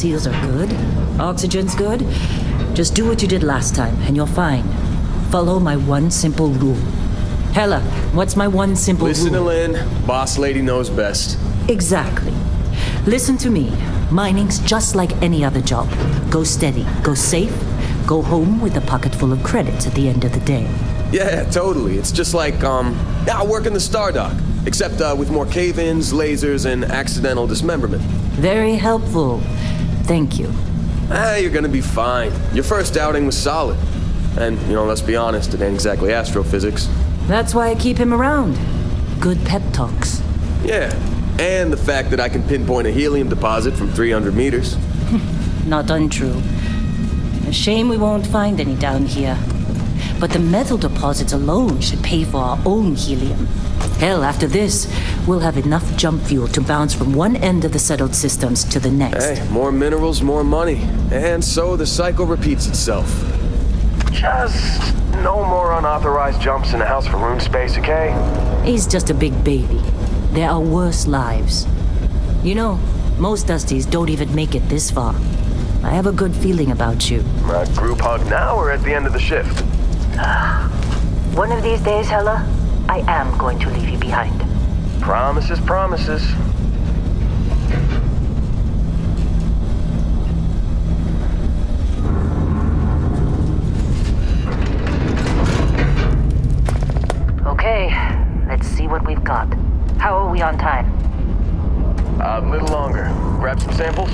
seals are good, oxygen's good, just do what you did last time and you're fine. Follow my one simple rule. Hella, what's my one simple rule? Listen to Lin. Boss lady knows best. Exactly. Listen to me. Mining's just like any other job. Go steady, go safe, go home with a pocket full of credits at the end of the day. Yeah, totally. It's just like, working the Stardock. Except with more cave-ins, lasers, and accidental dismemberment. Very helpful. Thank you. You're gonna be fine. Your first outing was solid. And, let's be honest, it ain't exactly astrophysics. That's why I keep him around. Good pep talks. Yeah, and the fact that I can pinpoint a helium deposit from 300 meters. Not untrue. A shame we won't find any down here. But the metal deposits alone should pay for our own helium. Hell, after this, we'll have enough jump fuel to bounce from one end of the settled systems to the next. Hey, more minerals, more money. And so the cycle repeats itself. Just no more unauthorized jumps in the house for room space, okay? He's just a big baby. There are worse lives. Most Dusties don't even make it this far. I have a good feeling about you. Group hug now or at the end of the shift? One of these days, Hella, I am going to leave you behind. Promises, promises. Okay, let's see what we've got. How are we on time? A little longer. Grab some samples?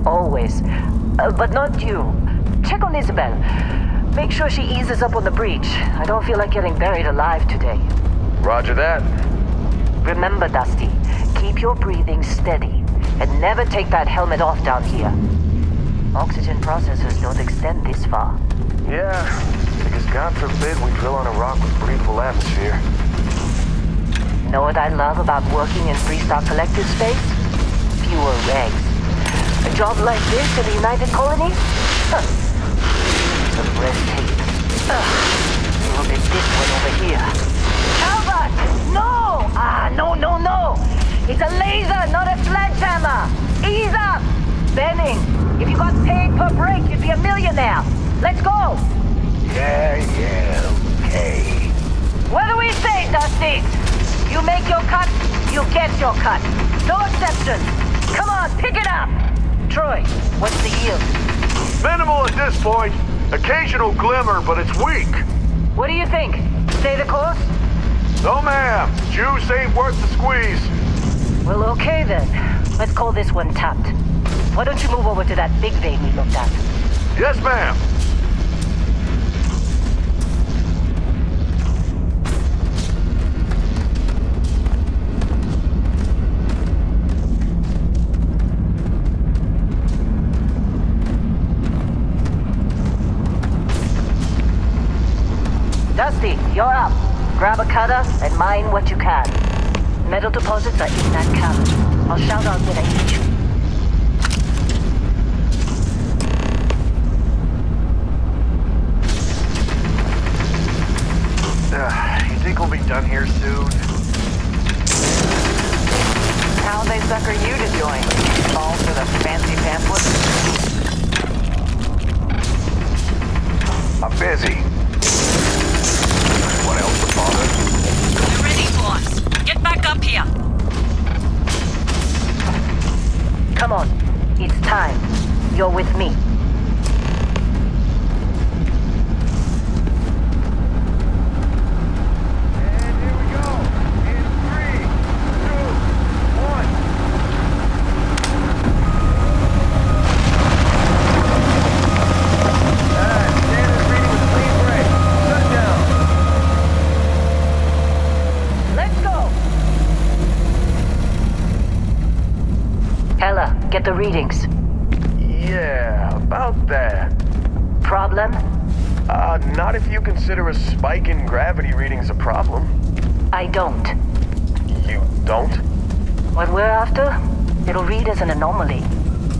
Always. But not you. Check on Isabel. Make sure she eases up on the breach. I don't feel like getting buried alive today. Roger that. Remember, Dusty, keep your breathing steady and never take that helmet off down here. Oxygen processors don't extend this far. Yeah, because God forbid we drill on a rock with breathable atmosphere. Know what I love about working in Freestar Collective space? Fewer regs. A job like this in the United Colonies? Some red tape. Look at this one over here. Albert! No! No! It's a laser, not a sledgehammer! Ease up! Benning, if you got paid per break, you'd be a millionaire. Let's go! Yeah, okay. What do we say, Dusty? You make your cut, you get your cut. No exceptions. Come on, pick it up! Troy, what's the yield? Minimal at this point. Occasional glimmer, but it's weak. What do you think? Stay the course? No, ma'am. Juice ain't worth the squeeze. Well, okay then. Let's call this one tapped. Why don't you move over to that big vein we looked at? Yes, ma'am. Dusty, you're up. Grab a cutter and mine what you can. Metal deposits are in that cavern. I'll shout out when I hit you. You think we'll be done here soon? How they sucker you to join? All for the fancy pamphlet? I'm busy. What else would bother? You're ready, boss. Get back up here. Come on. It's time. You're with me. And here we go. In 3, 2, 1. Standard reading with clean break. Shut down. Let's go! Hella, get the readings. Yeah, about that. Problem? Not if you consider a spike in gravity readings a problem. I don't. You don't? What we're after? It'll read as an anomaly.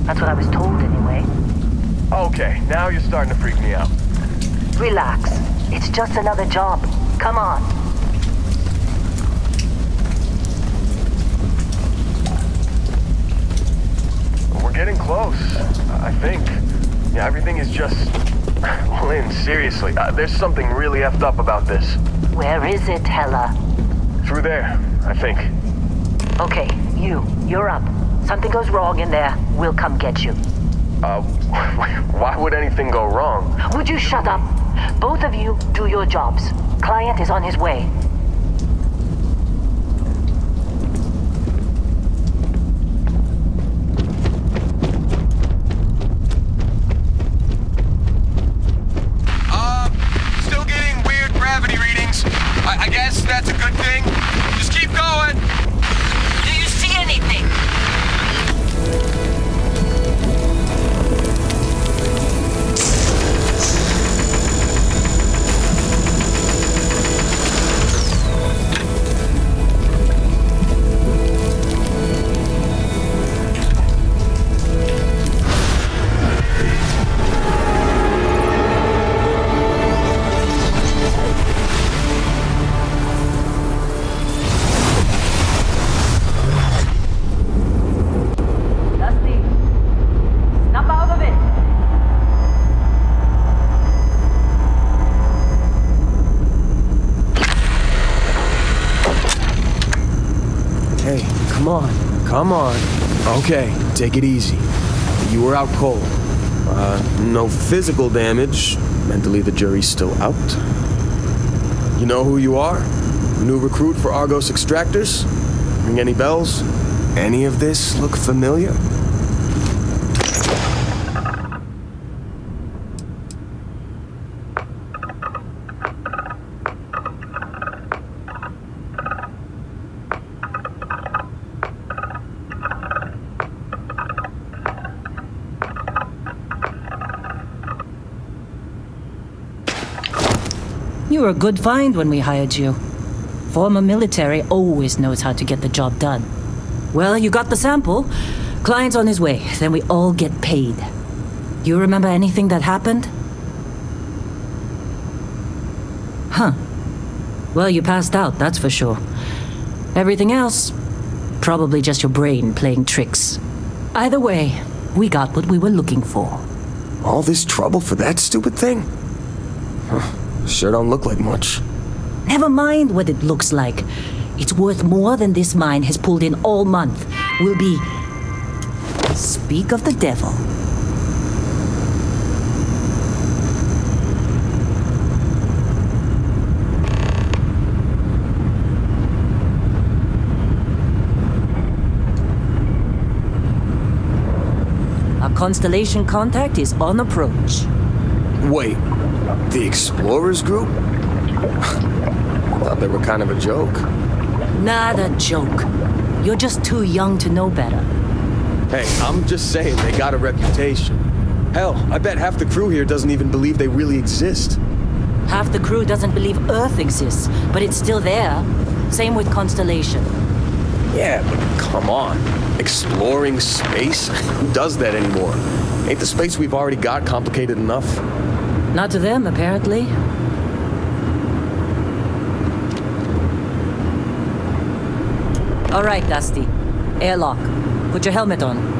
That's what I was told anyway. Okay, now you're starting to freak me out. Relax. It's just another job. Come on. We're getting close, I think. Yeah, everything is just... Lin, seriously, there's something really effed up about this. Where is it, Hella? Through there, I think. Okay, you're up. Something goes wrong in there, we'll come get you. Why would anything go wrong? Would you shut up? Both of you do your jobs. Client is on his way. Still getting weird gravity readings. I guess that's a good thing. Just keep going. Do you see anything? Dusty, snap out of it. Hey, come on. Come on. Okay, take it easy. You were out cold. No physical damage. Mentally, the jury's still out. You know who you are? New recruit for Argos Extractors? Ring any bells? Any of this look familiar? You were a good find when we hired you. Former military always knows how to get the job done. Well, you got the sample. Client's on his way, then we all get paid. You remember anything that happened? Huh. Well, you passed out, that's for sure. Everything else, probably just your brain playing tricks. Either way, we got what we were looking for. All this trouble for that stupid thing? Sure don't look like much. Never mind what it looks like. It's worth more than this mine has pulled in all month. We'll be... Speak of the devil. Our Constellation contact is on approach. Wait, the Explorers group? I thought they were kind of a joke. Not a joke. You're just too young to know better. Hey, I'm just saying they got a reputation. Hell, I bet half the crew here doesn't even believe they really exist. Half the crew doesn't believe Earth exists, but it's still there. Same with Constellation. Yeah, but come on. Exploring space? Who does that anymore? Ain't the space we've already got complicated enough? Not to them, apparently. All right, Dusty. Airlock. Put your helmet on.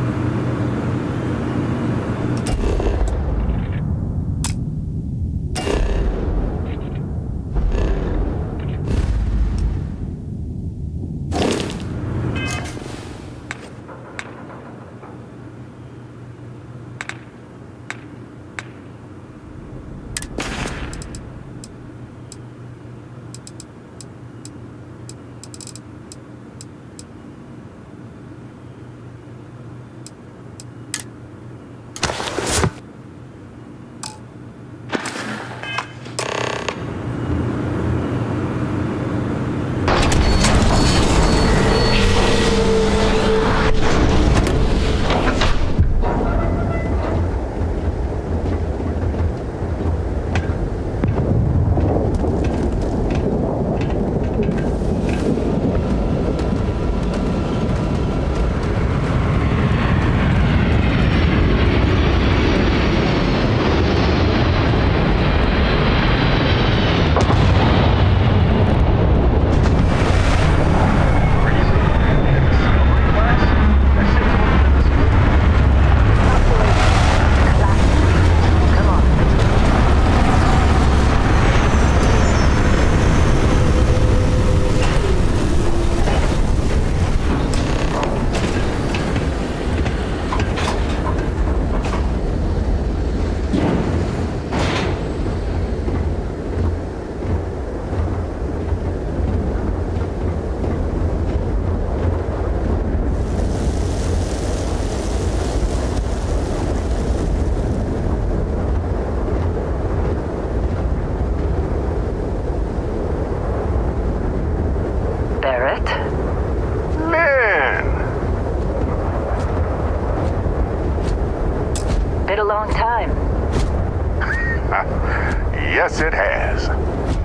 Yes, it has.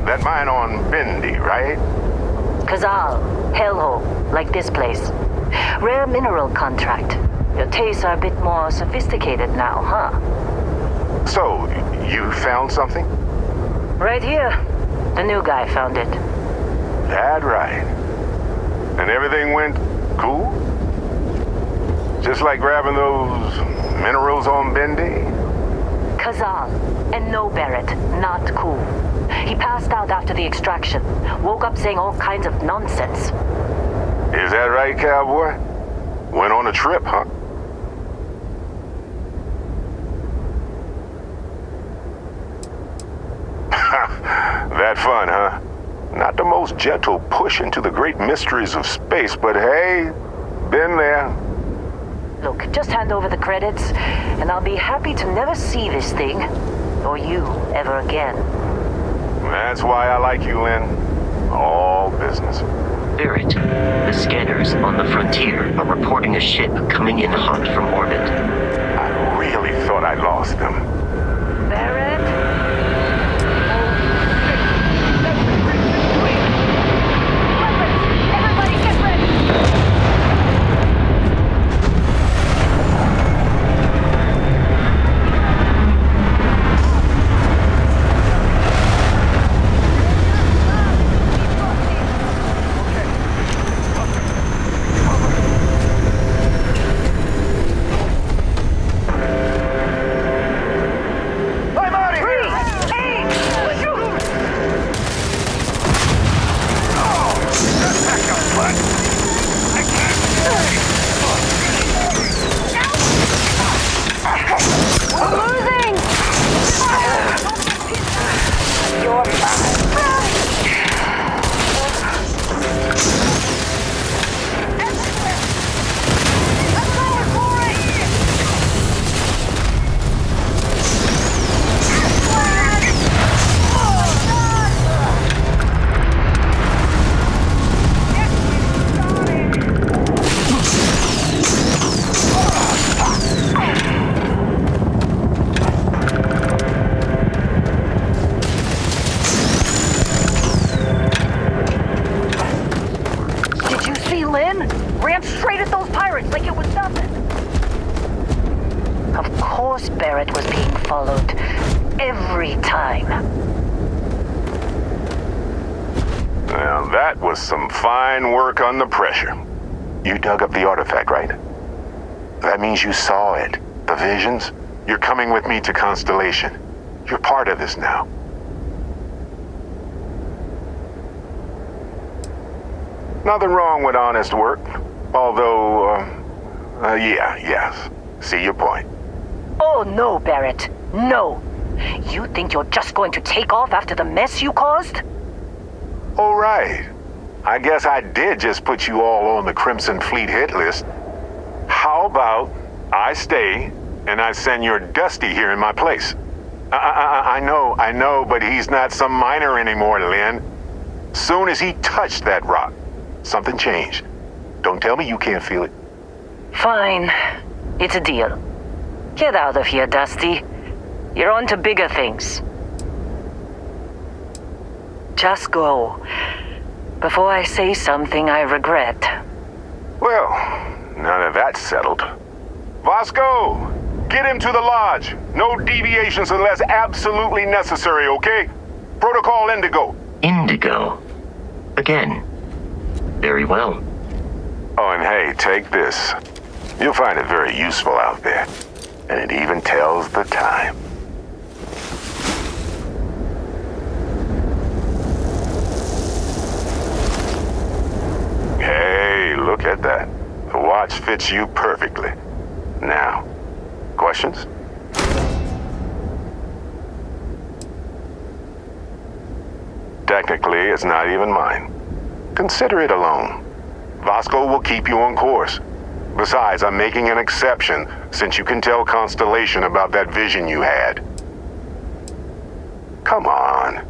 That mine on Bendy, right? Kazal, hellhole, like this place. Rare mineral contract. Your tastes are a bit more sophisticated now, huh? So, you found something? Right here. The new guy found it. That right. And everything went cool? Just like grabbing those minerals on Bendy? Kazal, and no Barrett, not cool. He passed out after the extraction. Woke up saying all kinds of nonsense. Is that right, cowboy? Went on a trip, huh? That fun, huh? Not the most gentle push into the great mysteries of space, but hey, been there. Look, just hand over the credits, and I'll be happy to never see this thing, or you, ever again. That's why I like you, Lin. All business. Barrett, the scanners on the frontier are reporting a ship coming in hot from orbit. I really thought I lost them. Barrett? Everybody get ready! Barrett was being followed every time. Now that was some fine work under pressure. You dug up the artifact, right? That means you saw it. The visions? You're coming with me to Constellation. You're part of this now. Nothing wrong with honest work. Although, yes. See your point. Oh, no, Barrett. No. You think you're just going to take off after the mess you caused? All right. I guess I did just put you all on the Crimson Fleet hit list. How about I stay and I send your Dusty here in my place? I know, but he's not some miner anymore, Lin. Soon as he touched that rock, something changed. Don't tell me you can't feel it. Fine. It's a deal. Get out of here, Dusty. You're on to bigger things. Just go. Before I say something I regret. Well, now that that's settled. VASCO! Get him to the lodge. No deviations unless absolutely necessary, okay? Protocol Indigo. Indigo? Again. Very well. Oh, and hey, take this. You'll find it very useful out there. And it even tells the time. Hey, look at that. The watch fits you perfectly. Now, questions? Technically, it's not even mine. Consider it a loan. VASCO will keep you on course. Besides, I'm making an exception since you can tell Constellation about that vision you had. Come on.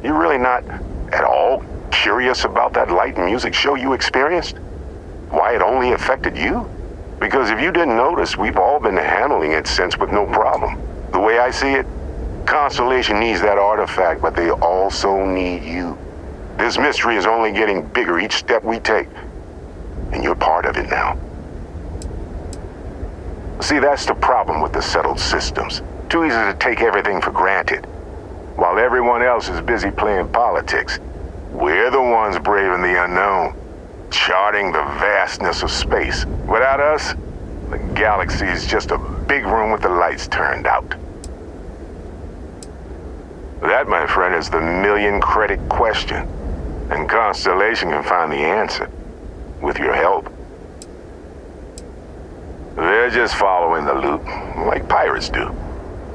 You're really not at all curious about that light and music show you experienced? Why it only affected you? Because if you didn't notice, we've all been handling it since with no problem. The way I see it, Constellation needs that artifact, but they also need you. This mystery is only getting bigger each step we take. And you're part of it now. See, that's the problem with the settled systems. Too easy to take everything for granted. While everyone else is busy playing politics, we're the ones braving the unknown, charting the vastness of space. Without us, the galaxy is just a big room with the lights turned out. That, my friend, is the million-credit question. And Constellation can find the answer, with your help. They're just following the loot, like pirates do.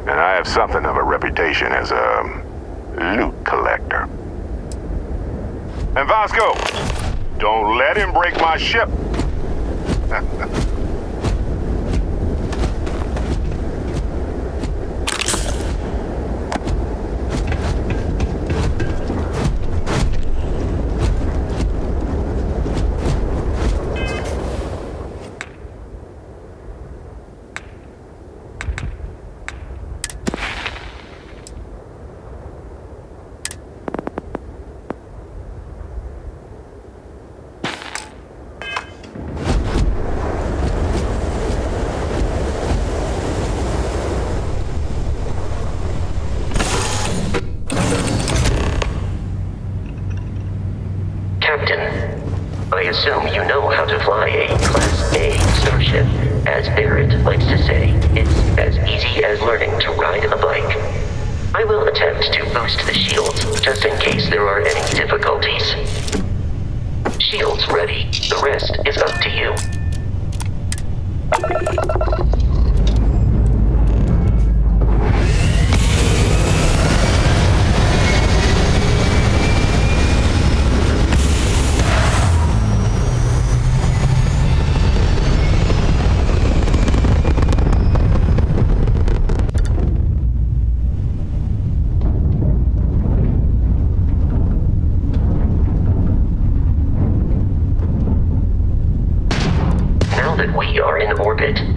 And I have something of a reputation as a loot collector. And VASCO, don't let him break my ship. I assume you know how to fly a Class A starship. As Barrett likes to say, it's as easy as learning to ride a bike. I will attempt to boost the shields, just in case there are any difficulties. Shields ready. The rest is up to you.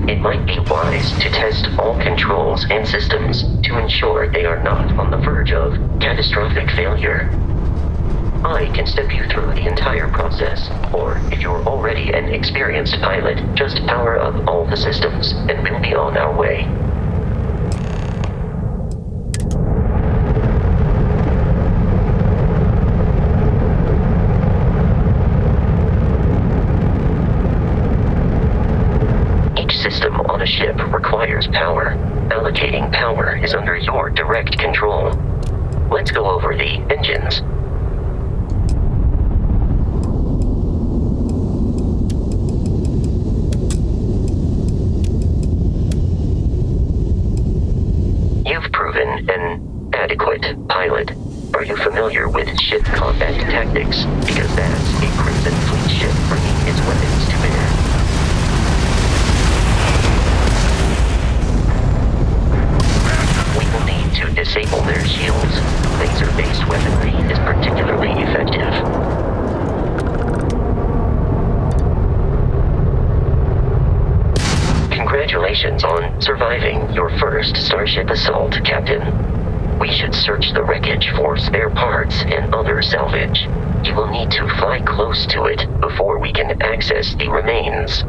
It might be wise to test all controls and systems to ensure they are not on the verge of catastrophic failure. I can step you through the entire process, or if you're already an experienced pilot, just power up all the systems and we'll be on our way. System on a ship requires power. Allocating power is under your direct control. Let's go over the engines. You've proven an adequate pilot. Are you familiar with ship combat tactics? Because that's a Crimson Fleet ship bringing its weapons to bear. To disable their shields, laser-based weaponry is particularly effective. Congratulations on surviving your first Starship assault, Captain. We should search the wreckage for spare parts and other salvage. You will need to fly close to it before we can access the remains.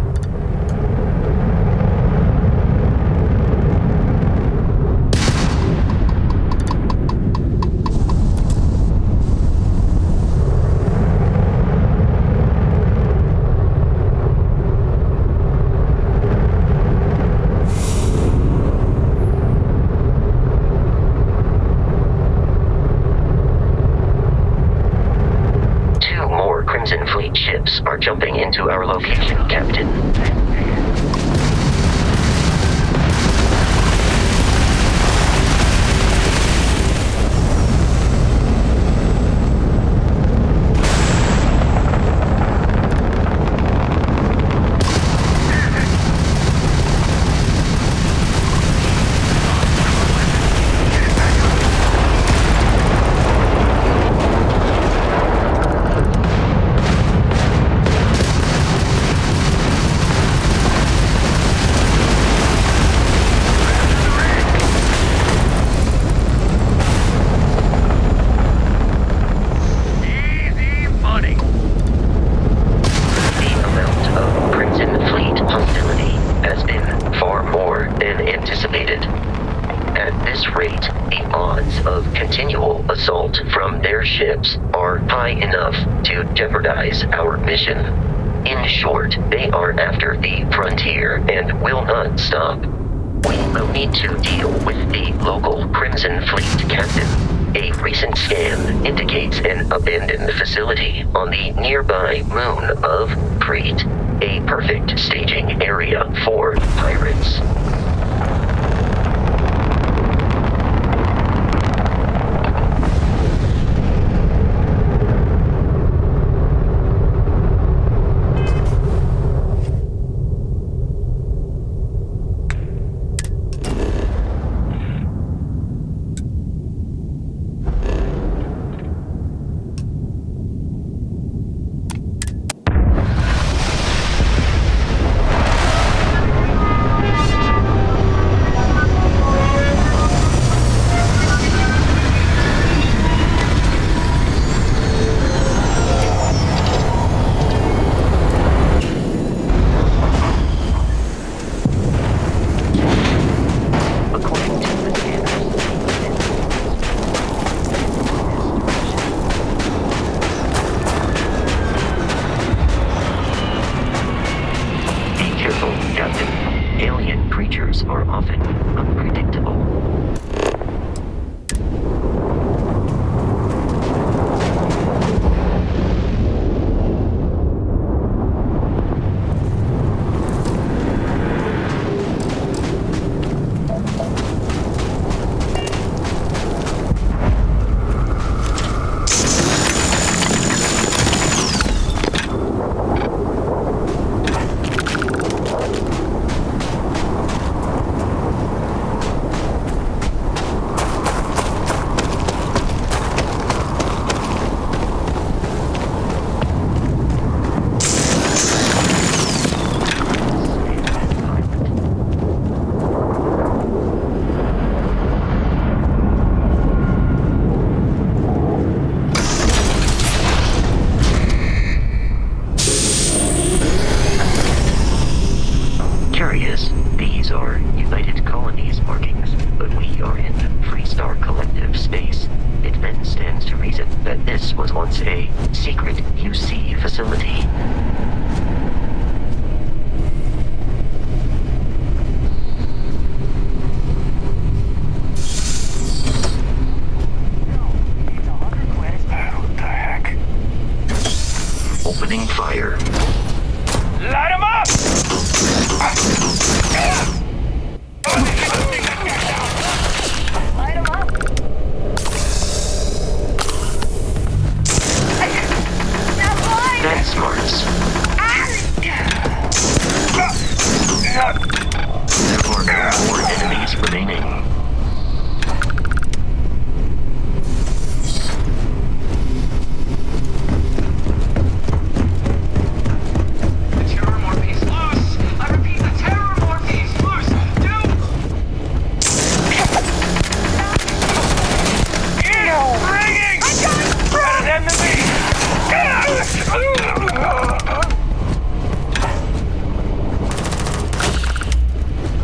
Are jumping into our location, Captain. the odds of continual assault from their ships are high enough to jeopardize our mission. In short, they are after the frontier and will not stop. We will need to deal with the local Crimson Fleet captain. A recent scan indicates an abandoned facility on the nearby moon of Crete, a perfect staging area for pirates.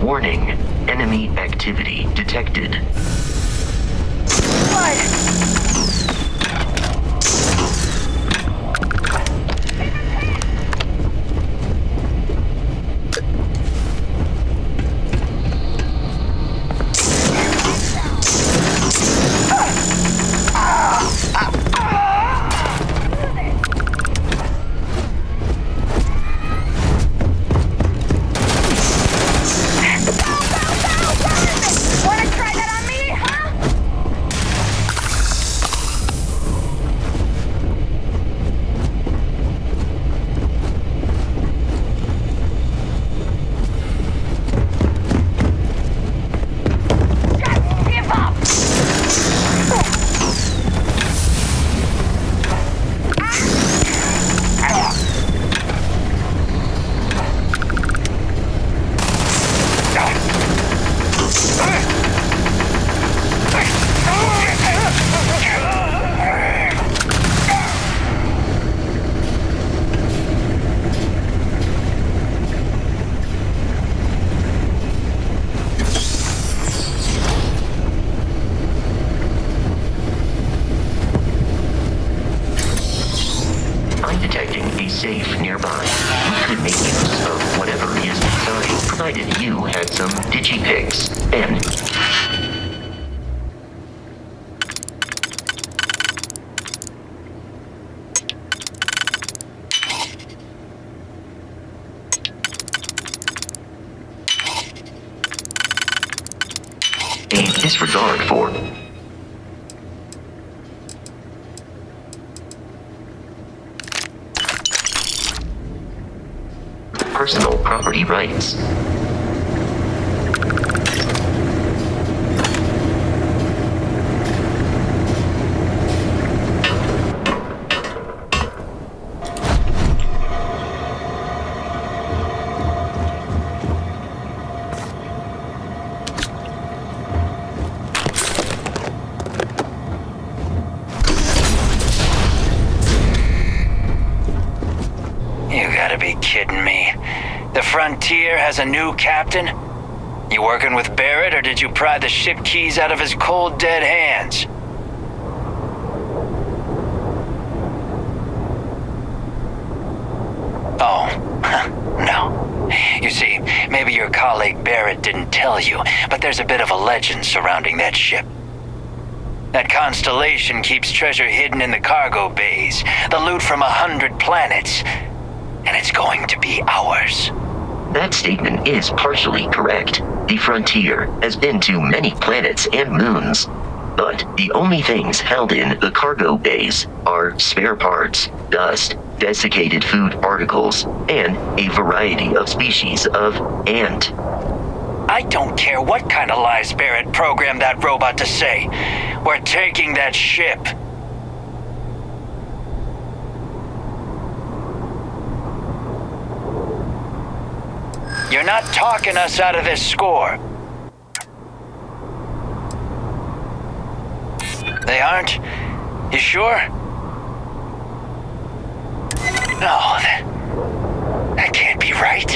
Warning, enemy activity detected. Wanna try that safe nearby. We could make use of whatever is inside, provided you had some digipics. And a disregard for personal property rights. You gotta be kidding me. The Frontier has a new captain? You working with Barrett, or did you pry the ship keys out of his cold, dead hands? Oh, no. You see, maybe your colleague Barrett didn't tell you, but there's a bit of a legend surrounding that ship. That Constellation keeps treasure hidden in the cargo bays, the loot from 100 planets, and it's going to be ours. That statement is partially correct. The Frontier has been to many planets and moons, but the only things held in the cargo bays are spare parts, dust, desiccated food particles, and a variety of species of ant. I don't care what kind of lies Barrett programmed that robot to say. We're taking that ship. You're not talking us out of this score. They aren't? You sure? No, that can't be right.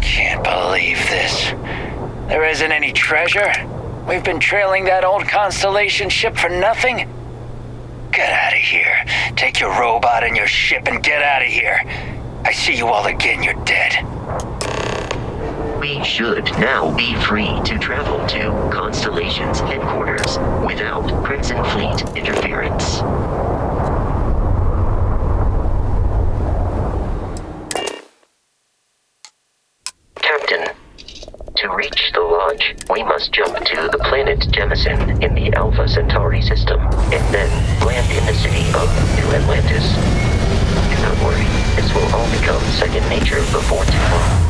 Can't believe this. There isn't any treasure? We've been trailing that old Constellation ship for nothing? Get out of here. Take your robot and your ship and get out of here. I see you all again, you're dead. We should now be free to travel to Constellation's headquarters without Crimson Fleet interference. Captain, to reach the lodge, we must jump to the planet Jemison in the Alpha Centauri system, and then land in the city of New Atlantis. Do not worry, this will all become second nature before too long.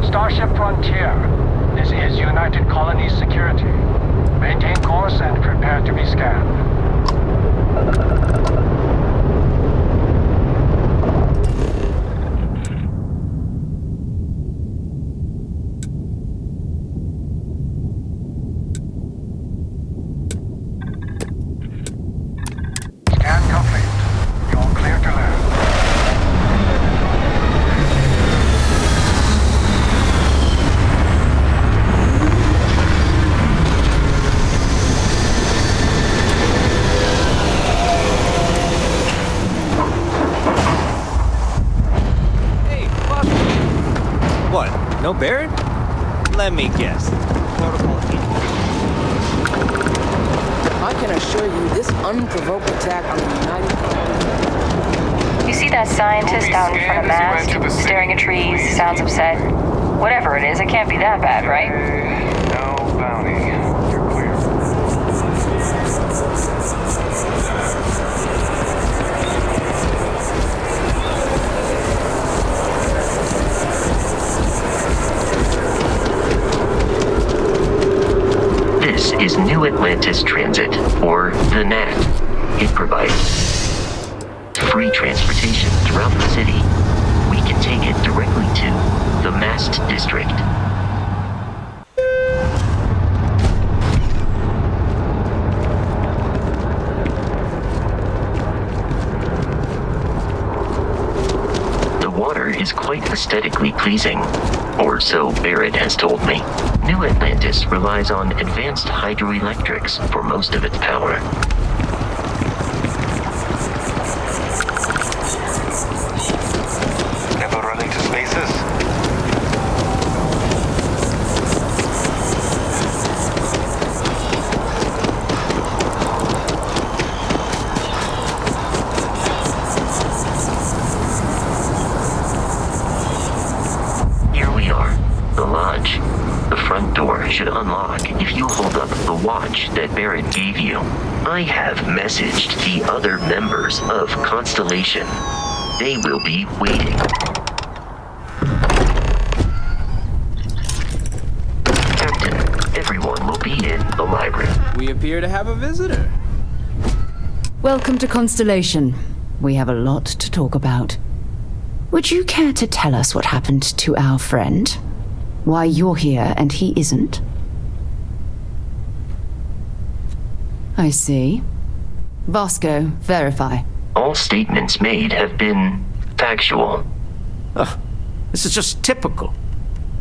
Starship Frontier. This is United Colonies Security. Maintain course and prepare to be scanned. Scan complete. You're clear to land. What? No Barrett? Let me guess. Protocol I can assure you this unprovoked attack on the United Colonies You see that scientist out in front of mast, staring at trees, sounds upset? Whatever it is, it can't be that bad, right? No bounty. You're clear. This is New Atlantis Transit, or the NAT. It provides free transportation throughout the city. We can take it directly to the Mast District. The water is quite aesthetically pleasing, or so Barrett has told me. New Atlantis relies on advanced hydroelectrics for most of its power. Ever running to spaces? Here we are, the lodge. The front door should unlock if you hold up the watch that Barrett gave you. I have messaged the other members of Constellation. They will be waiting. Captain, everyone will be in the library. We appear to have a visitor. Welcome to Constellation. We have a lot to talk about. Would you care to tell us what happened to our friend? Why you're here and he isn't? I see. VASCO, verify. All statements made have been factual. This is just typical.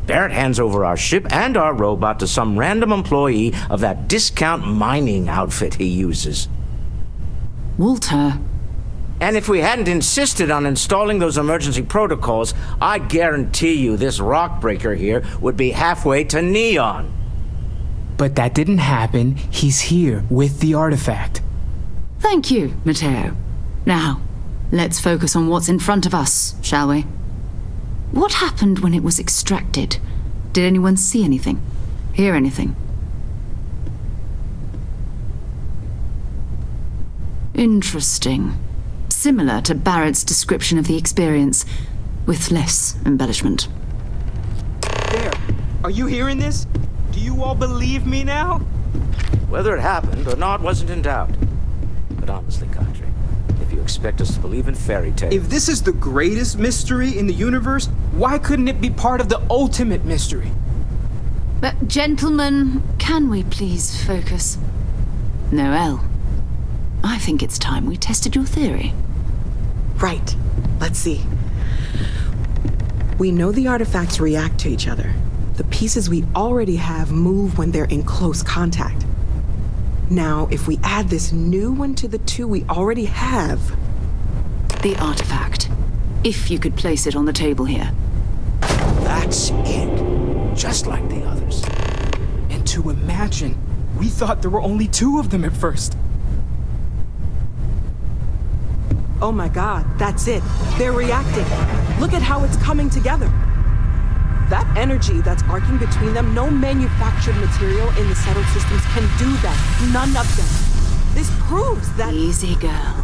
Barrett hands over our ship and our robot to some random employee of that discount mining outfit he uses. Walter. And if we hadn't insisted on installing those emergency protocols, I guarantee you this rock breaker here would be halfway to Neon. But that didn't happen. He's here with the artifact. Thank you, Matteo. Now, let's focus on what's in front of us, shall we? What happened when it was extracted? Did anyone see anything? Hear anything? Interesting. Similar to Barrett's description of the experience, with less embellishment. There. Are you hearing this? Do you all believe me now? Whether it happened or not wasn't in doubt. But honestly, Kadri, if you expect us to believe in fairy tales... If this is the greatest mystery in the universe, why couldn't it be part of the ultimate mystery? But gentlemen, can we please focus? Noel, I think it's time we tested your theory. Right. Let's see. We know the artifacts react to each other. The pieces we already have move when they're in close contact. Now, if we add this new one to the two we already have... The artifact. If you could place it on the table here. That's it. Just like the others. And to imagine, we thought there were only 2 of them at first. Oh my god, that's it. They're reacting. Look at how it's coming together. That energy that's arcing between them, no manufactured material in the settled systems can do that. None of them. This proves that... Easy, girl.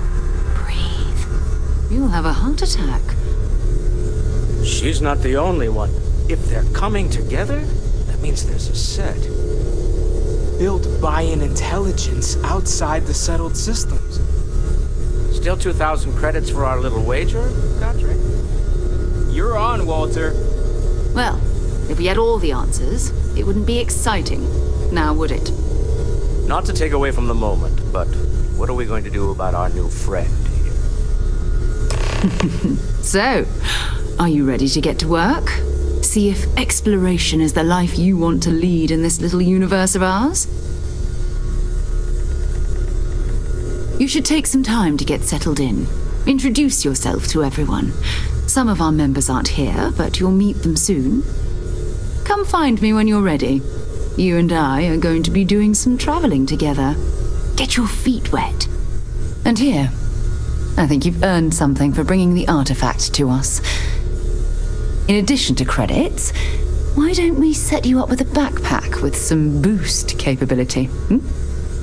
Breathe. You'll have a heart attack. She's not the only one. If they're coming together, that means there's a set. Built by an intelligence outside the settled systems. Still 2,000 credits for our little wager, Kadri? You're on, Walter. Well, if we had all the answers, it wouldn't be exciting, now would it? Not to take away from the moment, but what are we going to do about our new friend here? So, are you ready to get to work? See if exploration is the life you want to lead in this little universe of ours? You should take some time to get settled in. Introduce yourself to everyone. Some of our members aren't here, but you'll meet them soon. Come find me when you're ready. You and I are going to be doing some traveling together. Get your feet wet. And here, I think you've earned something for bringing the artifact to us. In addition to credits, why don't we set you up with a backpack with some boost capability?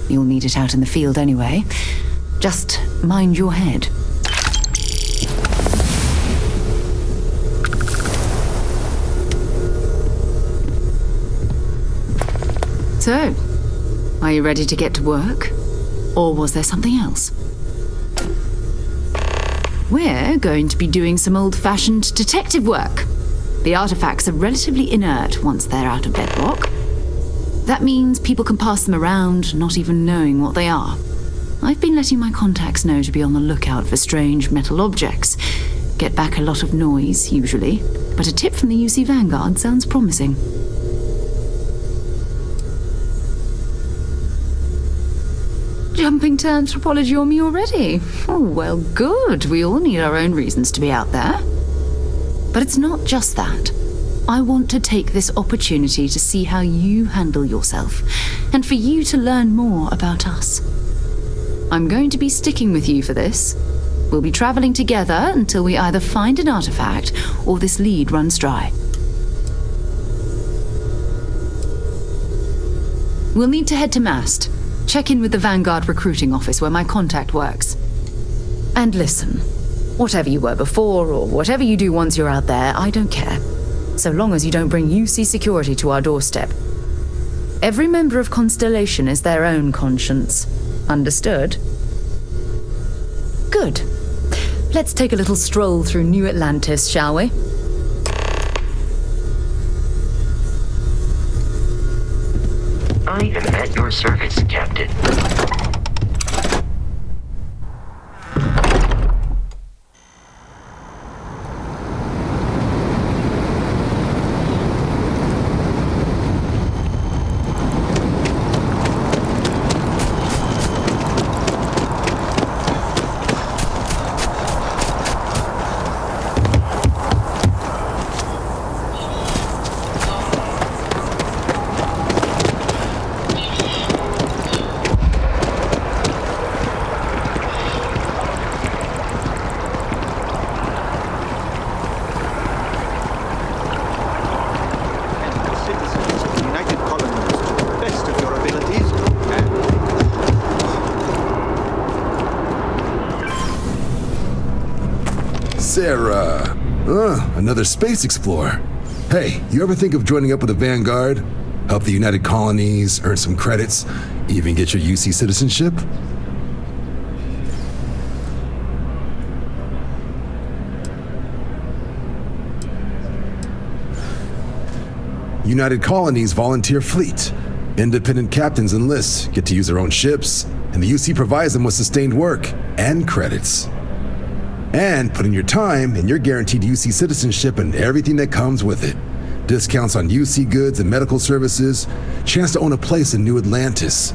You'll need it out in the field anyway. Just mind your head. So, are you ready to get to work? Or was there something else? We're going to be doing some old-fashioned detective work. The artifacts are relatively inert once they're out of bedrock. That means people can pass them around, not even knowing what they are. I've been letting my contacts know to be on the lookout for strange metal objects. Get back a lot of noise, usually, but a tip from the UC Vanguard sounds promising. Jumping to anthropology on me already? Oh, well, good. We all need our own reasons to be out there. But it's not just that. I want to take this opportunity to see how you handle yourself, and for you to learn more about us. I'm going to be sticking with you for this. We'll be traveling together until we either find an artifact or this lead runs dry. We'll need to head to Mast. Check in with the Vanguard recruiting office where my contact works. And listen, whatever you were before or whatever you do once you're out there, I don't care. So long as you don't bring UC security to our doorstep. Every member of Constellation is their own conscience. Understood? Good. Let's take a little stroll through New Atlantis, shall we? I am at your service, Captain. Sarah. Another space explorer. Hey, you ever think of joining up with the Vanguard? Help the United Colonies, earn some credits, even get your UC citizenship? United Colonies volunteer fleet. Independent captains enlist, get to use their own ships, and the UC provides them with sustained work and credits. And put in your time, and you're guaranteed UC citizenship and everything that comes with it. Discounts on UC goods and medical services, chance to own a place in New Atlantis.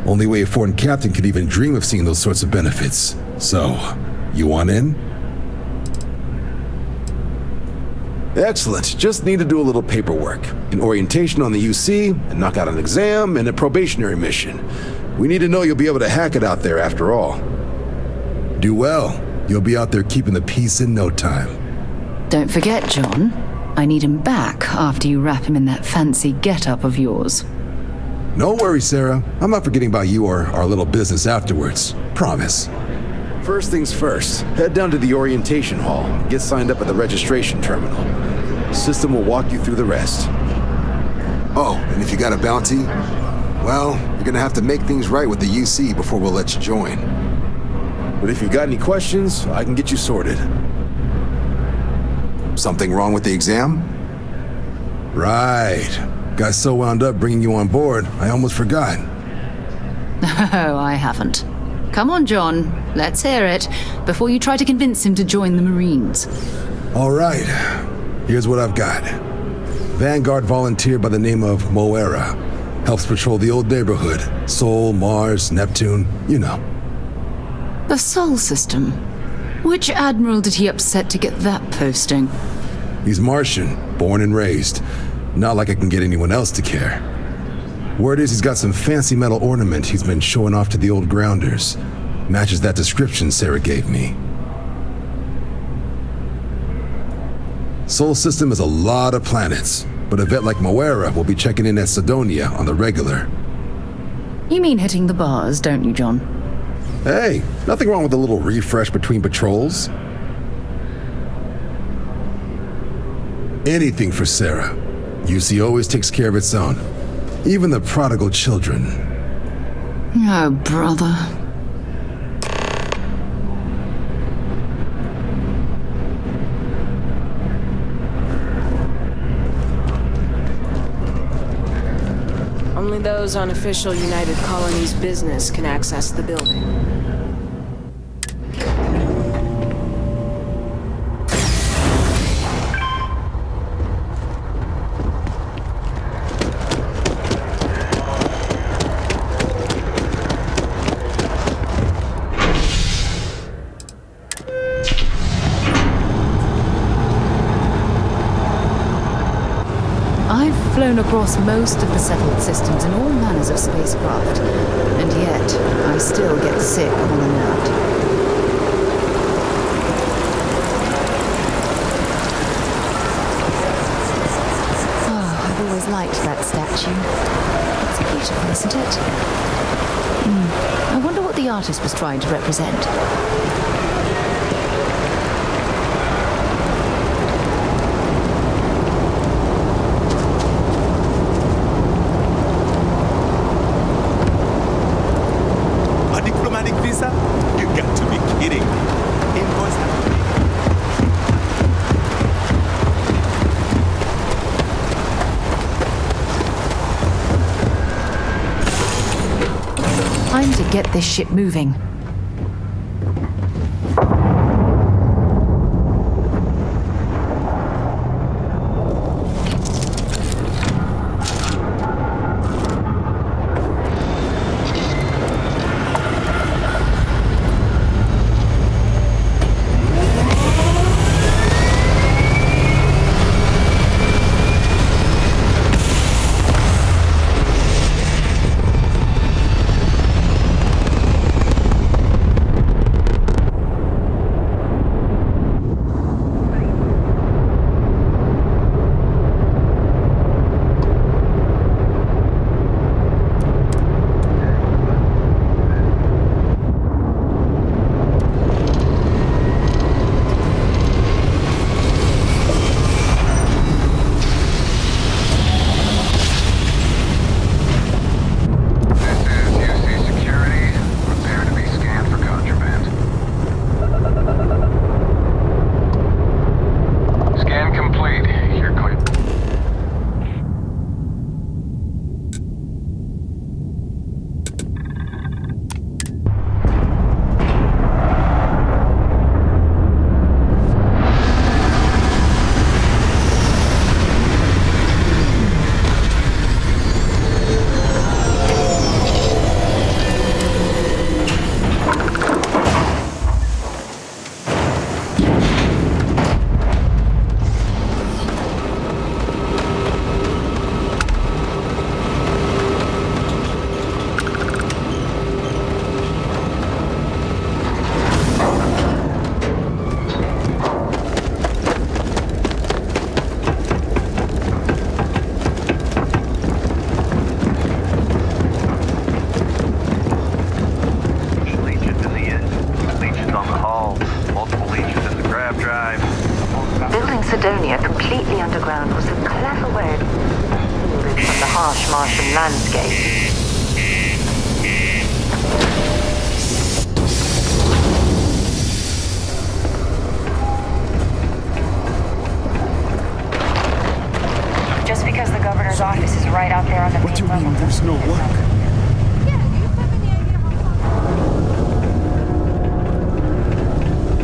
Only way a foreign captain could even dream of seeing those sorts of benefits. So, you want in? Excellent. Just need to do a little paperwork. An orientation on the UC, and knock out an exam, and a probationary mission. We need to know you'll be able to hack it out there after all. Do well. You'll be out there keeping the peace in no time. Don't forget, John. I need him back after you wrap him in that fancy get-up of yours. No worries, Sarah. I'm not forgetting about you or our little business afterwards. Promise. First things first, head down to the orientation hall. Get signed up at the registration terminal. The system will walk you through the rest. Oh, and if you got a bounty, well, you're gonna have to make things right with the UC before we'll let you join. But if you've got any questions, I can get you sorted. Something wrong with the exam? Right. Got so wound up bringing you on board, I almost forgot. Oh, I haven't. Come on, John. Let's hear it, before you try to convince him to join the Marines. All right. Here's what I've got. Vanguard volunteer by the name of Moira. Helps patrol the old neighborhood. Sol, Mars, Neptune, you know. The Sol system. Which admiral did he upset to get that posting? He's Martian, born and raised. Not like I can get anyone else to care. Word is he's got some fancy metal ornament he's been showing off to the old grounders. Matches that description Sarah gave me. Sol system has a lot of planets, but a vet like Moera will be checking in at Sidonia on the regular. You mean hitting the bars, don't you, John? Hey, nothing wrong with a little refresh between patrols. Anything for Sarah. UC always takes care of its own. Even the prodigal children. Oh, brother. Only those on official United Colonies business can access the building. Flown across most of the settled systems in all manners of spacecraft, and yet I still get sick on and out. Oh, I've always liked that statue. It's beautiful, isn't it? I wonder what the artist was trying to represent. You got to be kidding. Invoice Time to get this ship moving. Sidonia completely underground was a clever way of moving from the harsh Martian landscape. Just because the governor's office is right out there on the main level. What do you mean there's no work?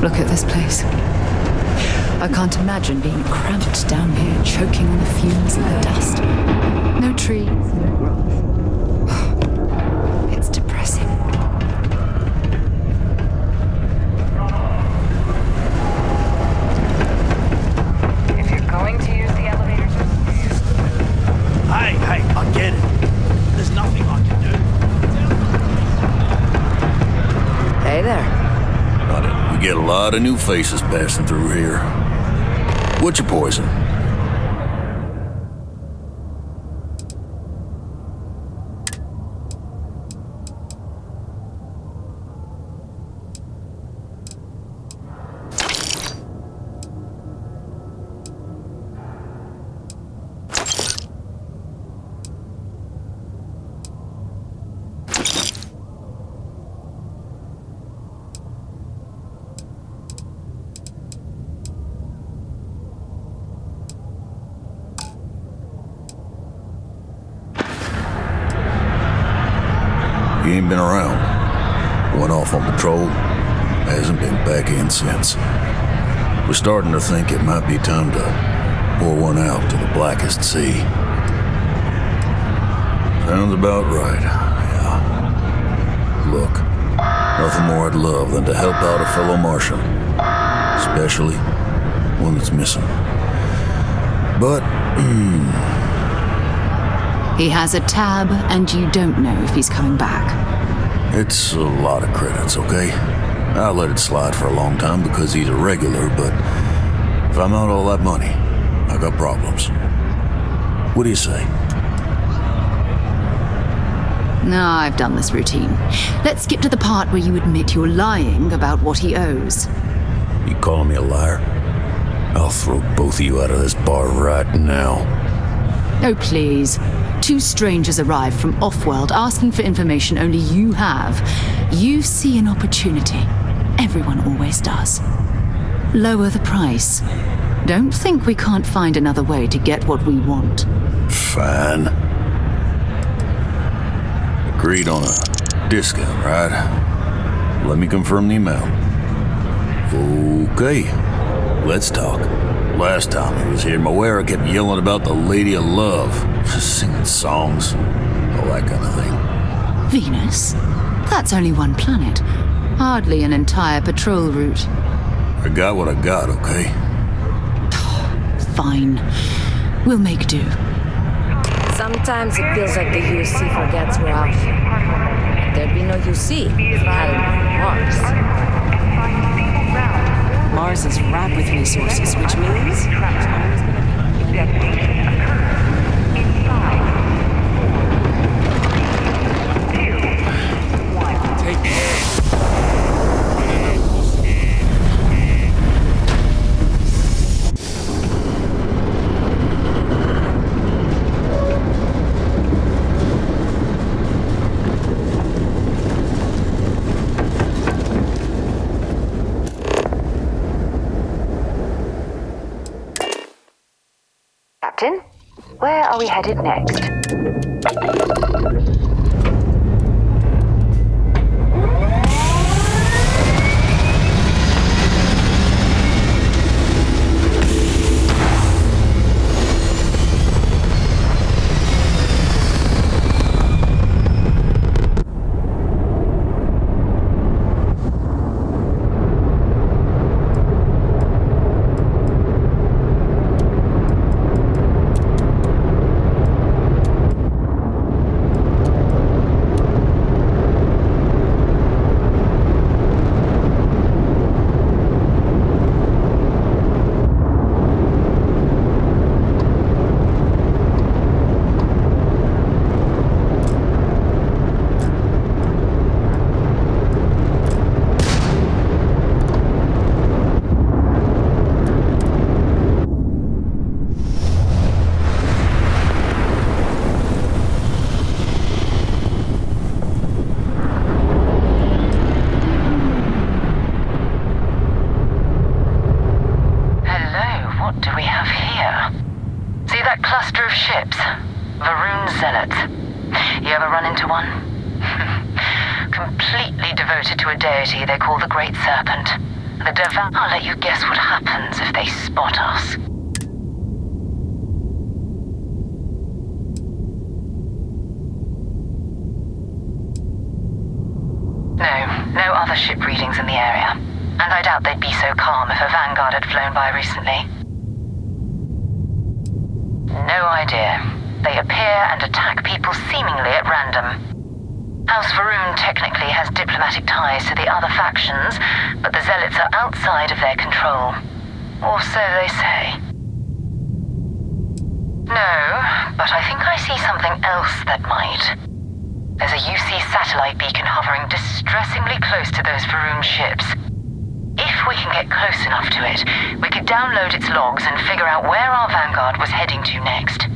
Look at this place. I can't imagine being cramped down here, choking on the fumes and the dust. No trees, no grass. It's depressing. If you're going to use the elevators... Hey, I get it. There's nothing I can do. Hey there. We get a lot of new faces passing through here. What's your poison? He ain't been around. Went off on patrol. Hasn't been back in since. We're starting to think it might be time to pour one out to the blackest sea. Sounds about right, yeah. Look, nothing more I'd love than to help out a fellow Martian. Especially one that's missing. But, He has a tab, and you don't know if he's coming back. it's a lot of credits, okay? I let it slide for a long time because he's a regular, but if I'm out all that money, I got problems. What do you say? No, I've done this routine. Let's skip to the part where you admit you're lying about what he owes. You calling me a liar? I'll throw both of you out of this bar right now. Oh, please. Two strangers arrive from off-world asking for information only you have. You see an opportunity. Everyone always does. Lower the price. Don't think we can't find another way to get what we want. Fine. Agreed on a discount, right? Let me confirm the amount. Okay, let's talk. Last time he was here, Moera kept yelling about the Lady of Love, singing songs, all that kind of thing. Venus? That's only one planet. Hardly an entire patrol route. I got what I got, okay? Fine. We'll make do. Sometimes it feels like the UC forgets we're out here. There'd be no UC if it hadn't been Mars. Mars is wrapped with resources, which means... Take me in. Captain, where are we headed next? They call the Great Serpent. The Devour. I'll let you guess what happens if they spot us. No other ship readings in the area. And I doubt they'd be so calm if a Vanguard had flown by recently. No idea. They appear and attack people seemingly at random. House Varun technically has diplomatic ties to the other factions, but the Zealots are outside of their control. Or so they say. No, but I think I see something else that might. There's a UC satellite beacon hovering distressingly close to those Varun ships. If we can get close enough to it, we could download its logs and figure out where our vanguard was heading to next.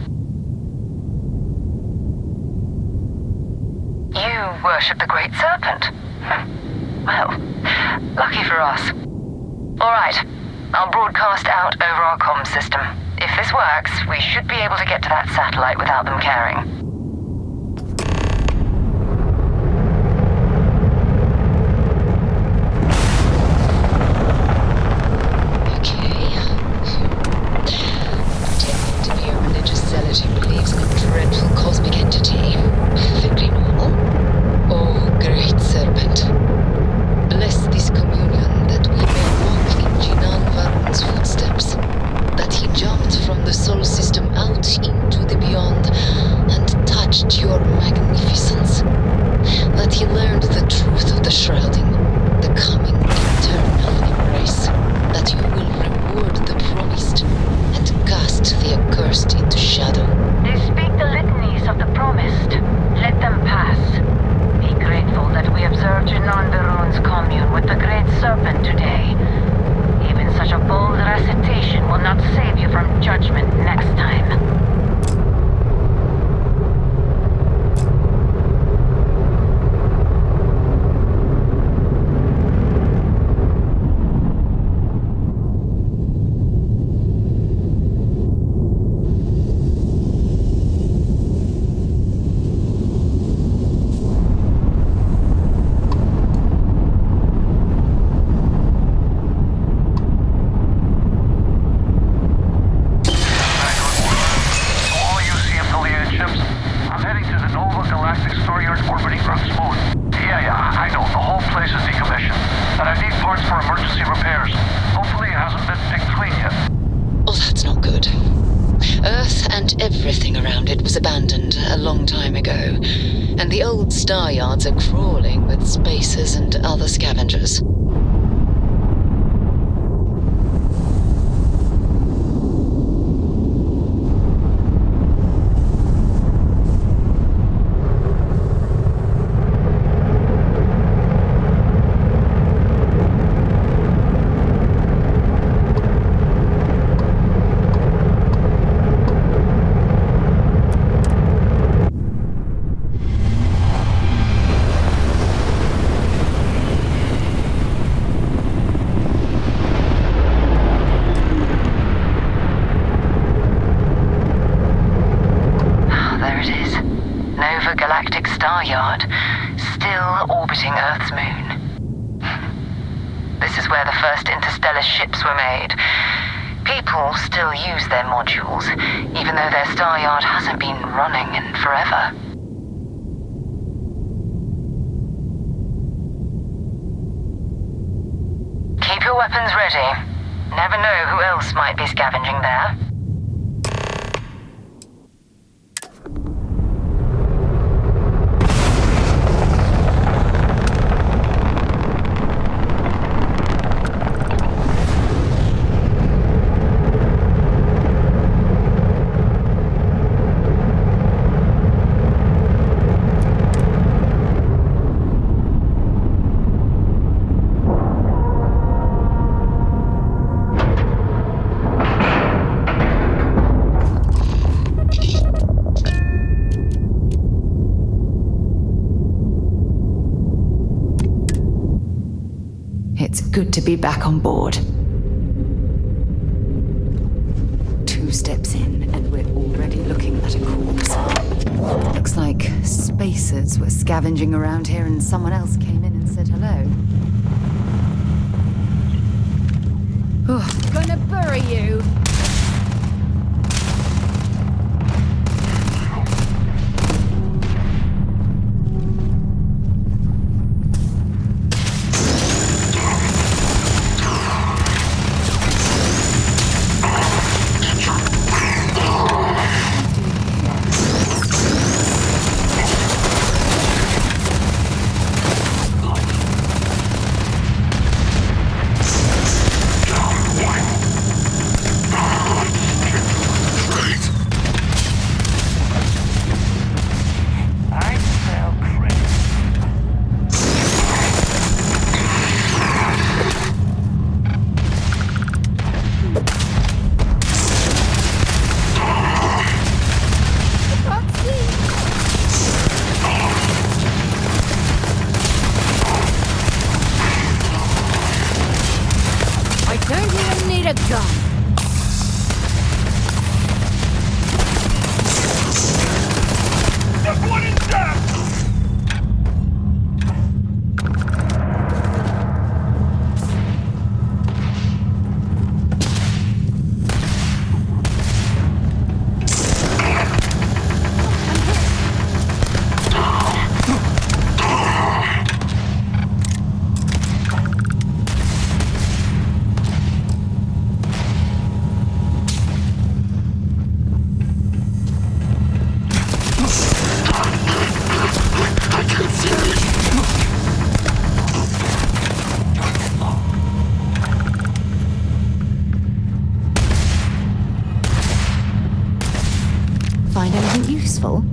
You worship the Great Serpent? Well, lucky for us. Alright, I'll broadcast out over our comm system. If this works, we should be able to get to that satellite without them caring. Who believes in a dreadful cosmic entity. Perfectly normal. Oh, Great Serpent. Bless this communion that we may walk in Jinan Varun's footsteps. That he jumped from the Sol system out into the beyond and touched your magnificence. That he learned the truth of the shrouding, the coming eternal embrace. That you will reward the promised and cast the accursed into shadow. They speak the litanies of the promised. Let them pass. Be grateful that we observed Jinan Varun's commune with the Great Serpent today. Even such a bold recitation will not save you from judgment next time. Star yards are crawling with spacers and other scavengers. Yard, still orbiting Earth's moon. This is where the first interstellar ships were made. People still use their modules, even though their star yard hasn't been running in forever. Keep your weapons ready. Never know who else might be scavenging there. It's good to be back on board. 2 steps in, and we're already looking at a corpse. Looks like spacers were scavenging around here and someone else came in and said hello. Oh, Gonna bury you. Get gone! Just one inside! Find anything useful?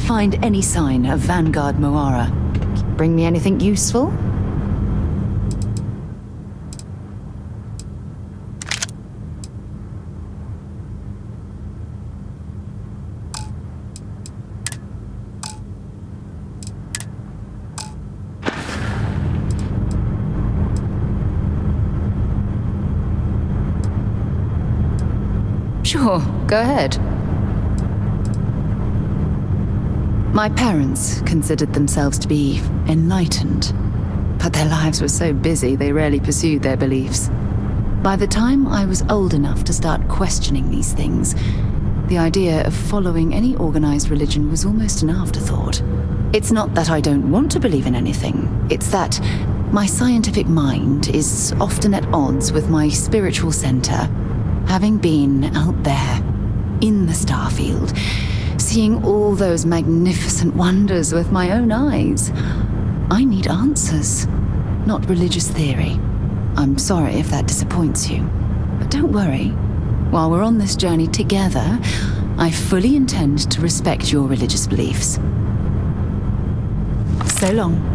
find any sign of Vanguard Moara. Bring me anything useful? Sure, go ahead. My parents considered themselves to be enlightened, but their lives were so busy they rarely pursued their beliefs. By the time I was old enough to start questioning these things, the idea of following any organized religion was almost an afterthought. It's not that I don't want to believe in anything, it's that my scientific mind is often at odds with my spiritual center. Having been out there, in the Starfield, seeing all those magnificent wonders with my own eyes, I need answers, not religious theory. I'm sorry if that disappoints you, but don't worry. While we're on this journey together, I fully intend to respect your religious beliefs. So long.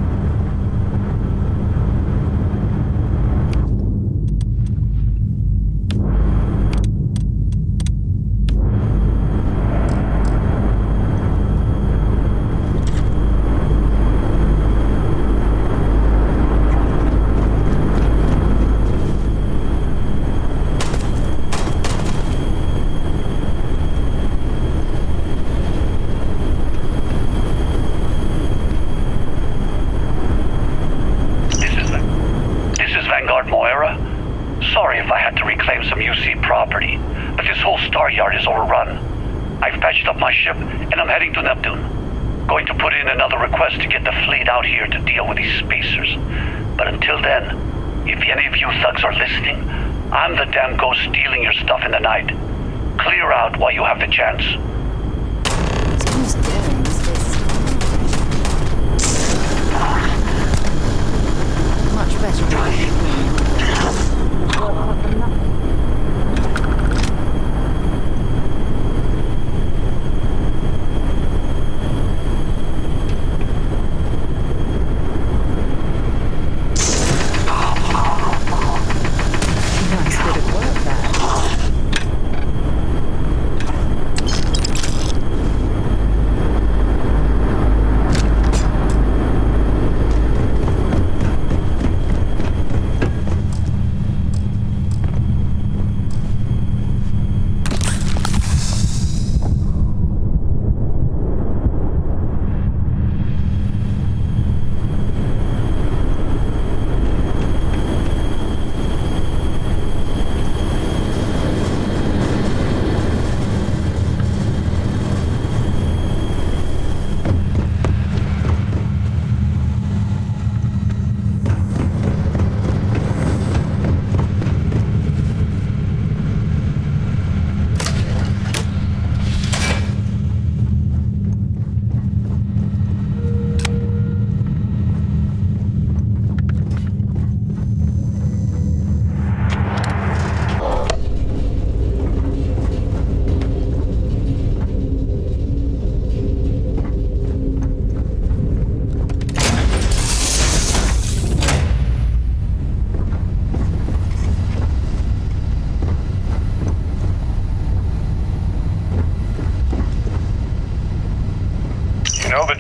To get the fleet out here to deal with these spacers. But until then, if any of you thugs are listening, I'm the damn ghost stealing your stuff in the night. Clear out while you have the chance. Much better.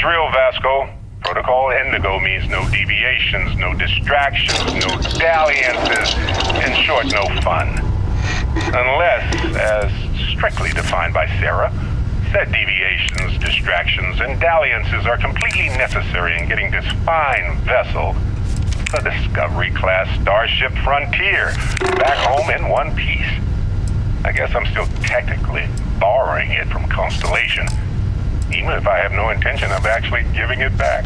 Drill, Vasco. Protocol Indigo means no deviations, no distractions, no dalliances. In short, no fun. Unless, as strictly defined by Sarah, said deviations, distractions, and dalliances are completely necessary in getting this fine vessel, the Discovery-class Starship Frontier, back home in one piece. I guess I'm still technically borrowing it from Constellation, even if I have no intention of actually giving it back.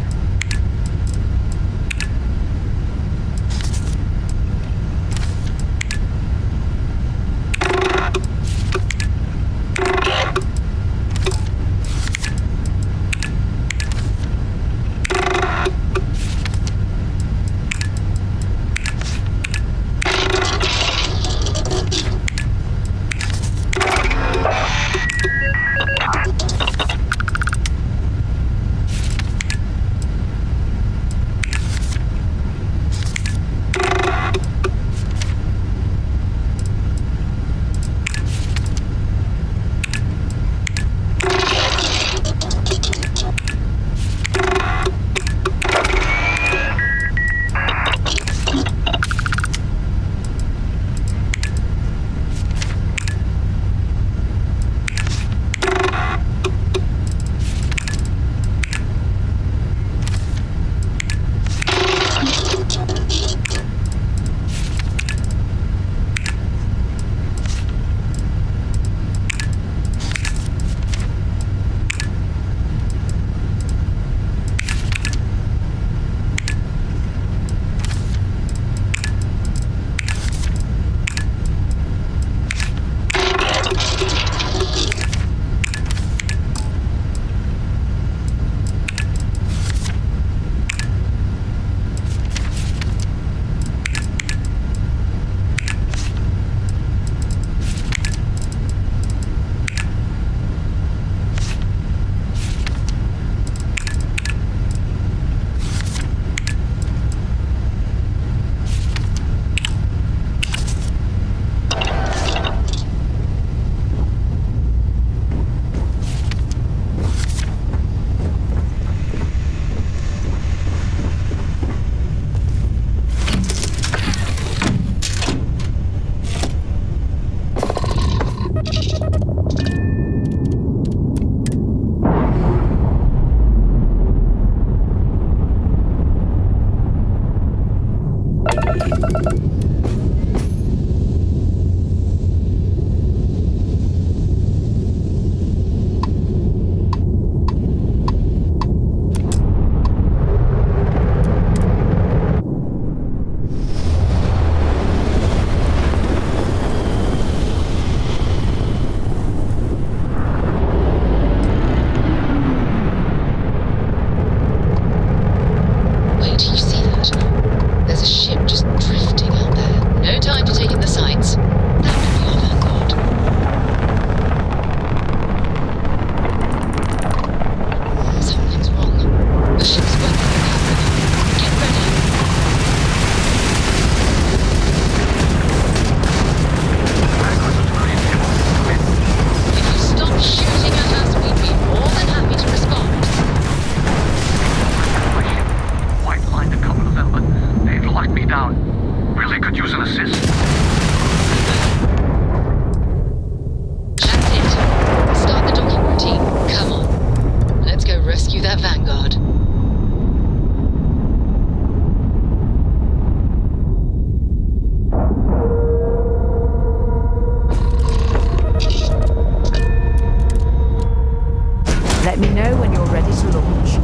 Let me know when you're ready to launch.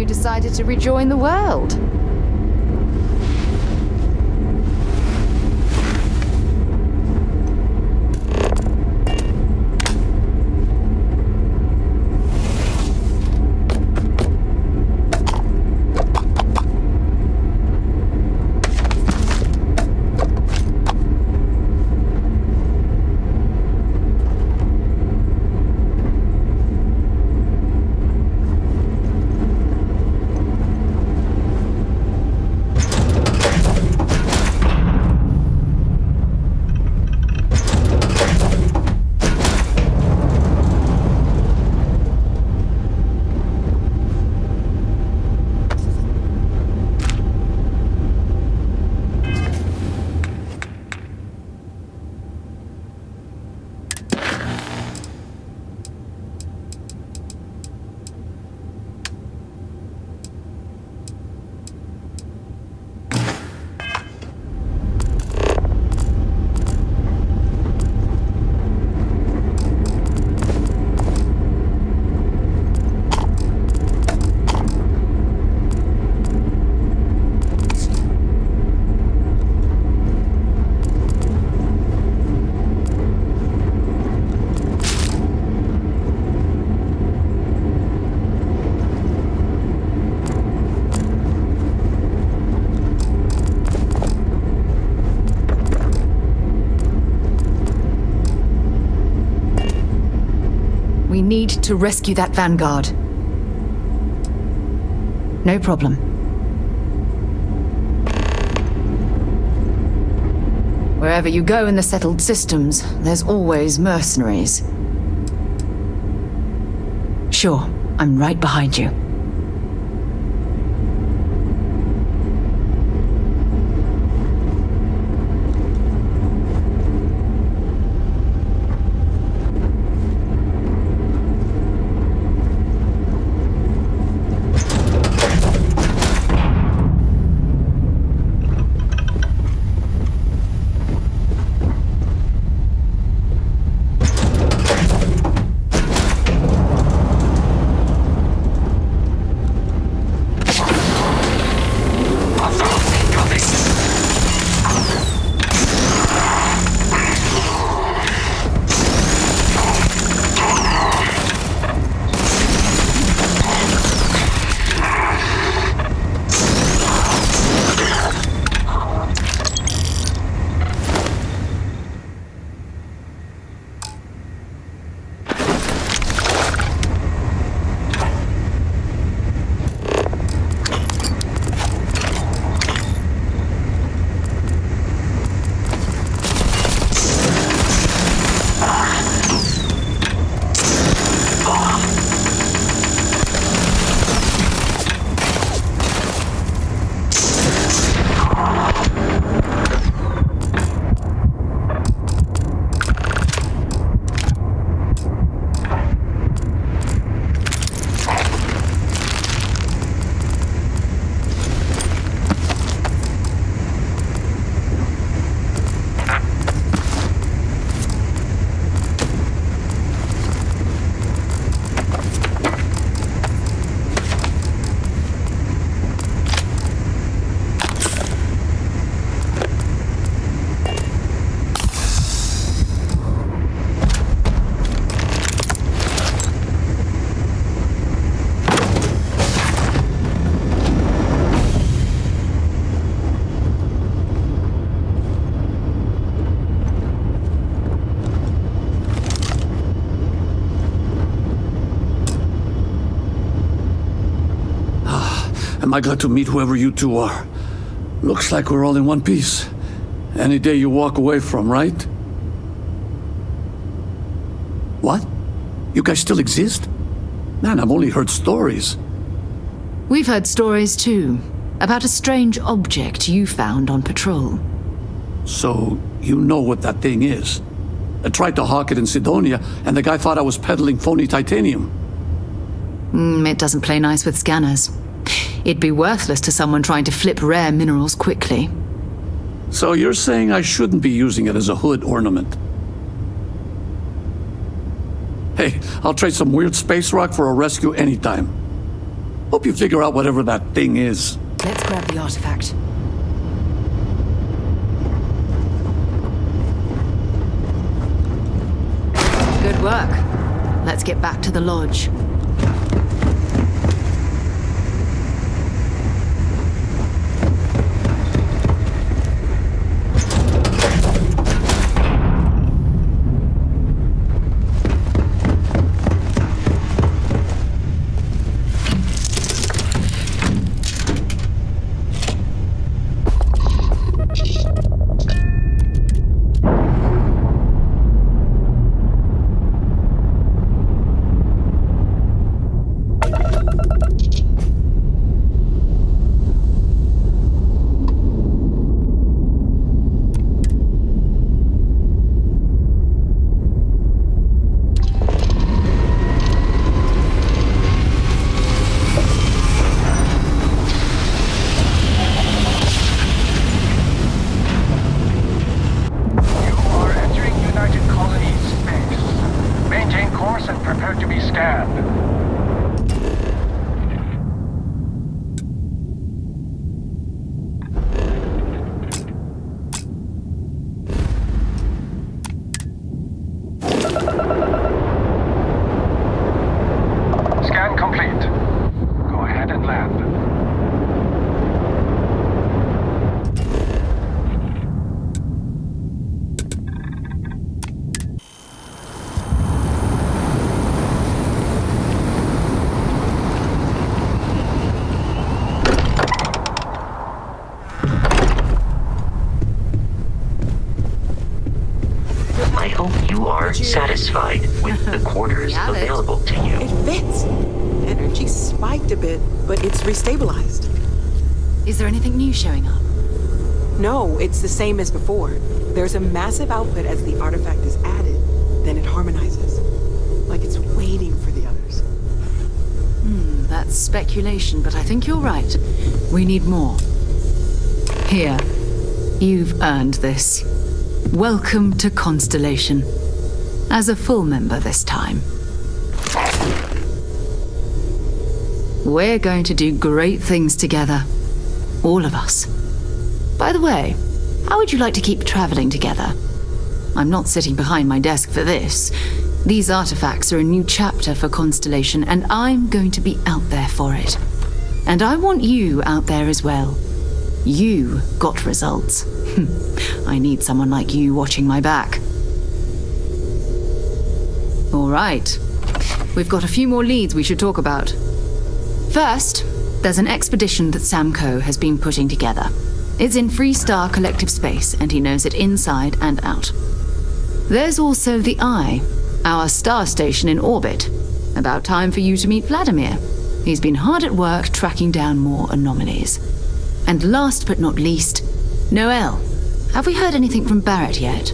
Decided to rejoin the world. We need to rescue that Vanguard. No problem. Wherever you go in the settled systems, there's always mercenaries. Sure, I'm right behind you. am I glad to meet whoever you two are. Looks like we're all in one piece. Any day you walk away from, right? What? You guys still exist? Man, I've only heard stories. We've heard stories too, about a strange object you found on patrol. So, you know what that thing is? I tried to hawk it in Sidonia, and the guy thought I was peddling phony titanium. It doesn't play nice with scanners. It'd be worthless to someone trying to flip rare minerals quickly. So you're saying I shouldn't be using it as a hood ornament? Hey, I'll trade some weird space rock for a rescue anytime. Hope you figure out whatever that thing is. Let's grab the artifact. Good work. Let's get back to the lodge. Satisfied with the quarters available to you. It fits. Energy spiked a bit, but it's restabilized. Is there anything new showing up? No, it's the same as before. There's a massive output as the artifact is added, then it harmonizes. Like it's waiting for the others. That's speculation, but I think you're right. We need more. Here. You've earned this. Welcome to Constellation. As a full member this time. We're going to do great things together. All of us. By the way, how would you like to keep traveling together? I'm not sitting behind my desk for this. These artifacts are a new chapter for Constellation, and I'm going to be out there for it. And I want you out there as well. You got results. I need someone like you watching my back. All right. We've got a few more leads we should talk about. First, there's an expedition that Samco has been putting together. It's in Freestar Collective Space, and he knows it inside and out. There's also the Eye, our star station in orbit. About time for you to meet Vladimir. He's been hard at work tracking down more anomalies. And last but not least, Noel. Have we heard anything from Barrett yet?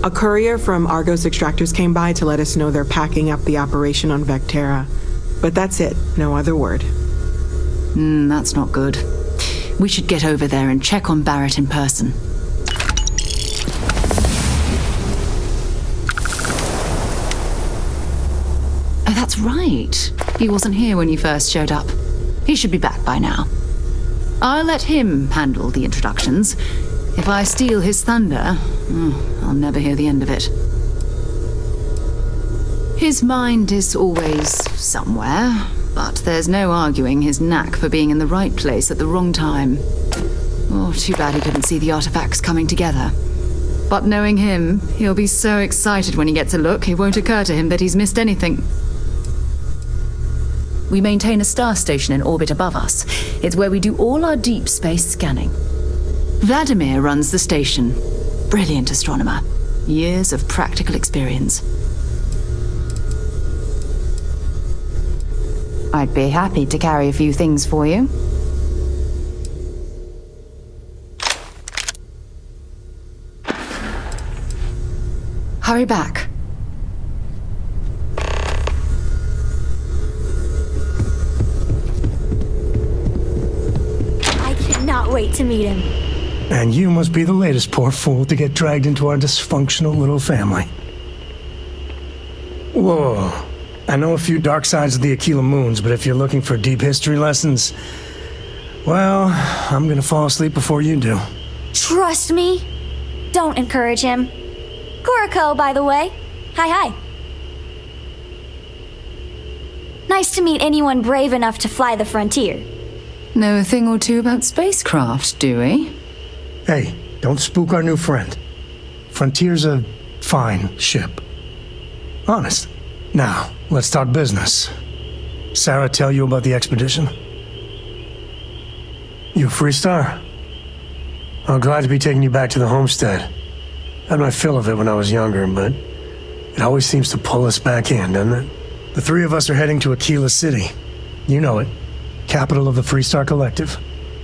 A courier from Argos Extractors came by to let us know they're packing up the operation on Vectera. But that's it, no other word. That's not good. We should get over there and check on Barrett in person. Oh, that's right. He wasn't here when you first showed up. He should be back by now. I'll let him handle the introductions. If I steal his thunder, I'll never hear the end of it. His mind is always somewhere, but there's no arguing his knack for being in the right place at the wrong time. Oh, too bad he couldn't see the artifacts coming together. But knowing him, he'll be so excited when he gets a look, it won't occur to him that he's missed anything. We maintain a star station in orbit above us. It's where we do all our deep space scanning. Vladimir runs the station. Brilliant astronomer. Years of practical experience. I'd be happy to carry a few things for you. Hurry back. I cannot wait to meet him. And you must be the latest poor fool to get dragged into our dysfunctional little family. Whoa. I know a few dark sides of the Aquila moons, but if you're looking for deep history lessons, well, I'm gonna fall asleep before you do. Trust me. Don't encourage him. Kuriko, by the way. Hi. Nice to meet anyone brave enough to fly the frontier. Know a thing or two about spacecraft, do we? Hey, don't spook our new friend. Frontier's a fine ship. Honest. Now, let's talk business. Sarah tell you about the expedition? You a Freestar? I'm glad to be taking you back to the homestead. Had my fill of it when I was younger, but it always seems to pull us back in, doesn't it? The three of us are heading to Aquila City. You know it. Capital of the Freestar Collective.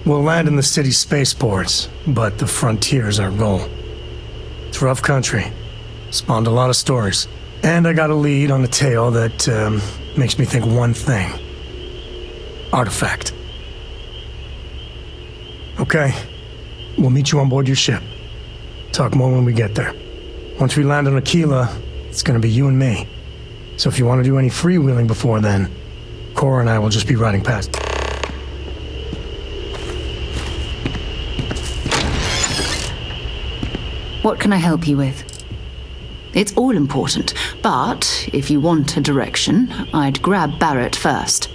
We'll land in the city's spaceports, but the frontier's our goal. It's rough country. Spawned a lot of stories. And I got a lead on a tale that makes me think one thing. Artifact. Okay. We'll meet you on board your ship. Talk more when we get there. Once we land on Aquila, it's gonna be you and me. So if you want to do any freewheeling before then, Cora and I will just be riding past. What can I help you with? It's all important, but if you want a direction, I'd grab Barrett first.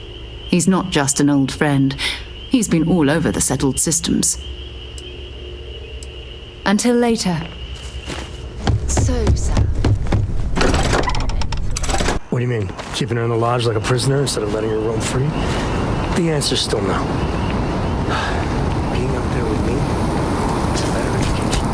He's not just an old friend. He's been all over the settled systems. Until later. So sad. What do you mean? Keeping her in the lodge like a prisoner instead of letting her roam free? The answer's still no. Being up there with me is a better education.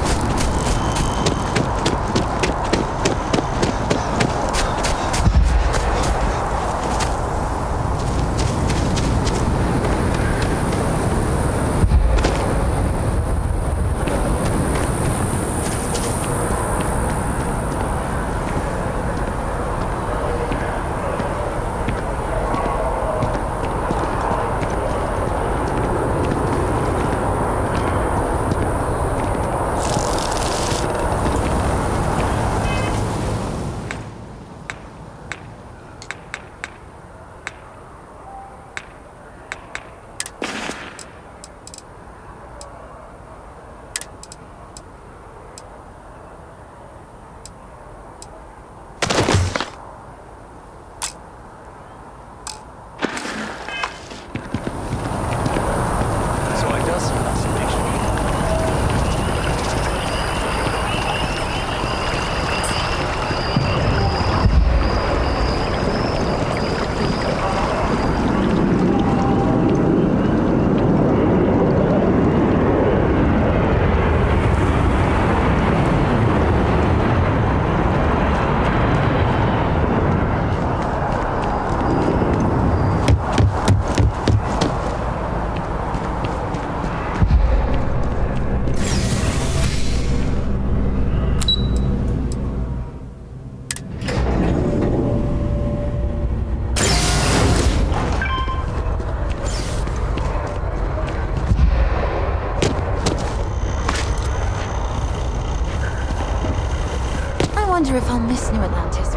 I wonder if I'll miss New Atlantis.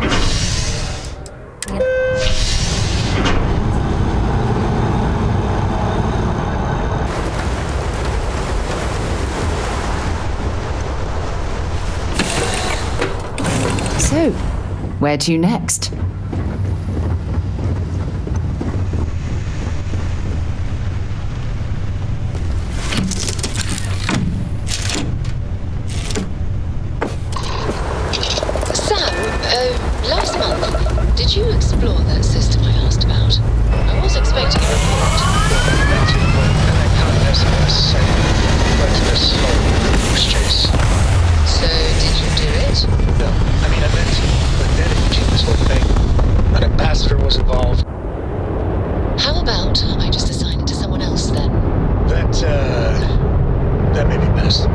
So, where to next? Last month, did you explore that system I asked about? I was yours.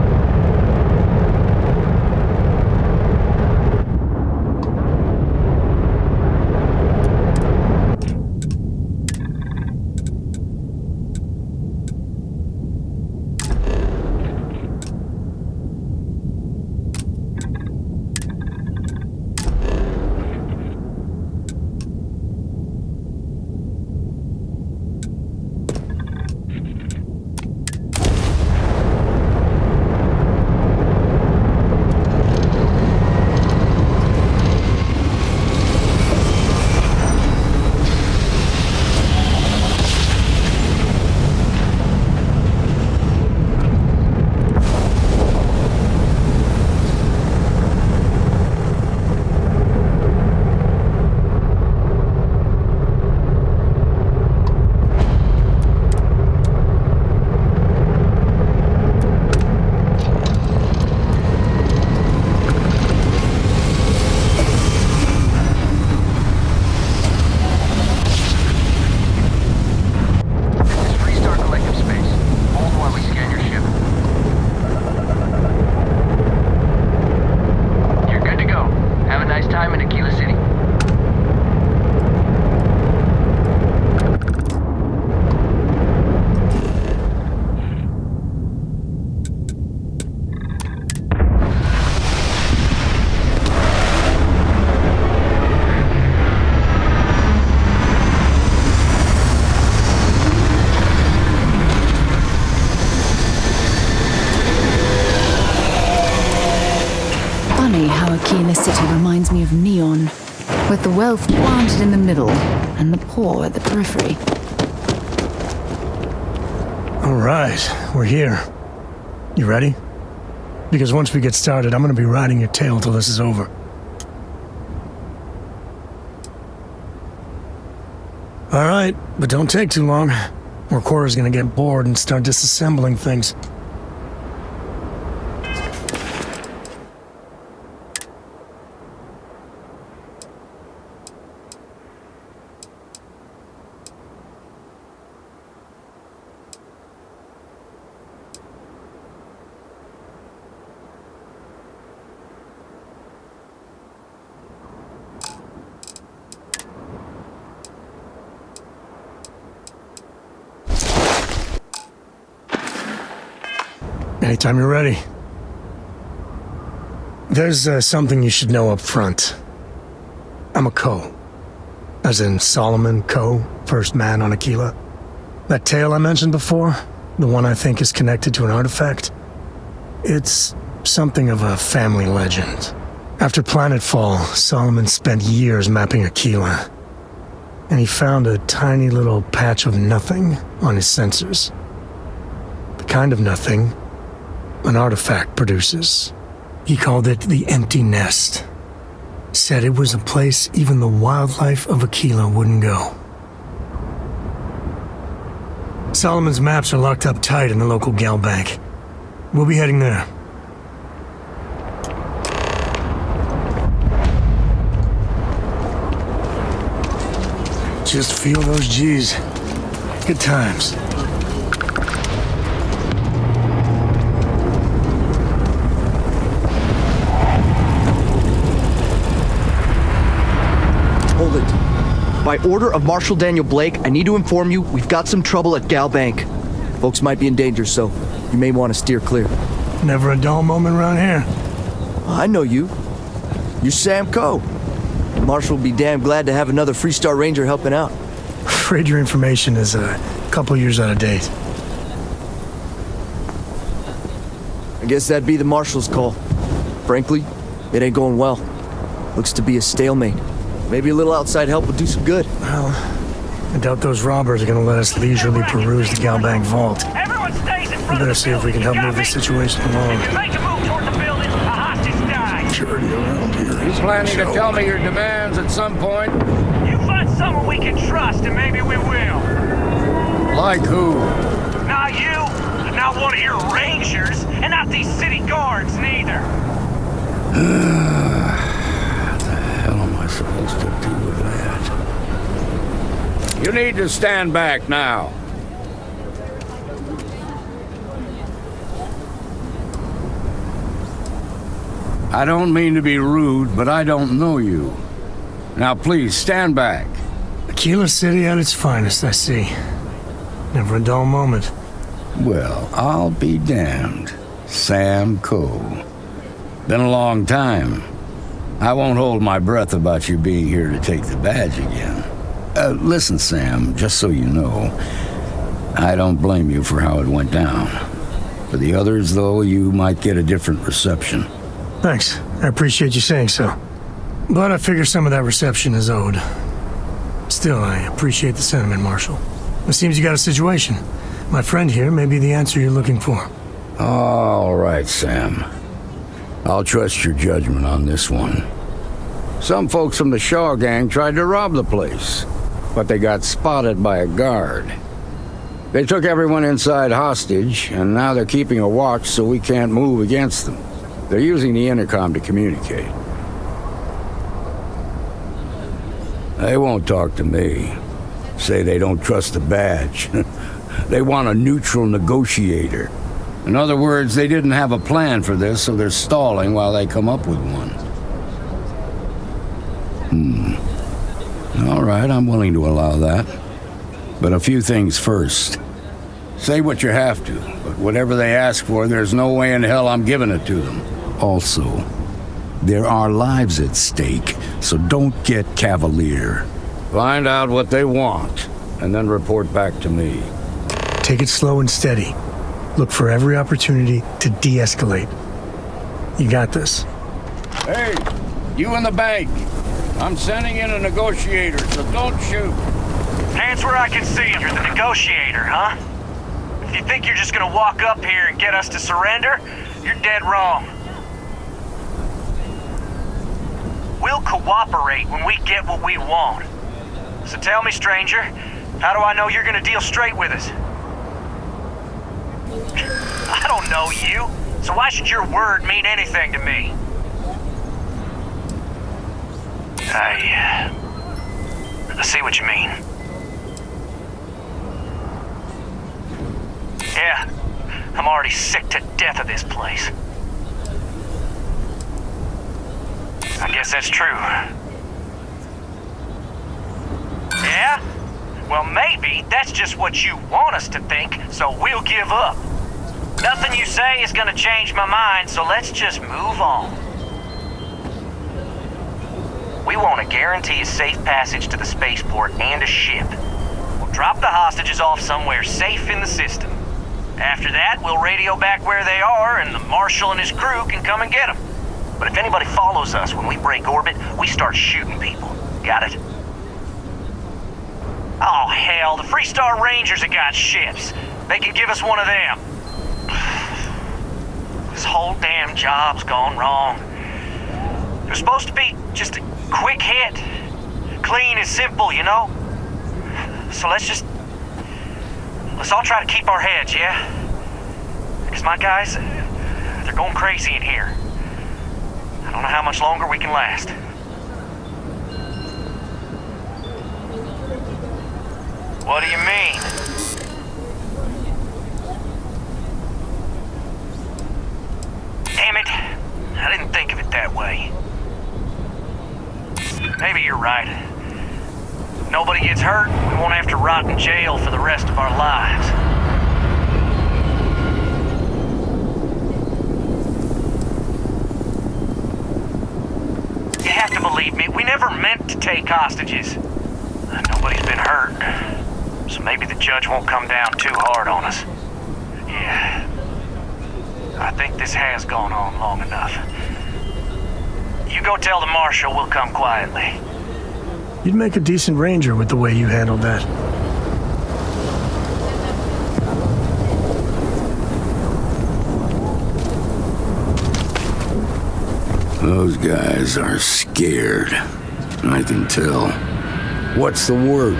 Aquila City reminds me of Neon, with the wealth planted in the middle and the poor at the periphery. All right, we're here. You ready? Because once we get started, I'm gonna be riding your tail till this is over. All right, but don't take too long. Or Cora's gonna get bored and start disassembling things. Anytime you're ready. There's something you should know up front. I'm a Co. As in Solomon Co., first man on Aquila. That tale I mentioned before, the one I think is connected to an artifact, it's something of a family legend. After planetfall, Solomon spent years mapping Aquila, and he found a tiny little patch of nothing on his sensors. The kind of nothing an artifact produces. He called it the Empty Nest. Said it was a place even the wildlife of Aquila wouldn't go. Solomon's maps are locked up tight in the local gal bank. We'll be heading there. Just feel those G's. Good times. Hold it. By order of Marshal Daniel Blake, I need to inform you we've got some trouble at Gal Bank. Folks might be in danger, so you may want to steer clear. Never a dull moment around here. I know you. You're Sam Coe. Marshal will be damn glad to have another Freestar Ranger helping out. Afraid your information is a couple years out of date. I guess that'd be the Marshal's call. Frankly, it ain't going well. Looks to be a stalemate. Maybe a little outside help would do some good. Well, I doubt those robbers are gonna let us leisurely peruse the Galbank vault. We better see if we can help move this situation along. Security around here. You planning to tell me your demands at some point? You find someone we can trust, and maybe we will. Like who? Not you, not one of your rangers, and not these city guards, neither. Supposed to do with that. You need to stand back now. I don't mean to be rude, but I don't know you. Now please, stand back. Aquila City at its finest, I see. Never a dull moment. Well, I'll be damned. Sam Coe. Been a long time. I won't hold my breath about you being here to take the badge again. Listen, Sam, just so you know, I don't blame you for how it went down. For the others, though, you might get a different reception. Thanks. I appreciate you saying so. But I figure some of that reception is owed. Still, I appreciate the sentiment, Marshal. It seems you got a situation. My friend here may be the answer you're looking for. All right, Sam. I'll trust your judgment on this one. Some folks from the Shaw gang tried to rob the place, but they got spotted by a guard. They took everyone inside hostage, and now they're keeping a watch so we can't move against them. They're using the intercom to communicate. They won't talk to me. Say they don't trust the badge. They want a neutral negotiator. In other words, they didn't have a plan for this, so they're stalling while they come up with one. All right, I'm willing to allow that. But a few things first. Say what you have to, but whatever they ask for, there's no way in hell I'm giving it to them. Also, there are lives at stake, so don't get cavalier. Find out what they want, and then report back to me. Take it slow and steady. Look for every opportunity to de-escalate. You got this. Hey, you in the bank. I'm sending in a negotiator, so don't shoot. Hands where I can see him. You're the negotiator, huh? If you think you're just gonna walk up here and get us to surrender, you're dead wrong. We'll cooperate when we get what we want. So tell me, stranger, how do I know you're gonna deal straight with us? I don't know you, so why should your word mean anything to me? I see what you mean. Yeah, I'm already sick to death of this place. I guess that's true. Yeah? Well, maybe that's just what you want us to think, so we'll give up. Nothing you say is gonna change my mind, so let's just move on. We want to guarantee a safe passage to the spaceport and a ship. We'll drop the hostages off somewhere safe in the system. After that, we'll radio back where they are, and the Marshal and his crew can come and get them. But if anybody follows us when we break orbit, we start shooting people. Got it? Oh, hell, the Freestar Rangers have got ships. They can give us one of them. This whole damn job's gone wrong. It was supposed to be just a quick hit. Clean and simple, you know? So let's all try to keep our heads, yeah? Because my guys, they're going crazy in here. I don't know how much longer we can last. What do you mean? Damn it. I didn't think of it that way. Maybe you're right. If nobody gets hurt, we won't have to rot in jail for the rest of our lives. You have to believe me, we never meant to take hostages. Nobody's been hurt. So maybe the judge won't come down too hard on us. Yeah. I think this has gone on long enough. You go tell the Marshal we'll come quietly. You'd make a decent ranger with the way you handled that. Those guys are scared. I can tell. What's the word?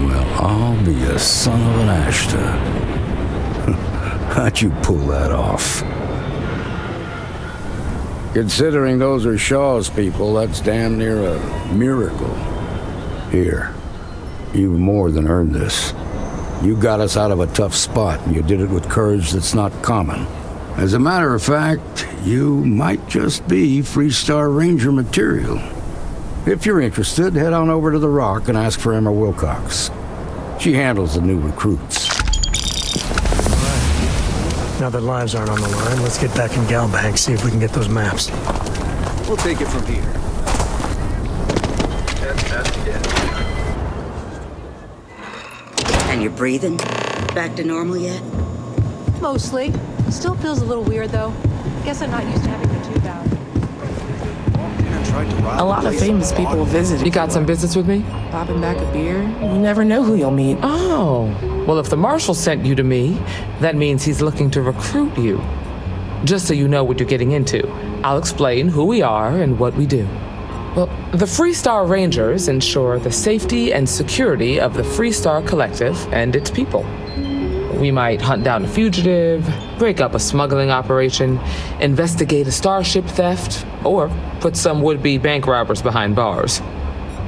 Well, I'll be a son of an Ashta. How'd you pull that off? Considering those are Shaw's people, that's damn near a miracle. Here, you've more than earned this. You got us out of a tough spot, and you did it with courage that's not common. As a matter of fact, you might just be Freestar Ranger material. If you're interested, head on over to the Rock and ask for Emma Wilcox. She handles the new recruits. Now that lives aren't on the line, let's get back in Galbank, see if we can get those maps. We'll take it from here. And you're breathing? Back to normal yet? Mostly. Still feels a little weird, though. Guess I'm not used to having the tube out. A lot of famous people visit. You got some business with me? Popping back a beer? You never know who you'll meet. Oh. Well, if the Marshal sent you to me, that means he's looking to recruit you. Just so you know what you're getting into, I'll explain who we are and what we do. Well, the Freestar Rangers ensure the safety and security of the Freestar Collective and its people. We might hunt down a fugitive, break up a smuggling operation, investigate a starship theft, or put some would-be bank robbers behind bars.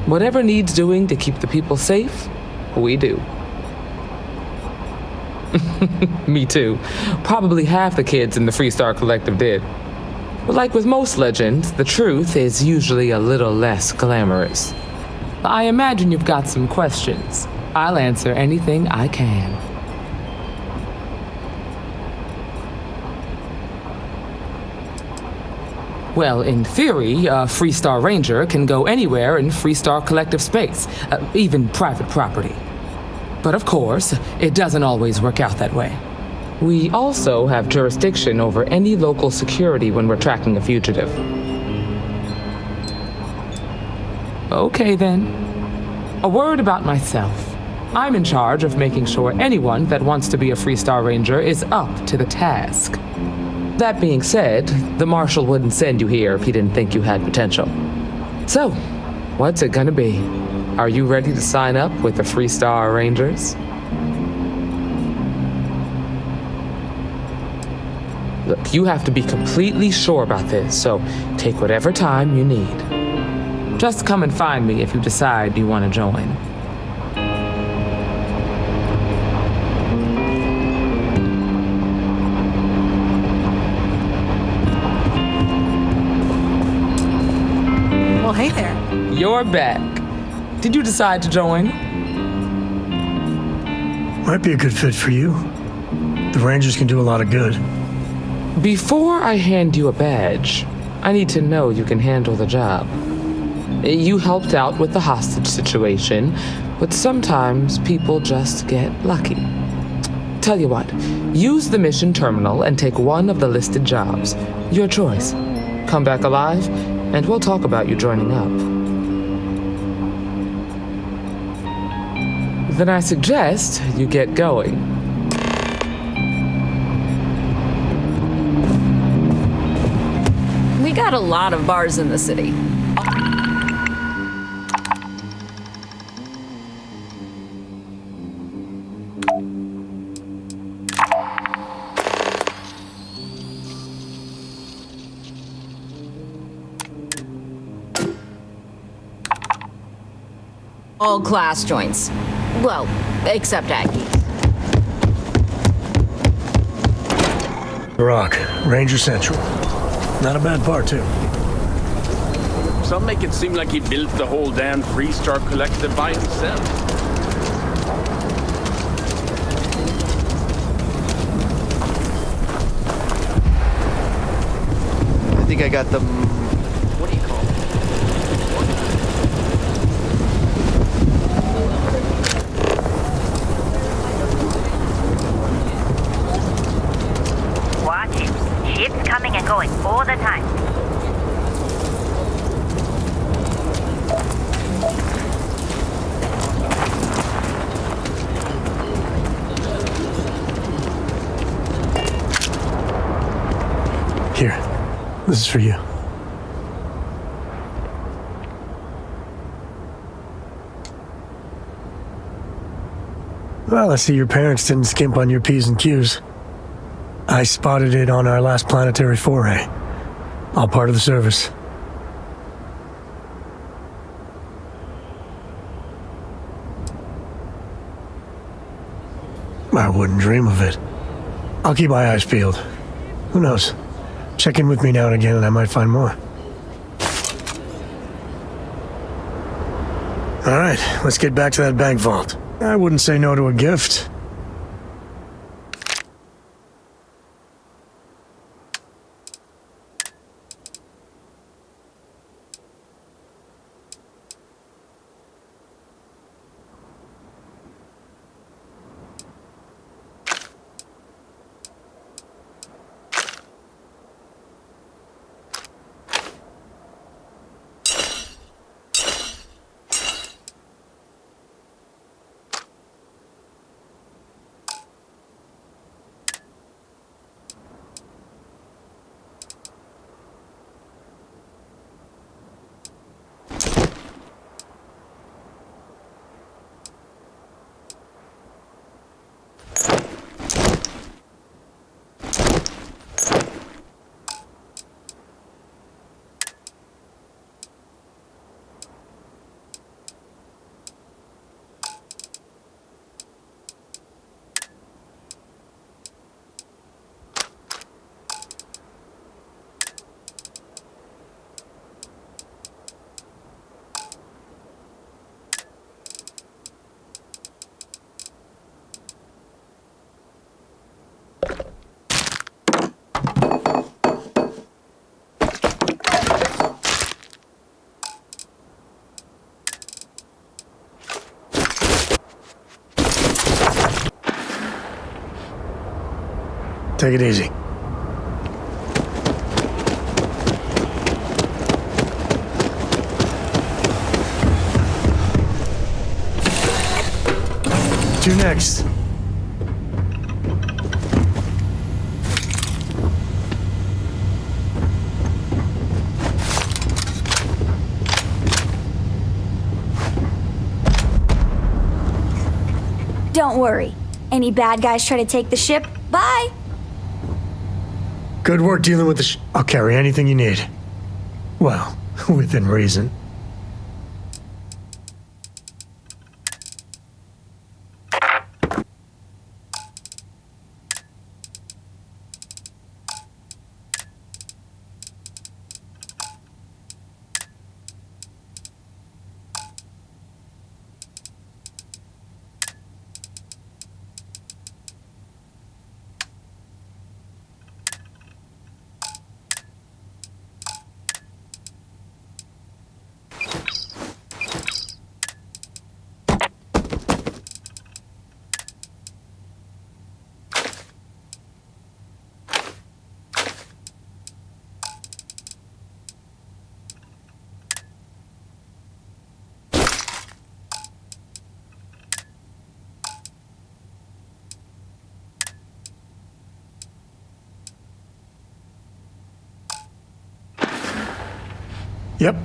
Whatever needs doing to keep the people safe, we do. Me too. Probably half the kids in the Freestar Collective did. But like with most legends, the truth is usually a little less glamorous. I imagine you've got some questions. I'll answer anything I can. Well, in theory, a Freestar Ranger can go anywhere in Freestar Collective space, even private property. But of course, it doesn't always work out that way. We also have jurisdiction over any local security when we're tracking a fugitive. Okay then. A word about myself. I'm in charge of making sure anyone that wants to be a Freestar Ranger is up to the task. That being said, the Marshal wouldn't send you here if he didn't think you had potential. So, what's it gonna be? Are you ready to sign up with the Freestar Rangers? Look, you have to be completely sure about this, so take whatever time you need. Just come and find me if you decide you want to join. Well, hey there. You're back. Did you decide to join? Might be a good fit for you. The Rangers can do a lot of good. Before I hand you a badge, I need to know you can handle the job. You helped out with the hostage situation, but sometimes people just get lucky. Tell you what, use the mission terminal and take one of the listed jobs. Your choice. Come back alive, and we'll talk about you joining up. Then I suggest you get going. We got a lot of bars in the city. All class joints. Well, except Aggie. Rock, Ranger Central. Not a bad part, too. Some make it seem like he built the whole damn Freestar Collective by himself. I think I got them. What do you call Watch it. Ships coming and going all the time. Here, this is for you. Well, I see your parents didn't skimp on your P's and Q's. I spotted it on our last planetary foray. All part of the service. I wouldn't dream of it. I'll keep my eyes peeled. Who knows? Check in with me now and again and I might find more. Alright, let's get back to that bank vault. I wouldn't say no to a gift. Take it easy. To next. Don't worry. Any bad guys try to take the ship? Bye! Good work dealing with the I'll carry anything you need. Well, within reason. Yep.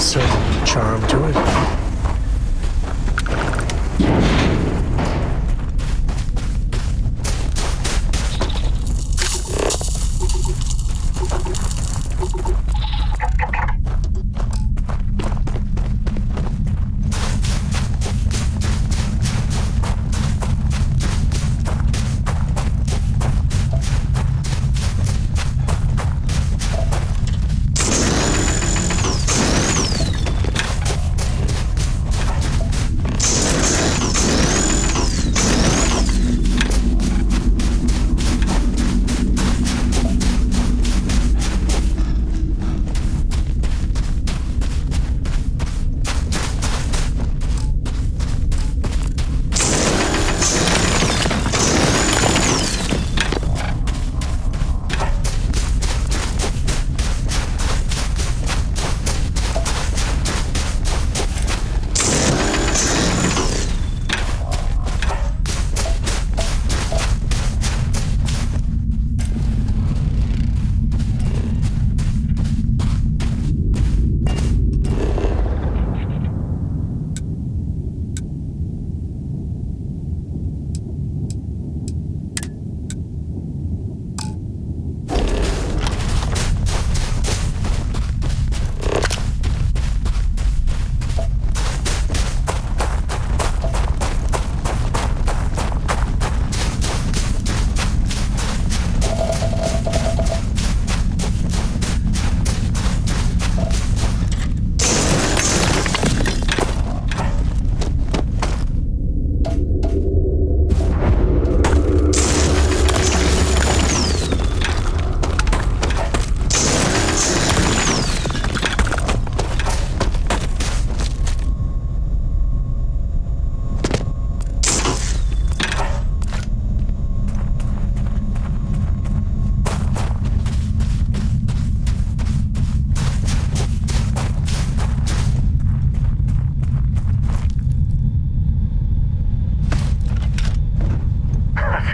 certain charm to it.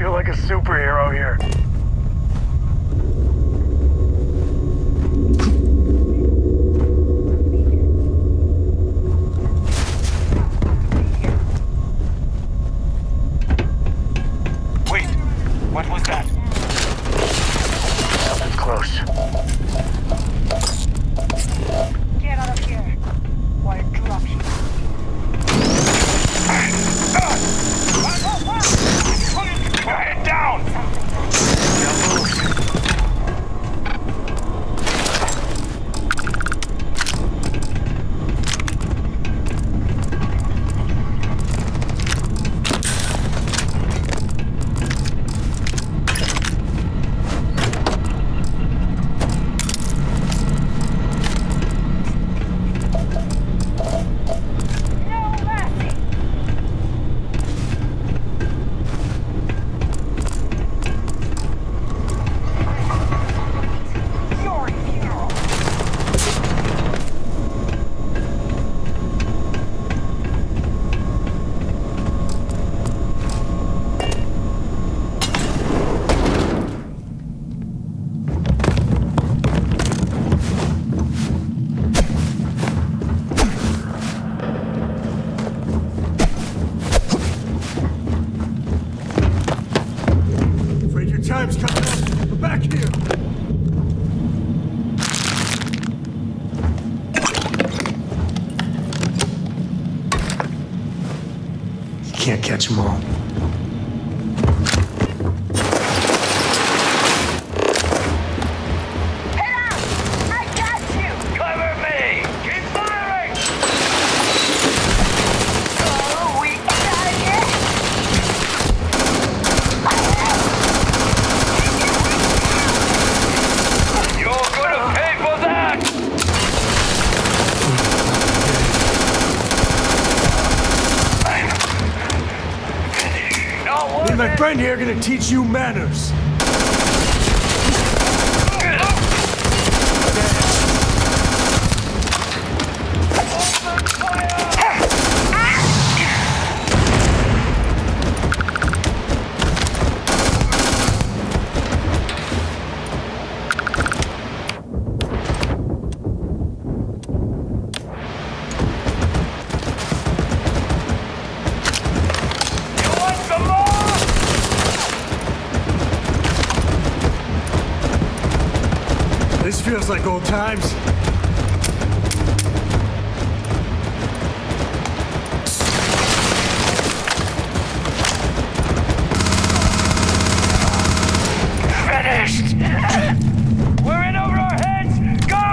Like a superhero here. Wait, what was that? That was close. Get out of here. While it drops you. Head down! Time's coming up. We're back here. You can't catch them all. My friend here gonna teach you manners. Feels like old times. Finished! We're in over our heads! Go!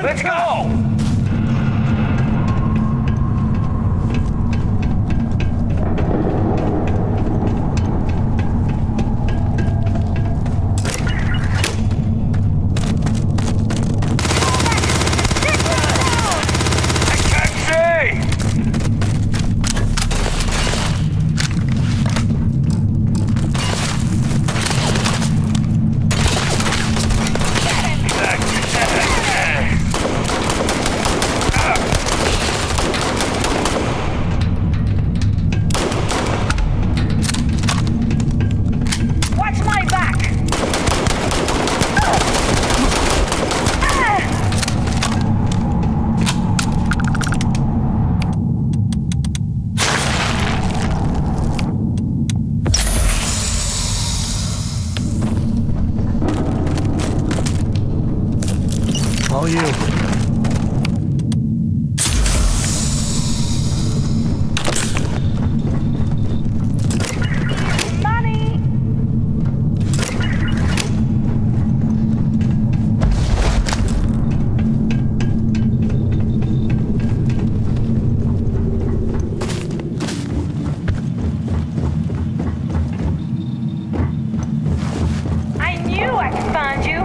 Let's go! All you. I knew I could find you.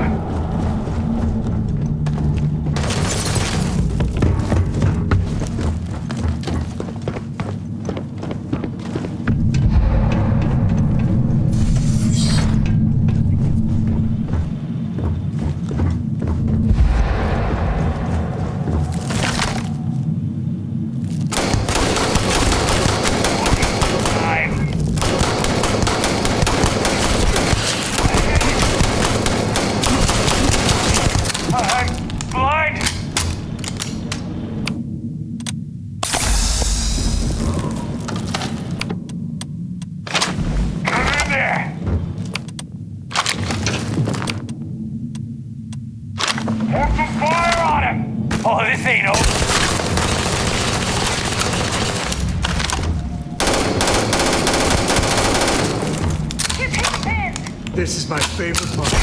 Oh, this ain't over. This is my favorite part.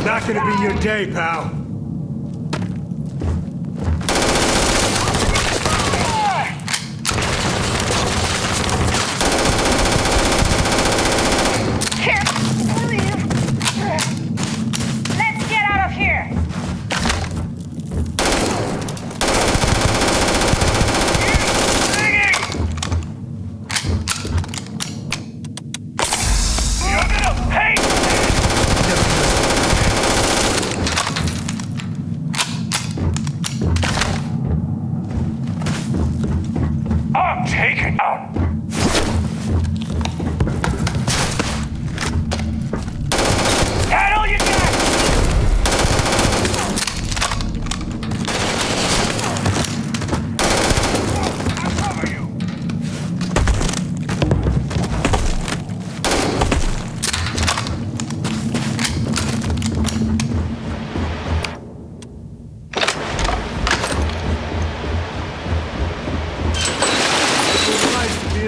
Not gonna be your day, pal. Can't believe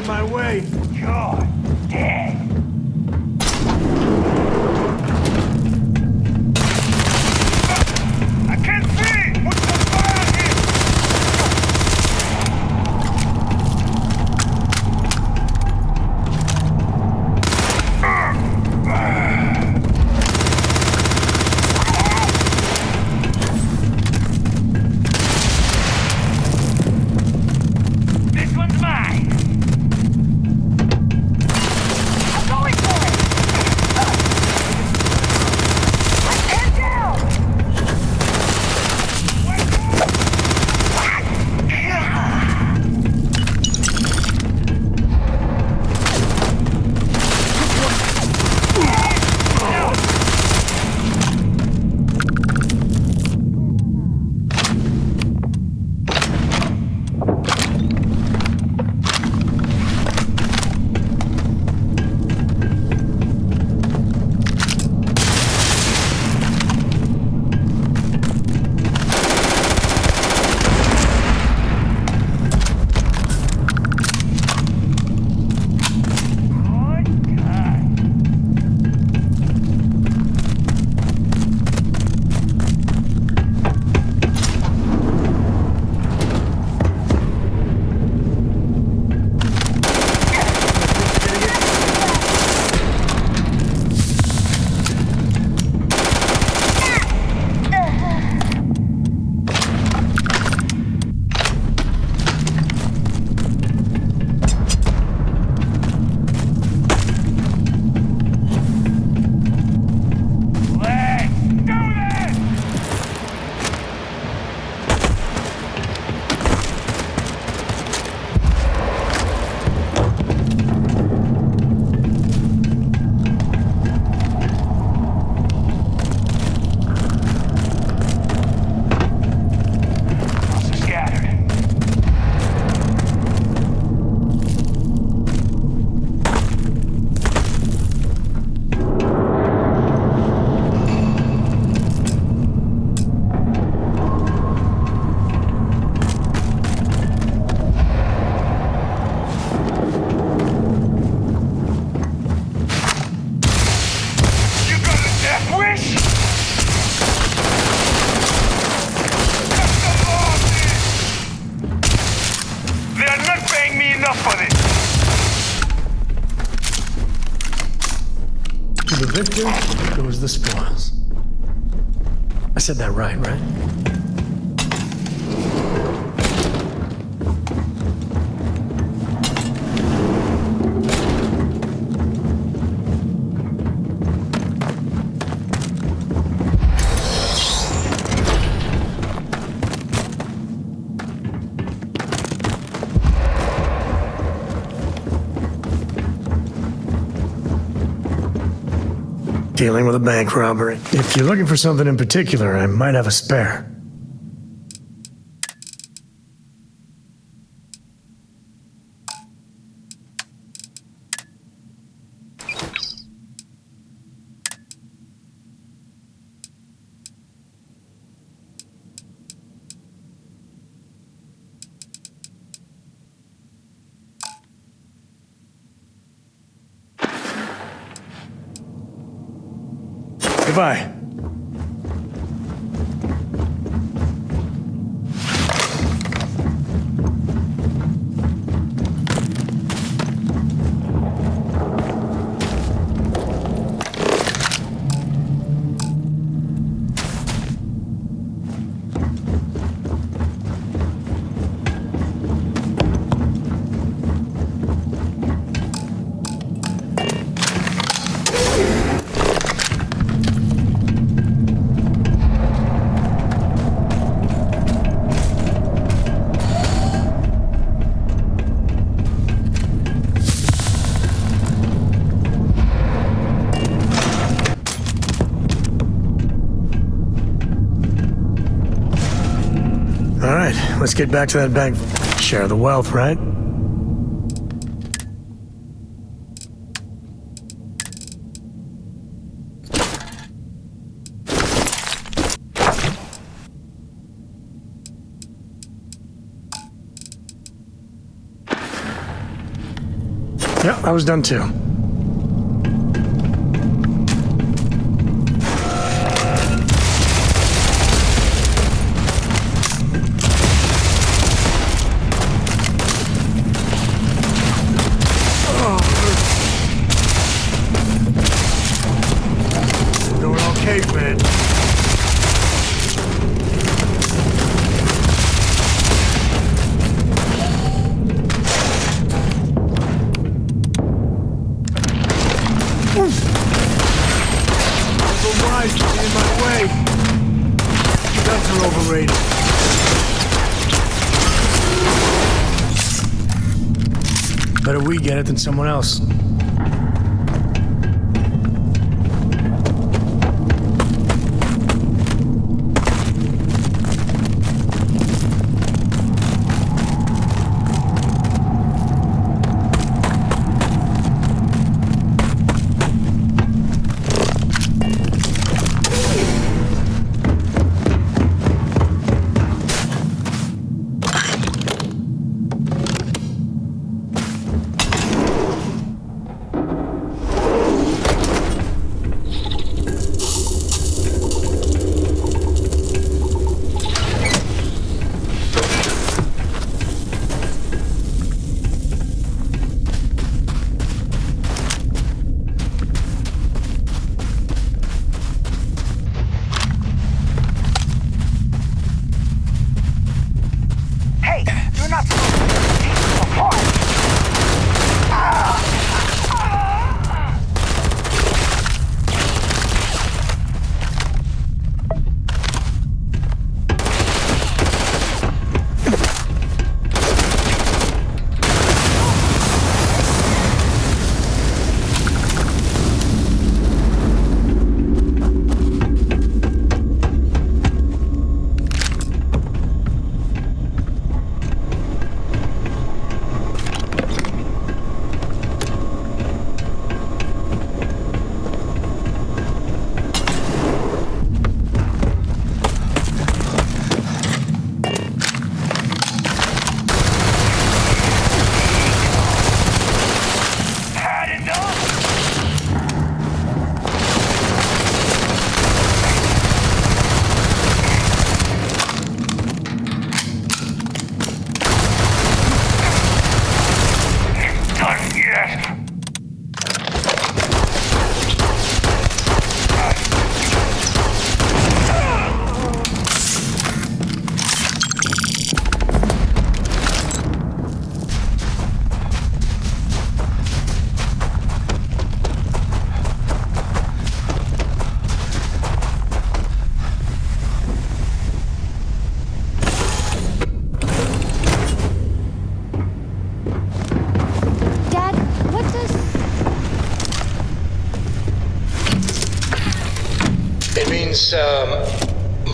my way. You're dead. I can't see! What's the fire here? This one's mine. I'm going for it. I'm pinned down. To the victor goes the spoils. I said that right? Dealing with a bank robbery. If you're looking for something in particular, I might have a spare. Goodbye. All right, let's get back to that bank. Share the wealth, right? Yeah, I was done too. Doing okay, Fred. In my way. Guns are overrated. Better we get it than someone else.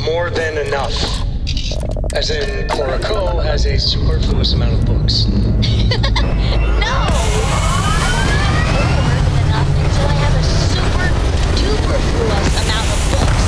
More than enough. As in, Corico has a superfluous amount of books. No! More than enough until I have a super duper fluous amount of books.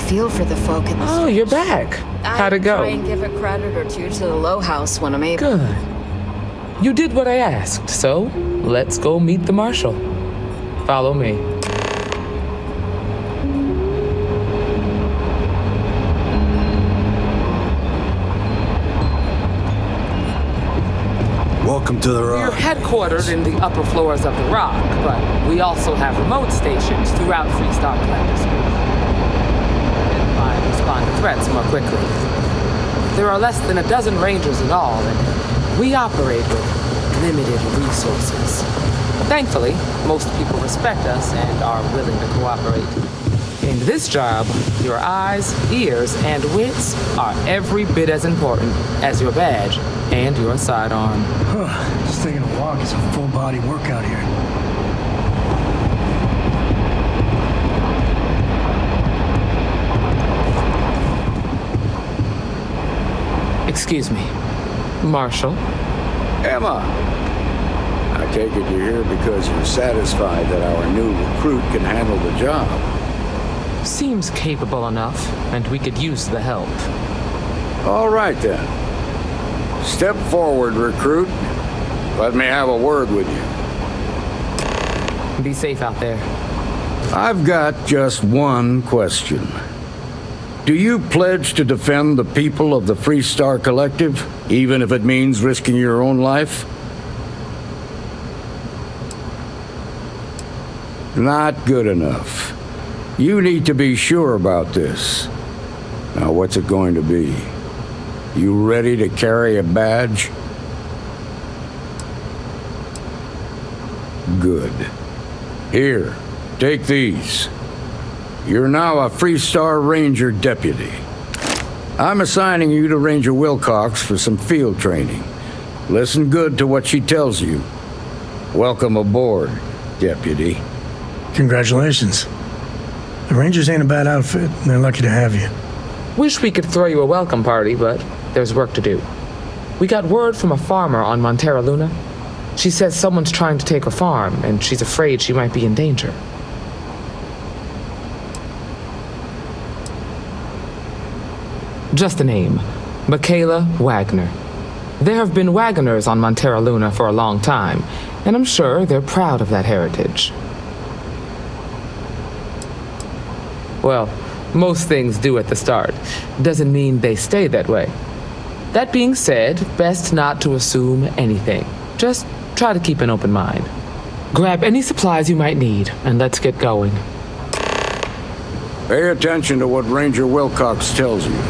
Feel for the folk in this. Oh, you're back. How'd it go? I try and give a credit or two to the Low House when I'm able. Good. You did what I asked, so let's go meet the Marshal. Follow me. Welcome to the We're rock. headquartered in the upper floors of the rock, but we also have remote stations throughout Freestar Collector's and respond to threats more quickly. There are less than a dozen rangers in all, and we operate with limited resources. Thankfully, most people respect us and are willing to cooperate. In this job, your eyes, ears, and wits are every bit as important as your badge and your sidearm. Just taking a walk is a full body workout here. Excuse me, Marshal? Emma! I take it you're here because you're satisfied that our new recruit can handle the job. Seems capable enough, and we could use the help. All right, then. Step forward, recruit. Let me have a word with you. Be safe out there. I've got just one question. Do you pledge to defend the people of the Freestar Collective, even if it means risking your own life? Not good enough. You need to be sure about this. Now, what's it going to be? You ready to carry a badge? Good. Here, take these. You're now a Freestar Ranger Deputy. I'm assigning you to Ranger Wilcox for some field training. Listen good to what she tells you. Welcome aboard, Deputy. Congratulations. The Rangers ain't a bad outfit, and they're lucky to have you. Wish we could throw you a welcome party, but there's work to do. We got word from a farmer on Montera Luna. She says someone's trying to take her farm, and she's afraid she might be in danger. Just a name. Michaela Wagner. There have been Wagoners on Montera Luna for a long time, and I'm sure they're proud of that heritage. Well, most things do at the start. Doesn't mean they stay that way. That being said, best not to assume anything. Just try to keep an open mind. Grab any supplies you might need, and let's get going. Pay attention to what Ranger Wilcox tells you.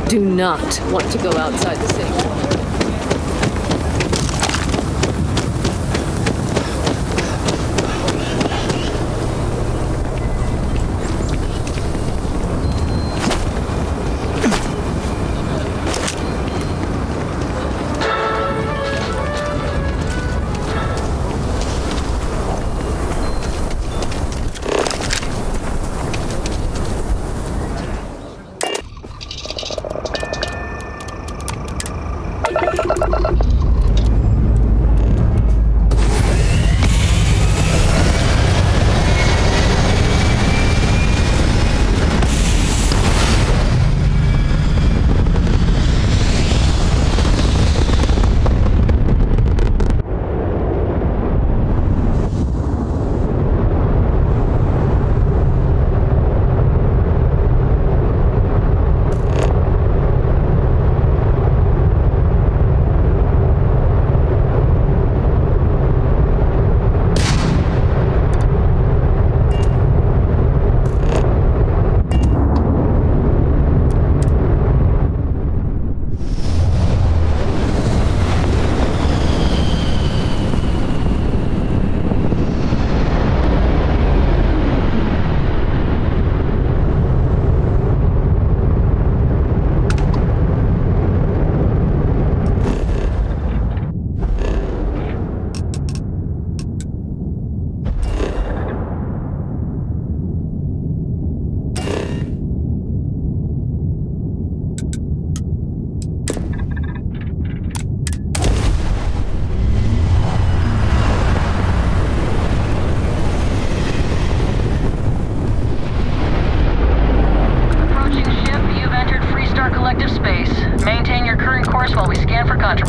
Do not want to go outside the city.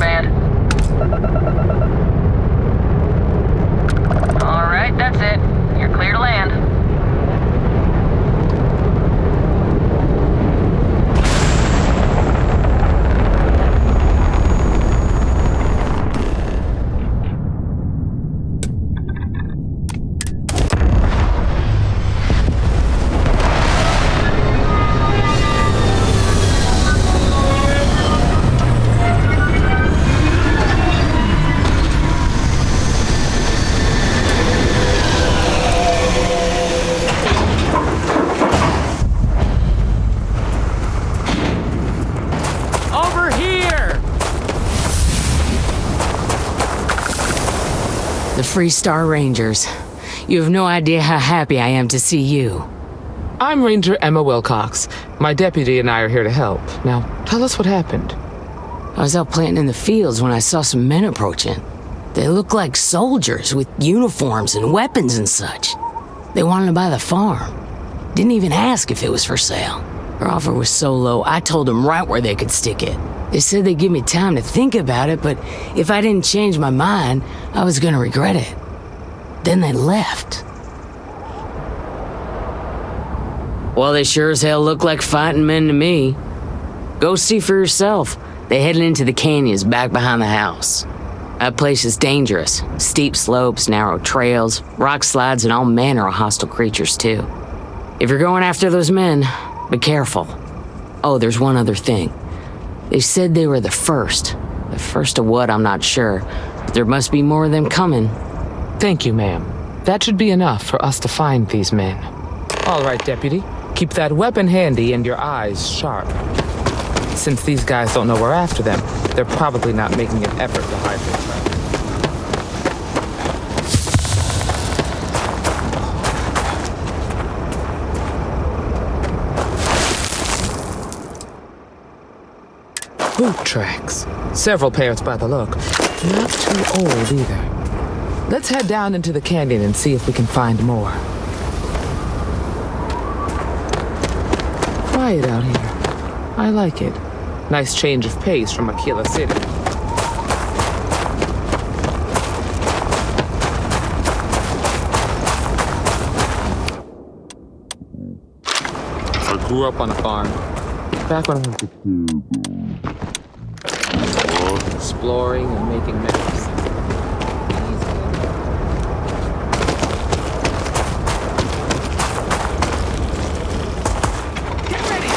band. Alright, that's it. You're clear to land. Free Star Rangers. You have no idea how happy I am to see you. I'm Ranger Emma Wilcox. My deputy and I are here to help. Now, tell us what happened. I was out planting in the fields when I saw some men approaching. They looked like soldiers with uniforms and weapons and such. They wanted to buy the farm. Didn't even ask if it was for sale. Their offer was so low, I told them right where they could stick it. They said they'd give me time to think about it, but if I didn't change my mind, I was gonna regret it. Then they left. Well, they sure as hell look like fighting men to me. Go see for yourself. They headed into the canyons back behind the house. That place is dangerous. Steep slopes, narrow trails, rock slides, and all manner of hostile creatures, too. If you're going after those men, be careful. Oh, there's one other thing. They said they were the first. The first of what, I'm not sure. But there must be more of them coming. Thank you, ma'am. That should be enough for us to find these men. All right, Deputy. Keep that weapon handy and your eyes sharp. Since these guys don't know we're after them, they're probably not making an effort to hide their tracks. Boot tracks. Several pairs by the look. Not too old either. Let's head down into the canyon and see if we can find more. Quiet out here. I like it. Nice change of pace from Aquila City. I grew up on a farm. Back when I was a kid. Exploring and making maps. Get ready!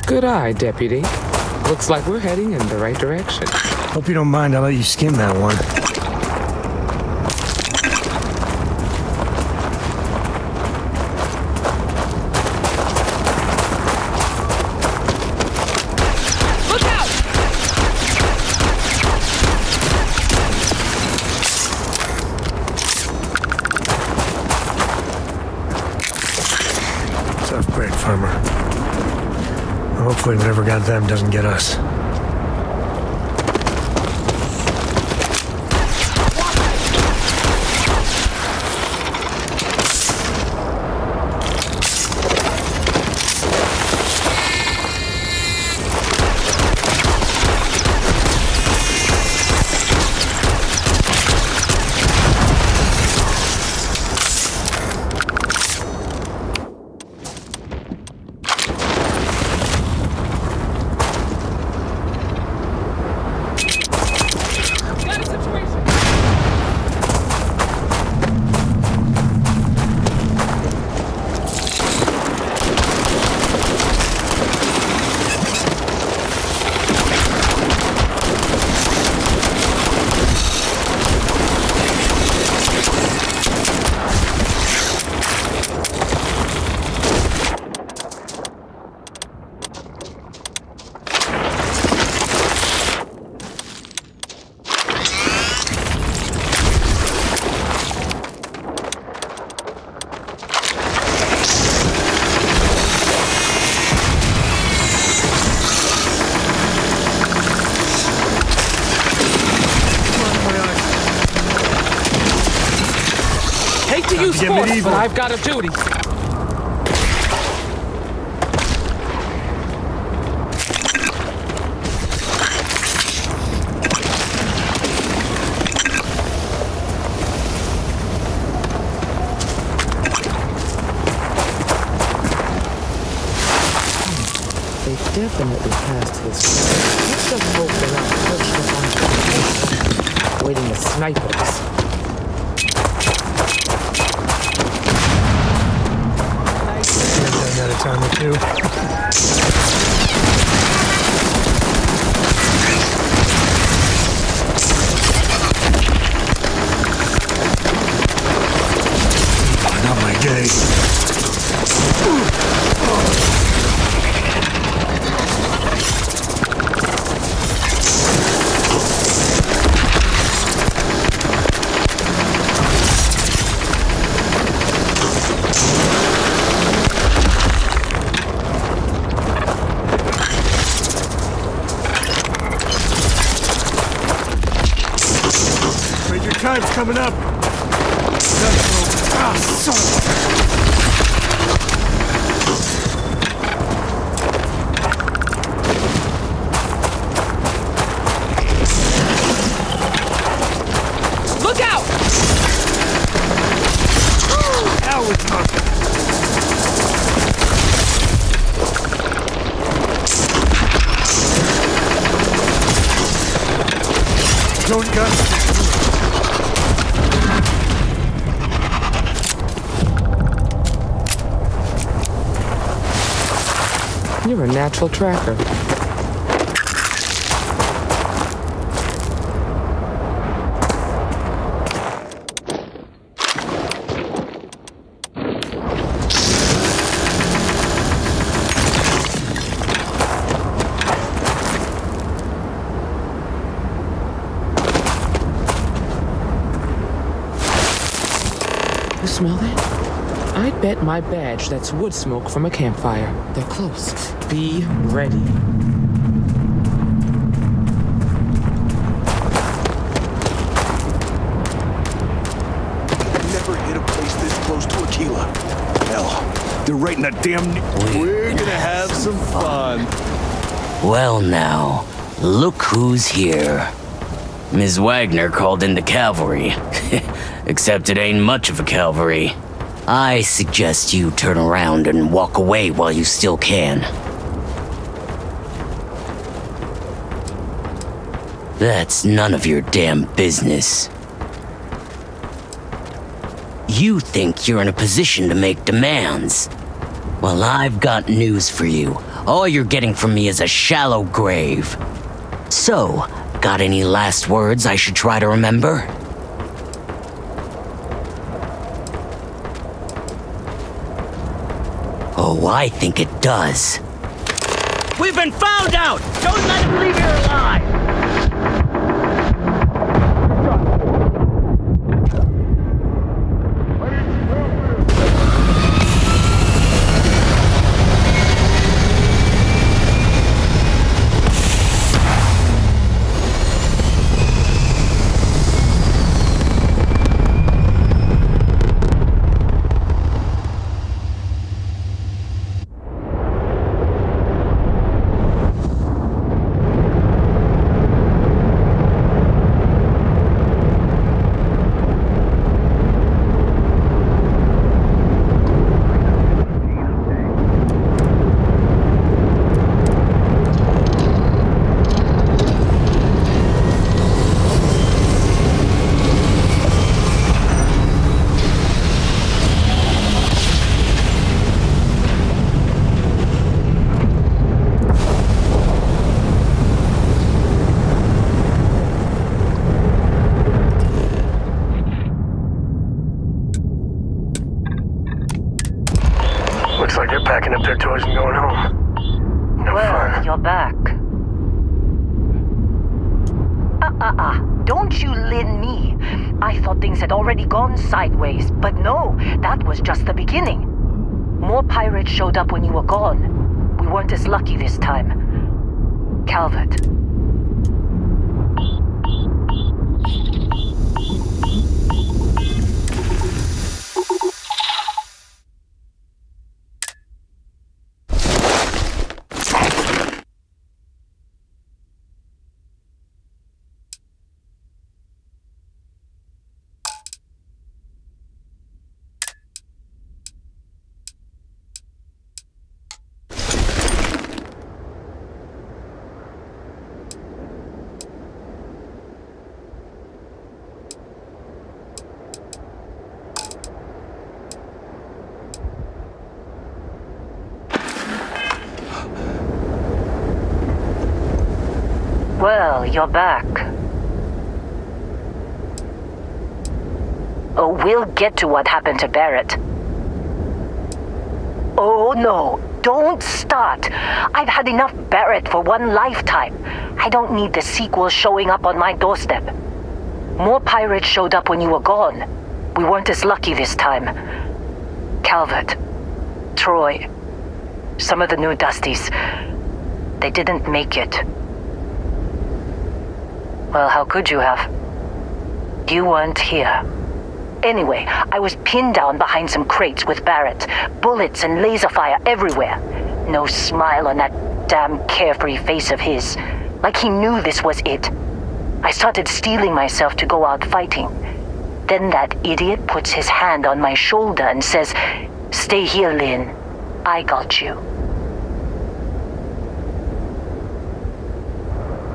Good eye, Deputy. Looks like we're heading in the right direction. Hope you don't mind, I'll let you skim that one. Look out! Tough break, farmer. Hopefully whatever got them doesn't get us. hate to use force, but I've got a duty. Definitely passed this. Let's just hope they're not perched up on waiting to snipe us. Done that a time or two. Not my day. Time's coming up. Ah, son of a... Look out! Now we're talking. Don't gun. You're a natural tracker. You smell that? I bet my badge that's wood smoke from a campfire. They're close. Be ready. Never hit a place this close to Aquila. Hell, they're right in the damn... We're gonna have some fun. Well now, look who's here. Ms. Wagner called in the cavalry. Except it ain't much of a cavalry. I suggest you turn around and walk away while you still can. That's none of your damn business. You think you're in a position to make demands. Well, I've got news for you. All you're getting from me is a shallow grave. So, got any last words I should try to remember? Oh, I think it does. We've been found out! Don't let him leave here alive! Looks like they're packing up their toys and going home. No fun. You're back. Don't you Lin me. I thought things had already gone sideways, but no, that was just the beginning. More pirates showed up when you were gone. We weren't as lucky this time. Calvert. Well, you're back. Oh, we'll get to what happened to Barrett. Oh no, don't start. I've had enough Barrett for one lifetime. I don't need the sequel showing up on my doorstep. More pirates showed up when you were gone. We weren't as lucky this time. Calvert, Troy, some of the new Dusties, they didn't make it. Well, how could you have? You weren't here. Anyway, I was pinned down behind some crates with Barrett. Bullets and laser fire everywhere. No smile on that damn carefree face of his. Like he knew this was it. I started steeling myself to go out fighting. Then that idiot puts his hand on my shoulder and says, "Stay here, Lin. I got you."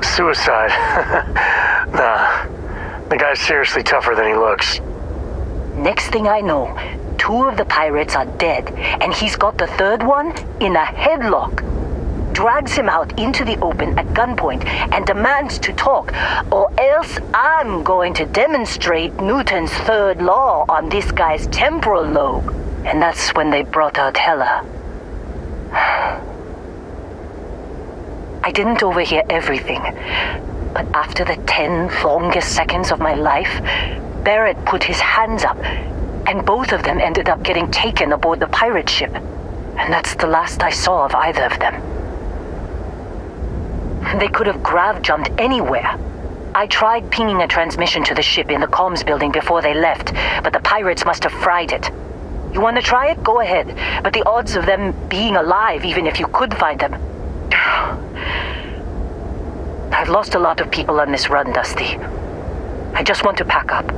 Suicide. Nah. The guy's seriously tougher than he looks. Next thing I know, 2 of the pirates are dead, and he's got the 3rd one in a headlock. Drags him out into the open at gunpoint and demands to talk, or else I'm going to demonstrate Newton's 3rd law on this guy's temporal lobe. And that's when they brought out Hella. I didn't overhear everything, but after the 10 longest seconds of my life, Barrett put his hands up, and both of them ended up getting taken aboard the pirate ship. And that's the last I saw of either of them. They could have grav-jumped anywhere. I tried pinging a transmission to the ship in the comms building before they left, but the pirates must have fried it. You want to try it? Go ahead. But the odds of them being alive, even if you could find them... I've lost a lot of people on this run, Dusty. I just want to pack up.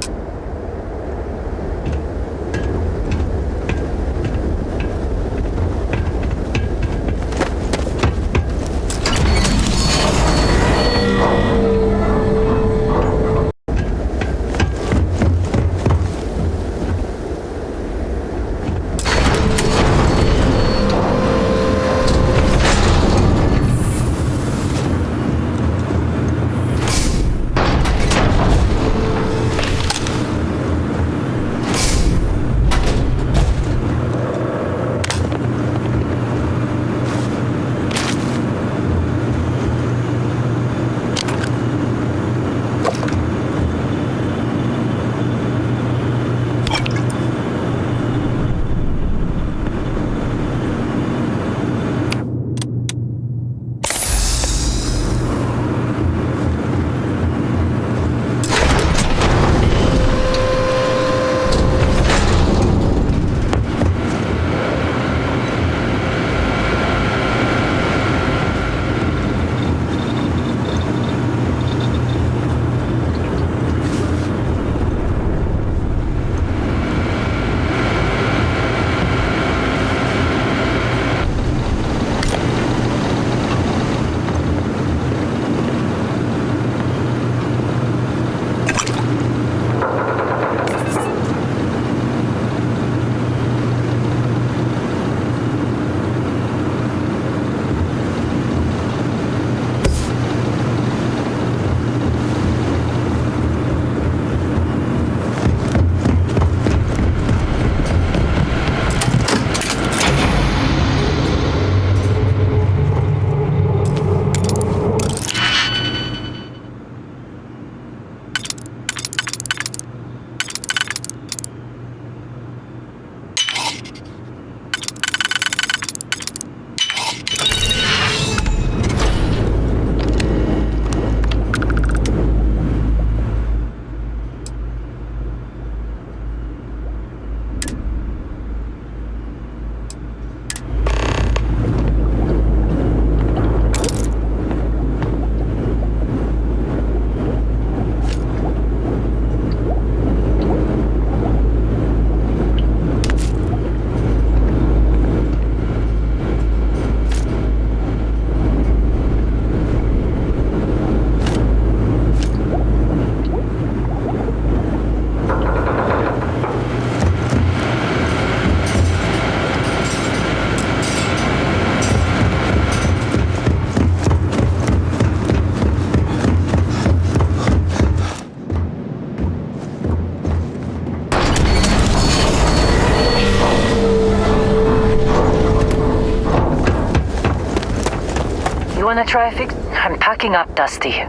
wanna try I'm packing up, Dusty.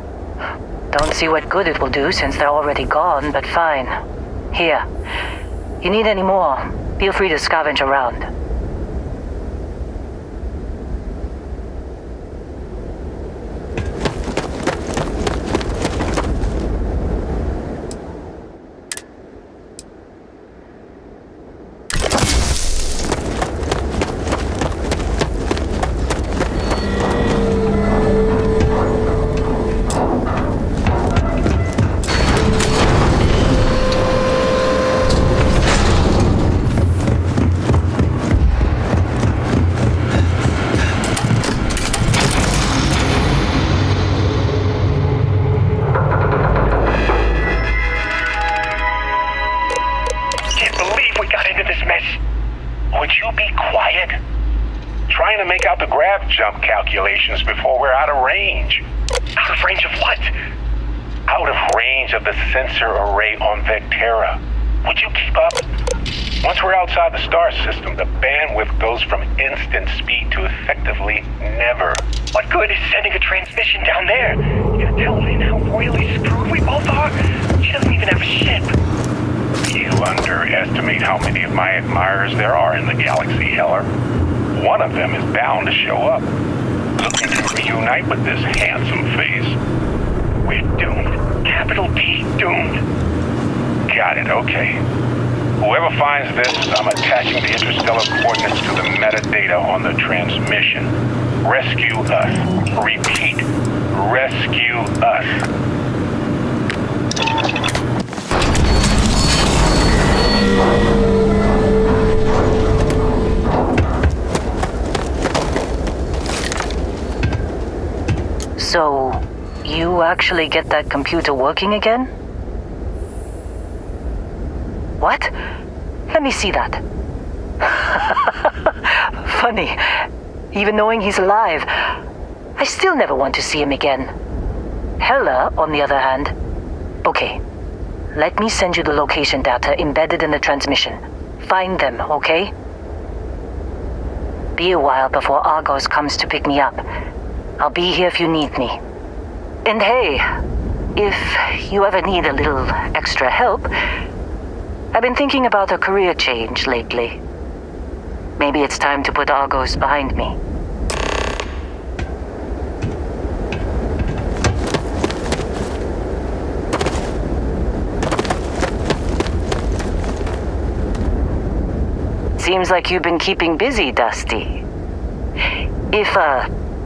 Don't see what good it will do since they're already gone, but fine. Here. You need any more? Feel free to scavenge around. Jump calculations before we're out of range. Out of range of what? Out of range of the sensor array on Vectera. Would you keep up? Once we're outside the star system, the bandwidth goes from instant speed to effectively never. What good is sending a transmission down there? You gonna tell Lin how royally screwed we both are? She doesn't even have a ship. You underestimate how many of my admirers there are in the galaxy, Heller. One of them is bound to show up, looking to reunite with this handsome face. We're doomed. Capital D, doomed. Got it, okay. Whoever finds this, I'm attaching the interstellar coordinates to the metadata on the transmission. Rescue us. Repeat, rescue us. So, you actually get that computer working again? What? Let me see that. Funny. Even knowing he's alive, I still never want to see him again. Hella, on the other hand. Okay. Let me send you the location data embedded in the transmission. Find them, okay? Be a while before Argos comes to pick me up. I'll be here if you need me. And hey, if you ever need a little extra help, I've been thinking about a career change lately. Maybe it's time to put Argos behind me. Seems like you've been keeping busy, Dusty. If,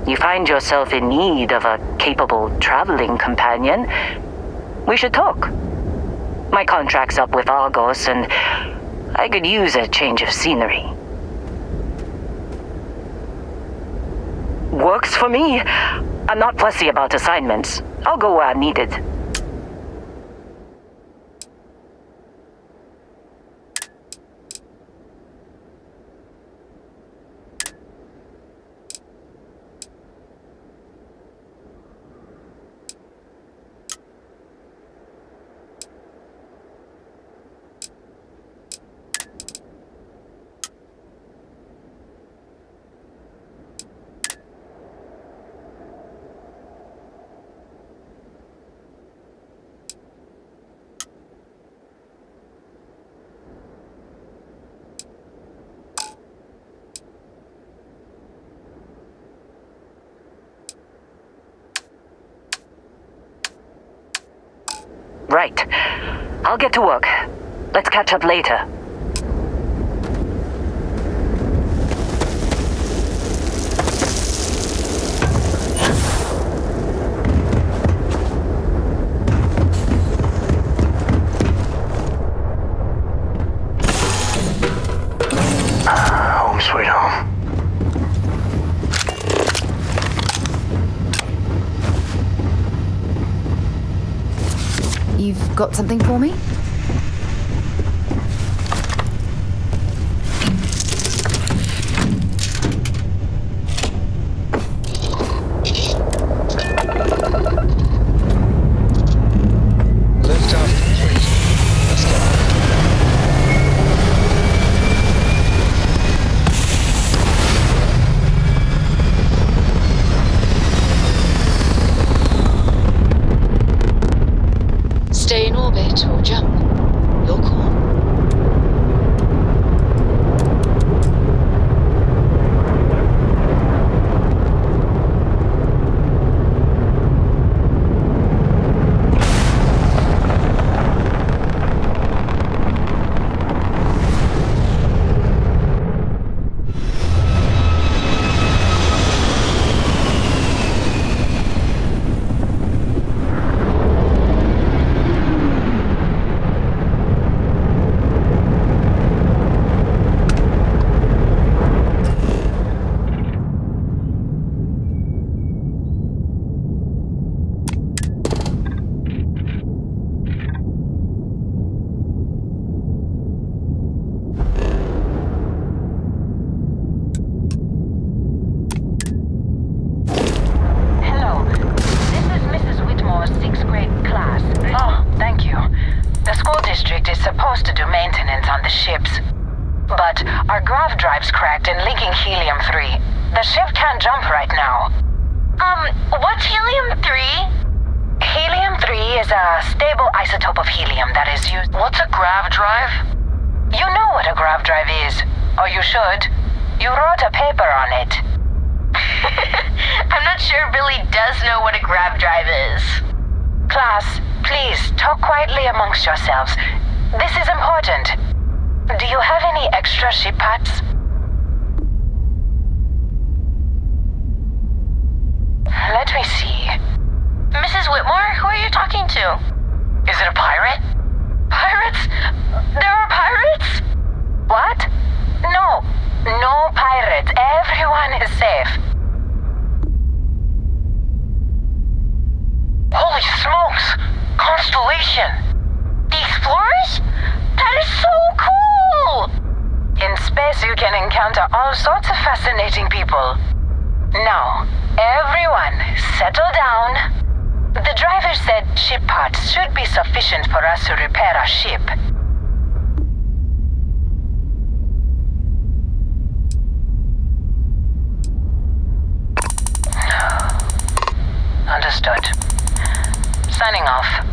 you find yourself in need of a capable traveling companion, we should talk. My contract's up with Argos, and I could use a change of scenery. Works for me. I'm not fussy about assignments. I'll go where I'm needed. Right. I'll get to work. Let's catch up later. Home sweet home. You've got something for me? but our grav drive's cracked and leaking helium-3. The ship can't jump right now. What's helium-3? Helium-3 is a stable isotope of helium that is used... What's a grav drive? You know what a grav drive is, or you should. You wrote a paper on it. I'm not sure Billy does know what a grav drive is. Class, please talk quietly amongst yourselves. This is important. Do you have any extra ship parts? Let me see. Mrs. Whitmore, who are you talking to? Is it a pirate? Pirates? There are pirates? What? No. No pirates. Everyone is safe. Holy smokes! Constellation! The Explorers? That is so cool! In space you can encounter all sorts of fascinating people. Now, everyone, settle down. The driver said ship parts should be sufficient for us to repair a ship. Understood. Signing off.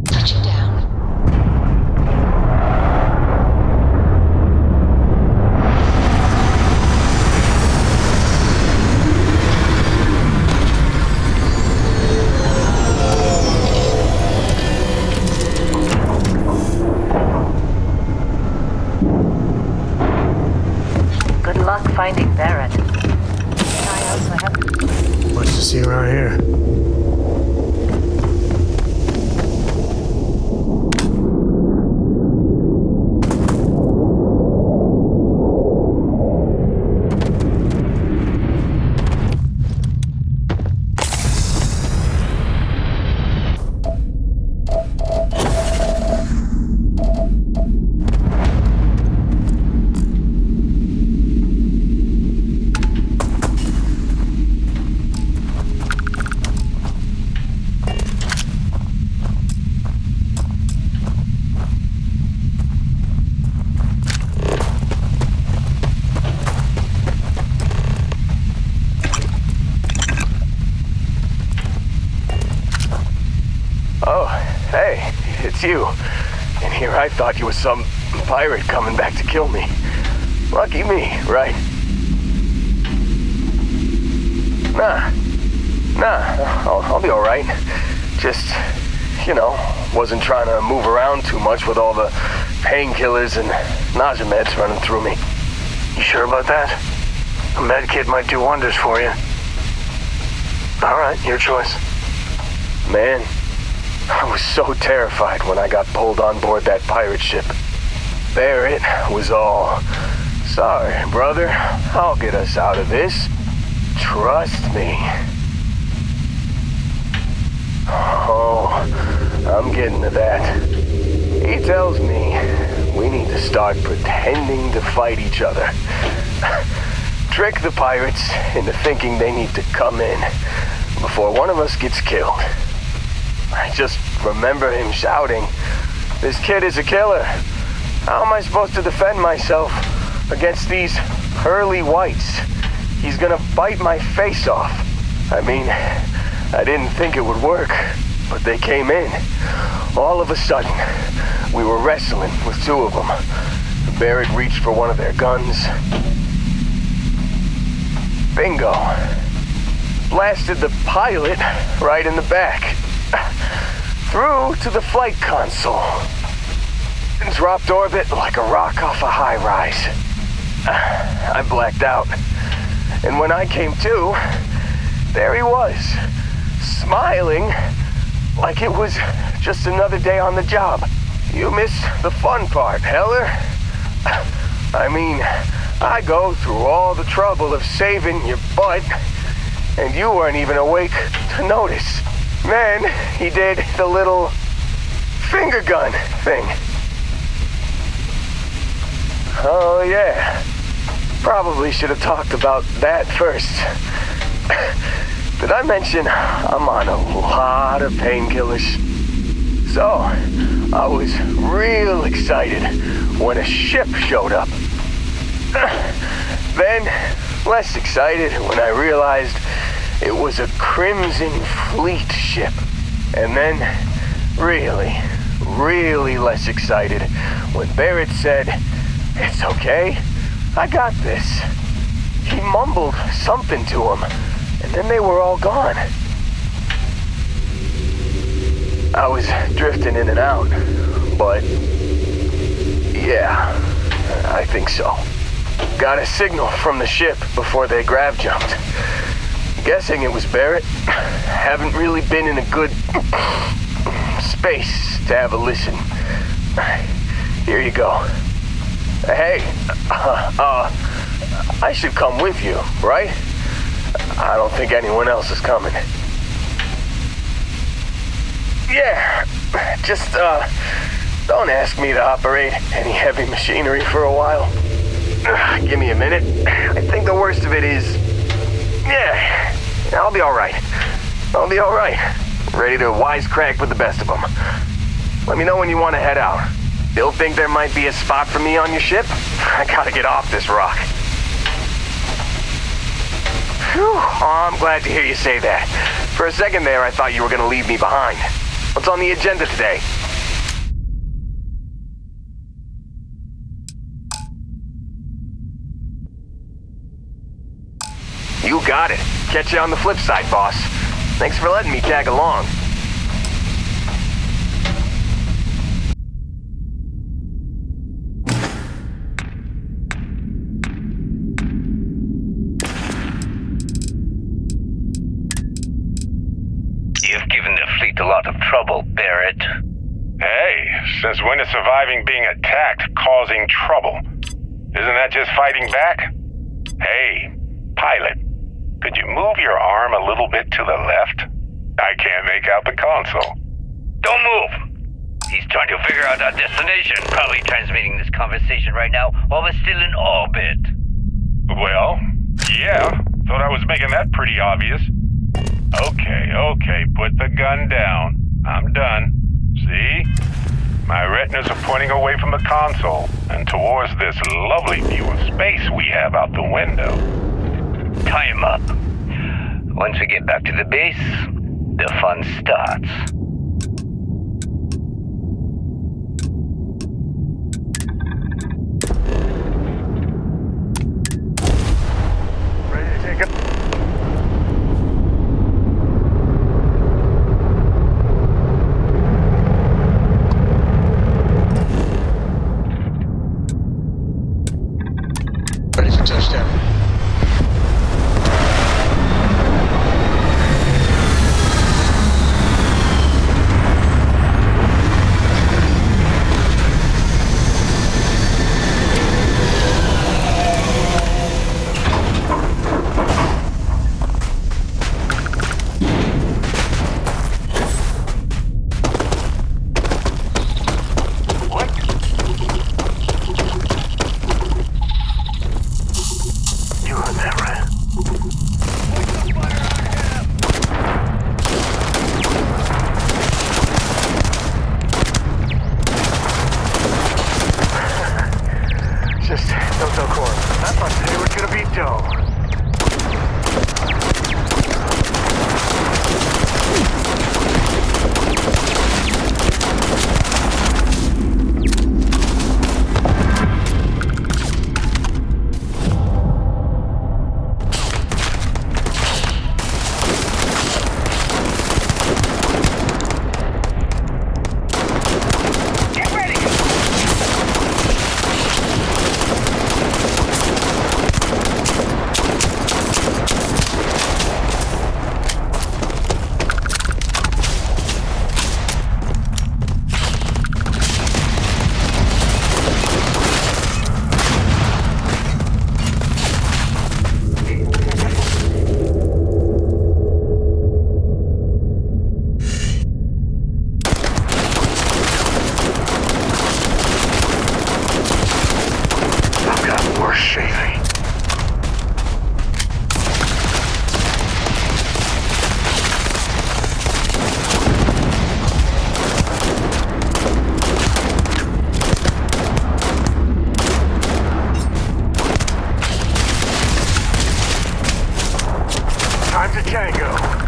Touching down. Good luck finding Barrett. Much to see around here. Oh, hey, it's you. And here I thought you was some pirate coming back to kill me. Lucky me, right? Nah, I'll be alright. Just, wasn't trying to move around too much with all the painkillers and nausea meds running through me. You sure about that? A med kit might do wonders for you. Alright, your choice. Man, I was so terrified when I got pulled on board that pirate ship. Barrett was all, "Sorry, brother, I'll get us out of this. Trust me." Oh, I'm getting to that. He tells me we need to start pretending to fight each other. Trick the pirates into thinking they need to come in before one of us gets killed. I just remember him shouting, "This kid is a killer. How am I supposed to defend myself against these pearly whites? He's gonna bite my face off." I mean, I didn't think it would work, but they came in. All of a sudden, we were wrestling with two of them. Barrett reached for one of their guns. Bingo. Blasted the pilot right in the back. Through to the flight console. And dropped orbit like a rock off a high rise. I blacked out. And when I came to, there he was, smiling like it was just another day on the job. You missed the fun part, Heller. I mean, I go through all the trouble of saving your butt, and you weren't even awake to notice. Then he did the little finger gun thing. Oh yeah, Probably should have talked about that first. Did I mention I'm on a lot of painkillers? So, I was real excited when a ship showed up. Then, less excited when I realized it was a Crimson Fleet ship. And then, really less excited when Barrett said, "It's okay, I got this." He mumbled something to him, and then they were all gone. I was drifting in and out, but yeah, I think so. Got a signal from the ship before they grav jumped. Guessing it was Barrett. Haven't really been in a good space to have a listen. Here you go. Hey, I should come with you, right? I don't think anyone else is coming. Yeah, just, don't ask me to operate any heavy machinery for a while. Give me a minute. I think the worst of it is, yeah, I'll be alright. I'll be alright. Ready to wisecrack with the best of them. Let me know when you want to head out. Still think there might be a spot for me on your ship? I gotta get off this rock. Phew, oh, I'm glad to hear you say that. For a second there, I thought you were gonna leave me behind. What's on the agenda today? You got it. Catch you on the flip side, boss. Thanks for letting me tag along. You've given the fleet a lot of trouble, Barrett. Hey, since when is surviving being attacked causing trouble? Isn't that just fighting back? Hey, pilot, could you move your arm a little bit to the left? I can't make out the console. Don't move! He's trying to figure out our destination. Probably transmitting this conversation right now while we're still in orbit. Well, yeah. Thought I was making that pretty obvious. Okay, put the gun down. I'm done. See? My retinas are pointing away from the console and towards this lovely view of space we have out the window. Time up. Once we get back to the base, the fun starts. Ready to take a... Ready for touchdown. to Tango.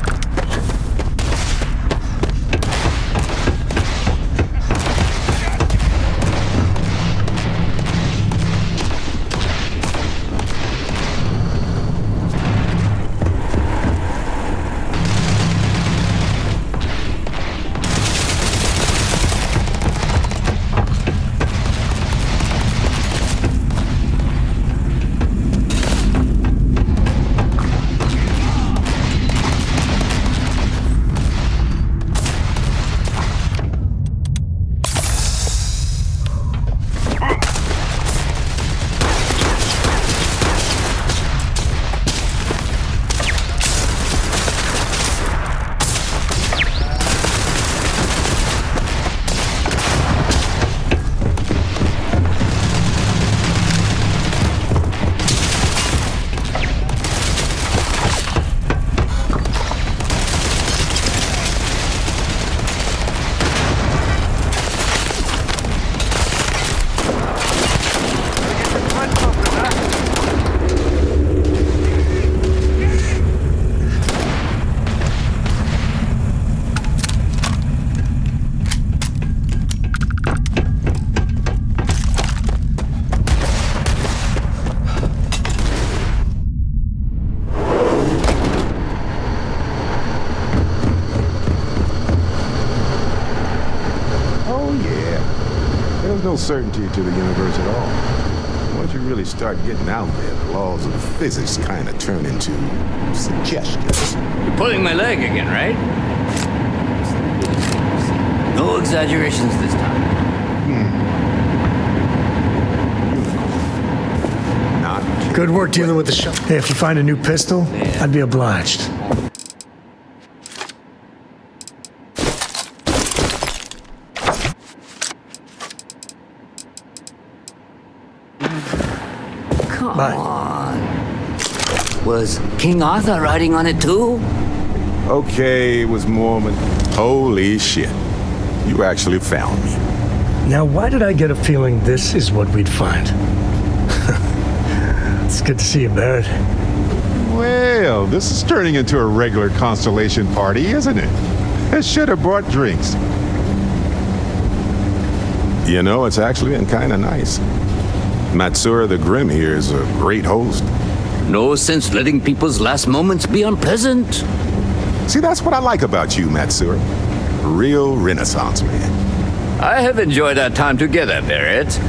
No certainty to the universe at all. Once you really start getting out there, the laws of physics kind of turn into suggestions. You're pulling my leg again, right? No exaggerations this time. Not Good work dealing with the shot. Hey, if you find a new pistol, I'd be obliged. Come on. Was King Arthur riding on it too? Okay, it was Mormon. Holy shit. You actually found me. Now, why did I get a feeling this is what we'd find? It's good to see you, Barrett. Well, this is turning into a regular Constellation party, isn't it? I should have brought drinks. You know, it's actually been kind of nice. Matsura the Grim here is a great host. No sense letting people's last moments be unpleasant. See, that's what I like about you, Matsura. Real Renaissance man. I have enjoyed our time together, Barrett.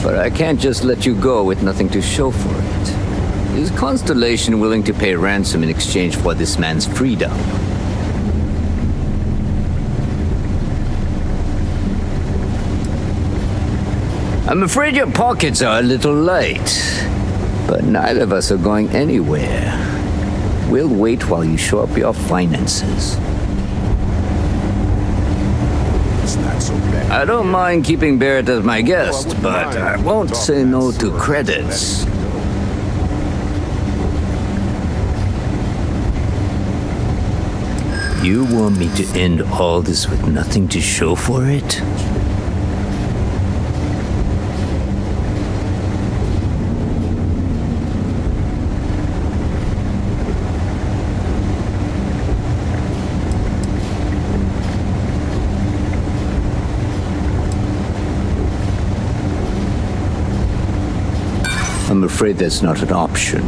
But I can't just let you go with nothing to show for it. Is Constellation willing to pay ransom in exchange for this man's freedom? I'm afraid your pockets are a little light, but neither of us are going anywhere. We'll wait while you show up your finances. It's not so bad. I don't mind keeping Barrett as my guest, but I won't say no to credits. You want me to end all this with nothing to show for it? I'm afraid that's not an option.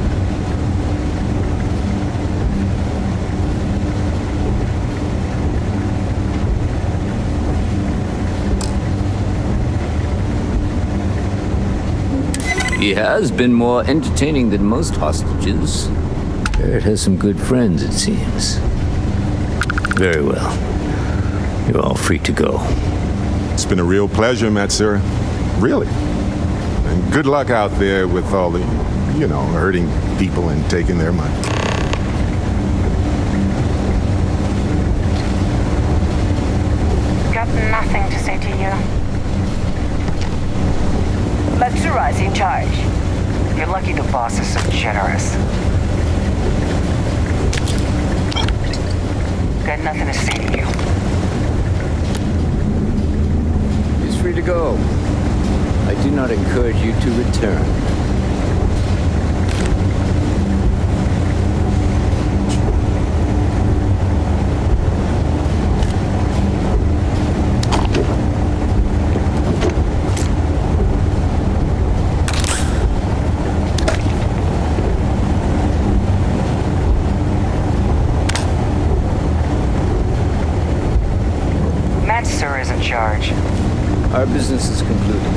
He has been more entertaining than most hostages. Barrett has some good friends, it seems. Very well. You're all free to go. It's been a real pleasure, Matsura. Really. And good luck out there with all the, hurting people and taking their money. Got nothing to say to you. Vectera's in charge. You're lucky the boss is so generous. Got nothing to say to you. He's free to go. I do not encourage you to return. Our business is concluded.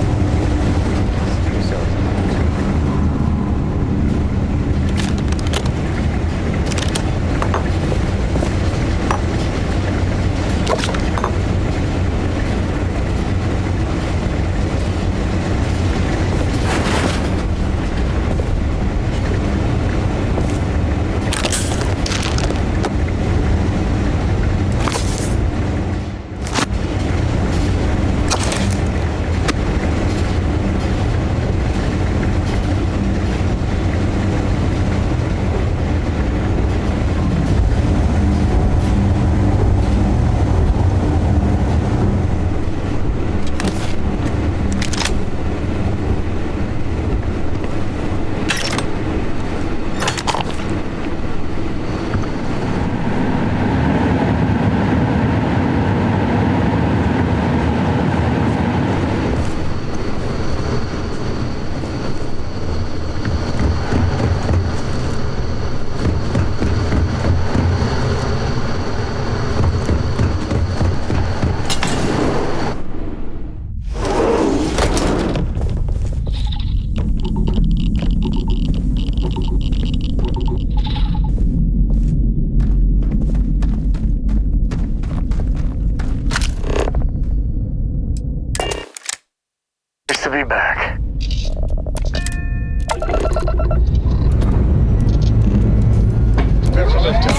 To be back. There's a lift up.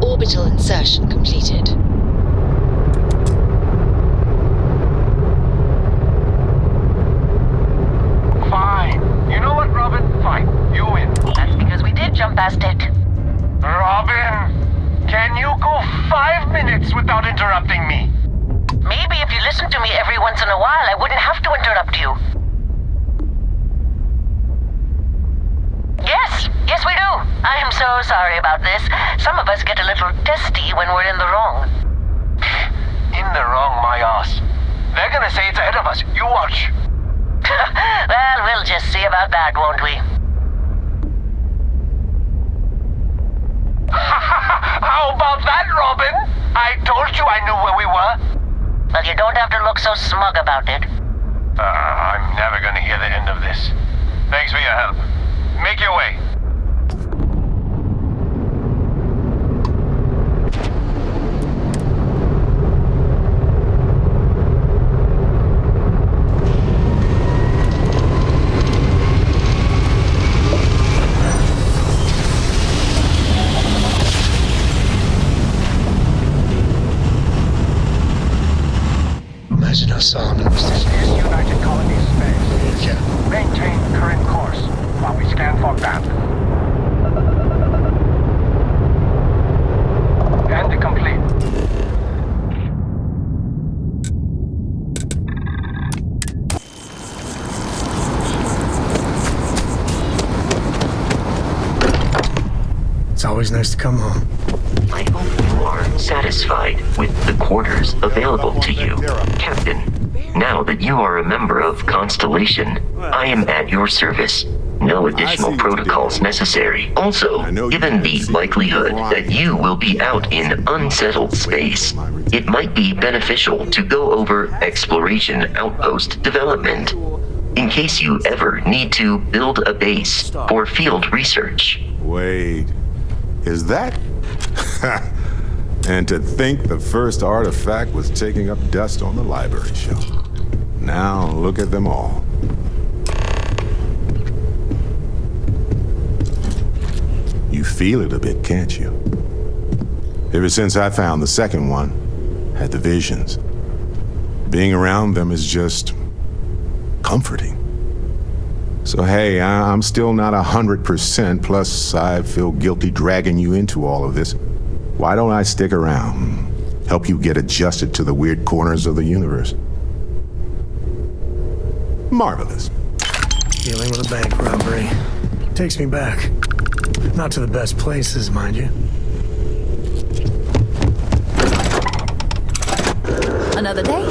Orbital insertion completed. Jump past it. Robin, can you go 5 minutes without interrupting me? Maybe if you listen to me every once in a while, I wouldn't have to interrupt you. Yes, we do. I am so sorry about this. Some of us get a little testy when we're in the wrong. In the wrong, my ass. They're gonna say it's ahead of us. You watch. Well, we'll just see about that, won't we? How about that, Robin? I told you I knew where we were. Well, you don't have to look so smug about it. I'm never gonna hear the end of this. Thanks for your help. Make your way. Imagine us all knows this is United Colonies space. Yeah. Maintain current course while we scan for gap. And complete. It's always nice to come home. I hope you are satisfied with the quarters available to you, Captain. Now that you are a member of Constellation, I am at your service. No additional protocols necessary. Also, given the likelihood that you will be out in unsettled space, it might be beneficial to go over exploration outpost development, in case you ever need to build a base for field research. Wait, is that? And to think the first artifact was taking up dust on the library shelf. Now look at them all. You feel it a bit, can't you? Ever since I found the second one, had the visions. Being around them is just comforting. So hey, I'm still not 100%, plus I feel guilty dragging you into all of this. Why don't I stick around, help you get adjusted to the weird corners of the universe? Marvelous. Dealing with a bank robbery. Takes me back. Not to the best places, mind you. Another day.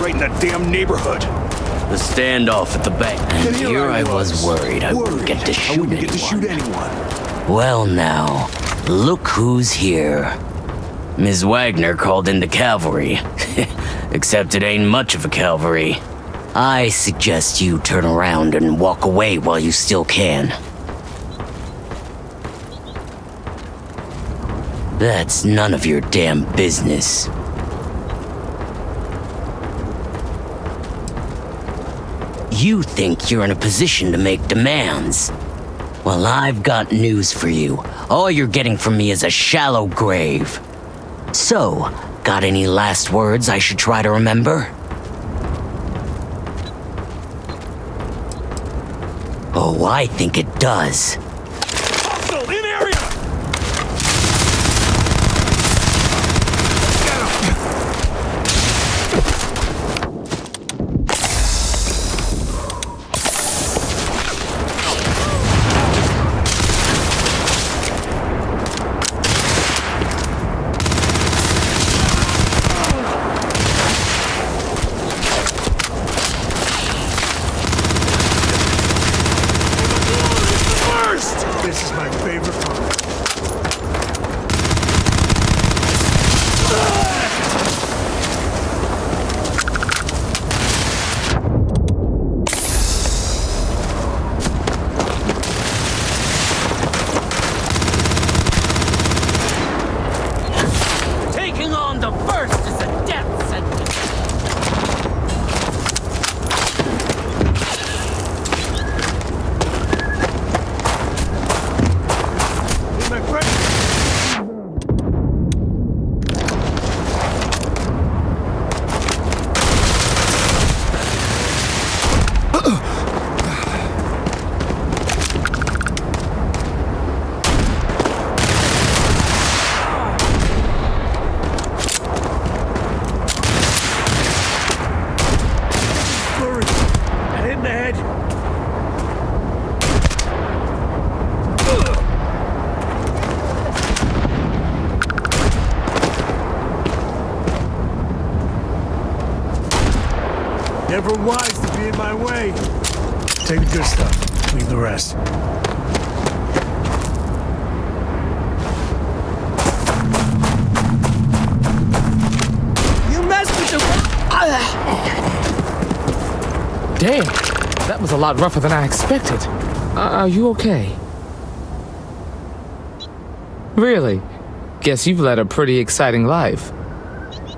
right in that damn neighborhood. The standoff at the bank. And here I was worried I wouldn't get to shoot anyone. Well now, look who's here. Ms. Wagner called in the cavalry. Except it ain't much of a cavalry. I suggest you turn around and walk away while you still can. That's none of your damn business. You think you're in a position to make demands. Well, I've got news for you. All you're getting from me is a shallow grave. So, got any last words I should try to remember? Oh, I think it does. Hostile in area! This is my favorite part. Taking on the first is a death sentence. Never wise to be in my way. Take the good stuff, leave the rest. You messed with the... Damn, that was a lot rougher than I expected. Are you okay? Really? Guess you've led a pretty exciting life.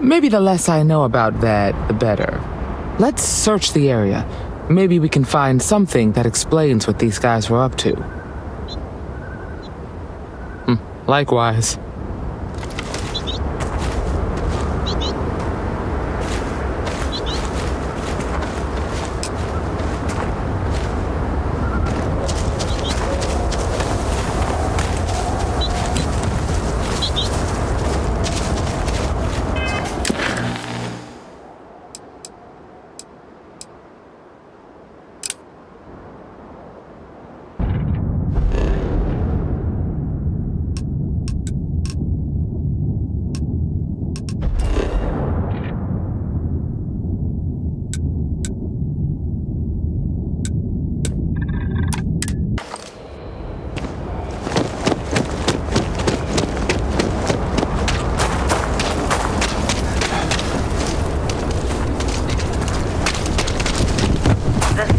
Maybe the less I know about that, the better. Let's search the area. Maybe we can find something that explains what these guys were up to. Likewise.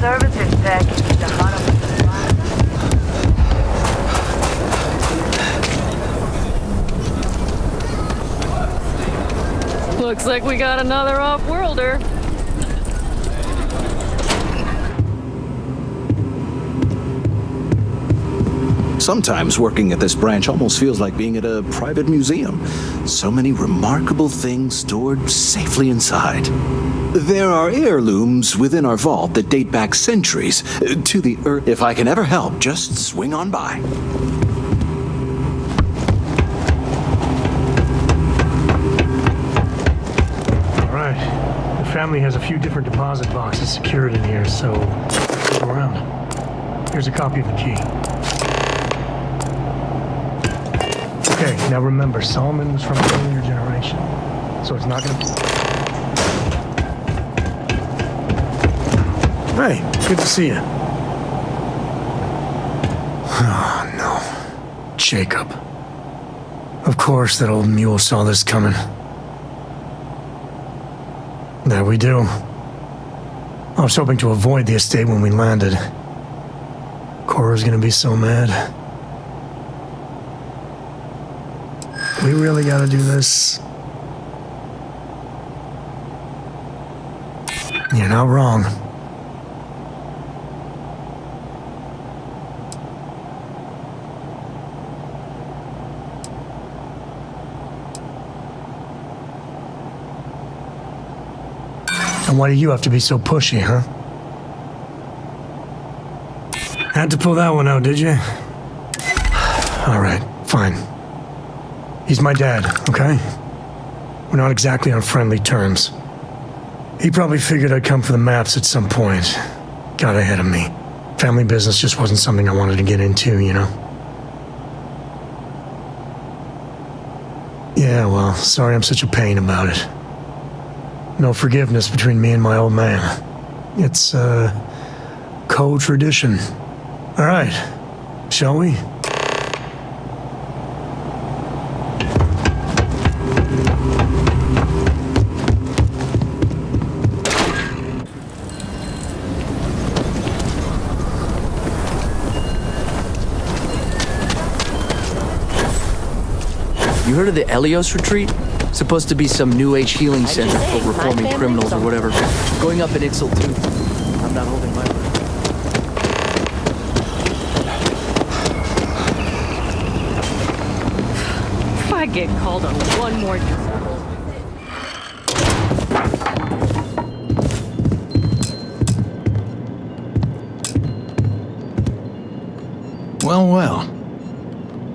Services tech is the heart of the Looks like we got another off-worlder. Sometimes working at this branch almost feels like being at a private museum. So many remarkable things stored safely inside. There are heirlooms within our vault that date back centuries to the Earth. If I can ever help, just swing on by. All right. The family has a few different deposit boxes secured in here, so go around. Here's a copy of the key. Okay, now remember, Solomon was from an earlier generation, so it's not gonna... Hey, good to see you. Oh, no. Jacob. Of course that old mule saw this coming. There we do. I was hoping to avoid the estate when we landed. Cora's gonna be so mad. We really gotta do this. You're not wrong. And why do you have to be so pushy, huh? Had to pull that one out, did you? All right, fine. He's my dad, okay? We're not exactly on friendly terms. He probably figured I'd come for the maps at some point. Got ahead of me. Family business just wasn't something I wanted to get into, you know? Yeah, well, sorry I'm such a pain about it. No forgiveness between me and my old man. It's, co-tradition. All right, shall we? You heard of the Helios retreat? Supposed to be some new age healing center for reforming criminals or whatever. Going up in Ixel too. I'm not holding my breath. If I get called on one more time. Well, well.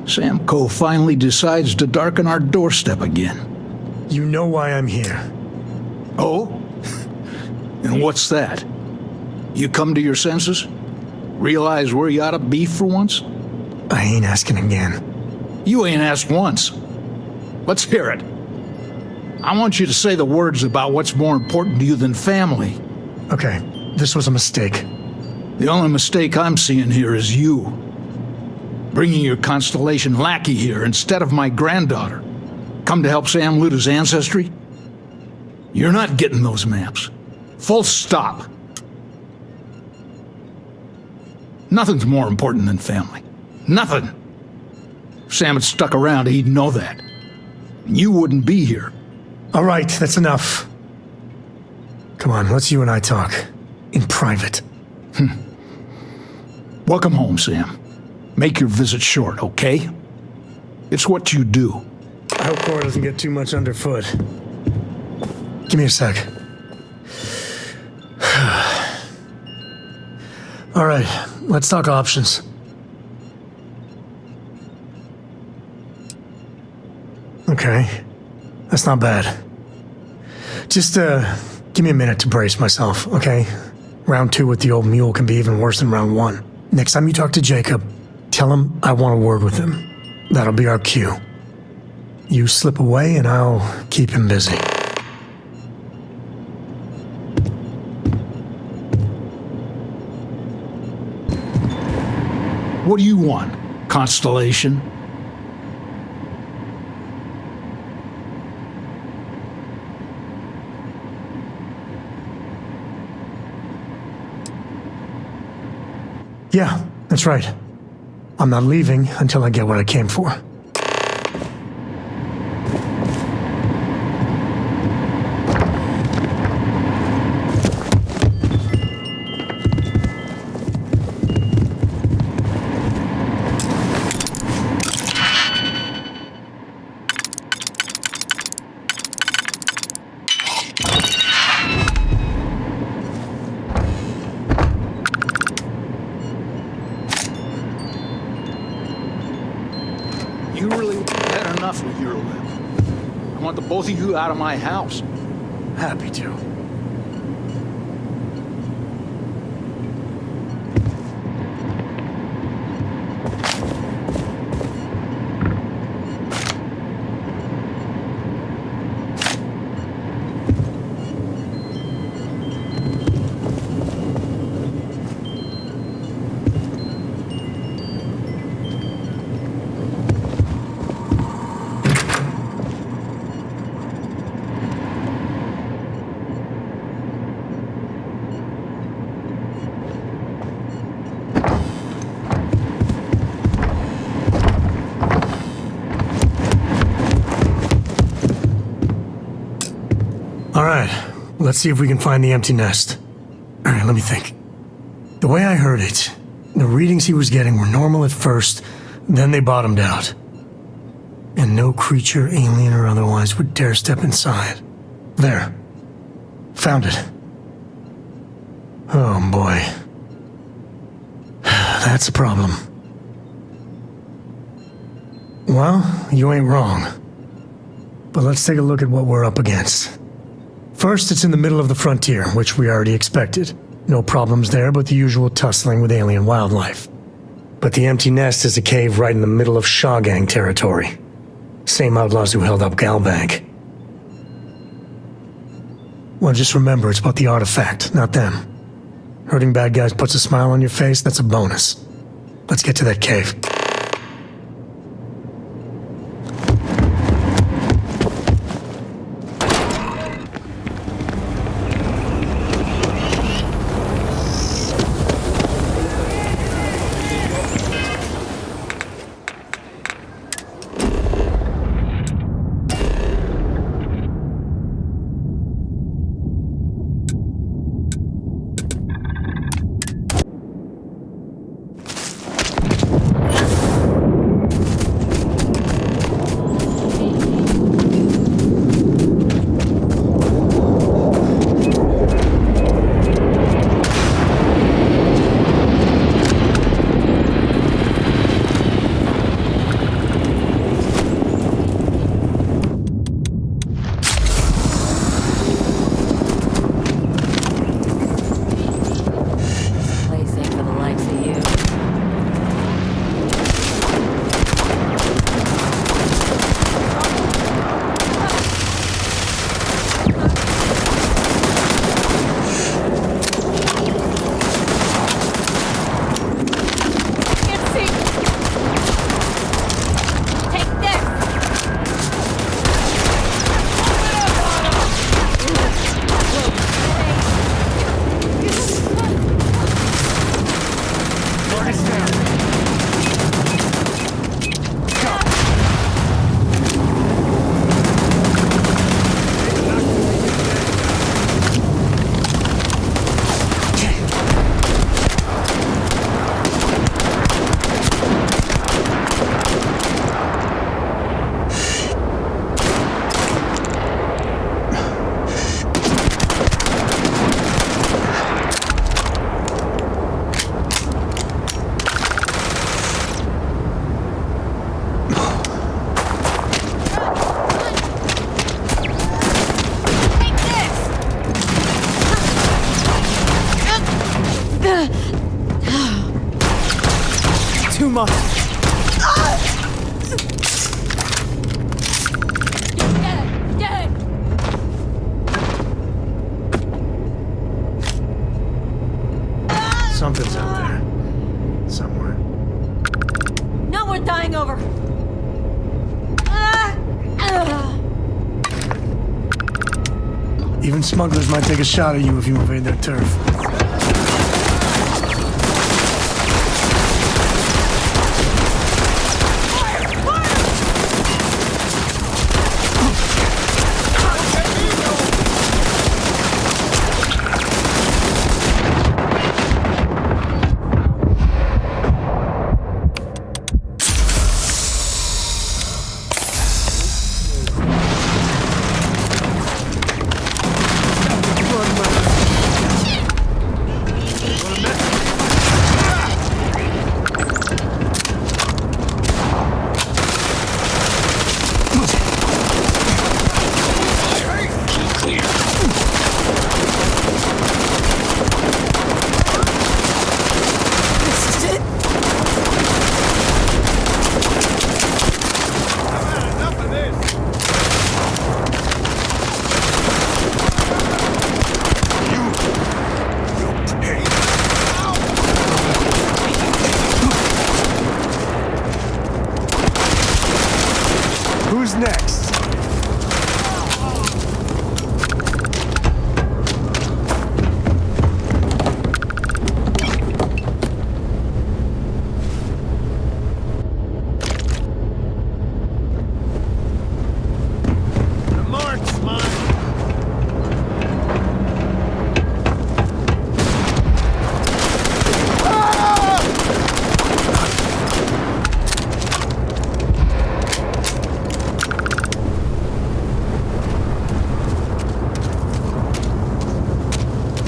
Sam Coe finally decides to darken our doorstep again. You know why I'm here. Oh? And what's that? You come to your senses? Realize where you ought to be for once? I ain't asking again. You ain't asked once. Let's hear it. I want you to say the words about what's more important to you than family. Okay, this was a mistake. The only mistake I'm seeing here is you. Bringing your Constellation lackey here instead of my granddaughter. Come to help Sam loot his ancestry? You're not getting those maps. Full stop. Nothing's more important than family. Nothing. If Sam had stuck around, he'd know that. And you wouldn't be here. All right, that's enough. Come on, let's you and I talk. In private. Welcome home, Sam. Make your visit short, okay? It's what you do. I hope Cora doesn't get too much underfoot. Give me a sec. All right, let's talk options. Okay, that's not bad. Just, give me a minute to brace myself, okay? Round 2 with the old mule can be even worse than round 1. Next time you talk to Jacob, tell him I want a word with him. That'll be our cue. You slip away and I'll keep him busy. What do you want, Constellation? Yeah, that's right. I'm not leaving until I get what I came for. You really had enough with your lip. I want the both of you out of my house. Happy to. Alright, let's see if we can find the empty nest. Alright, let me think. The way I heard it, the readings he was getting were normal at first, then they bottomed out. And no creature, alien or otherwise, would dare step inside. There. Found it. Oh boy. That's a problem. Well, you ain't wrong. But let's take a look at what we're up against. First, it's in the middle of the frontier, which we already expected. No problems there, but the usual tussling with alien wildlife. But the empty nest is a cave right in the middle of Shawgang territory. Same outlaws who held up Galbank. Well, just remember, it's about the artifact, not them. Hurting bad guys puts a smile on your face, that's a bonus. Let's get to that cave. Too much. Something's out there. Somewhere. Not worth dying over. Even smugglers might take a shot at you if you invade their turf.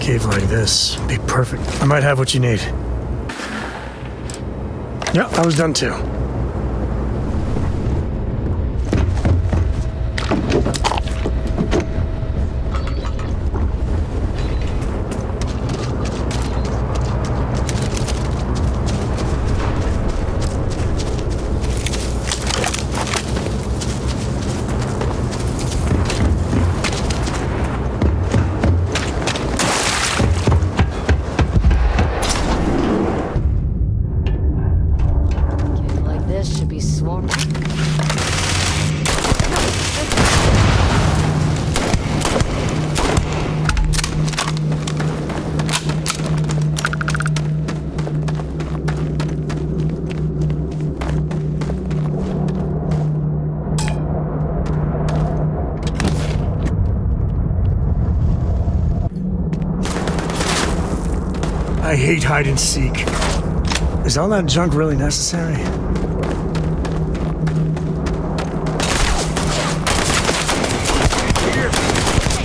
cave like this, be perfect. I might have what you need. Yeah, I was done too. I hate hide and seek. Is all that junk really necessary?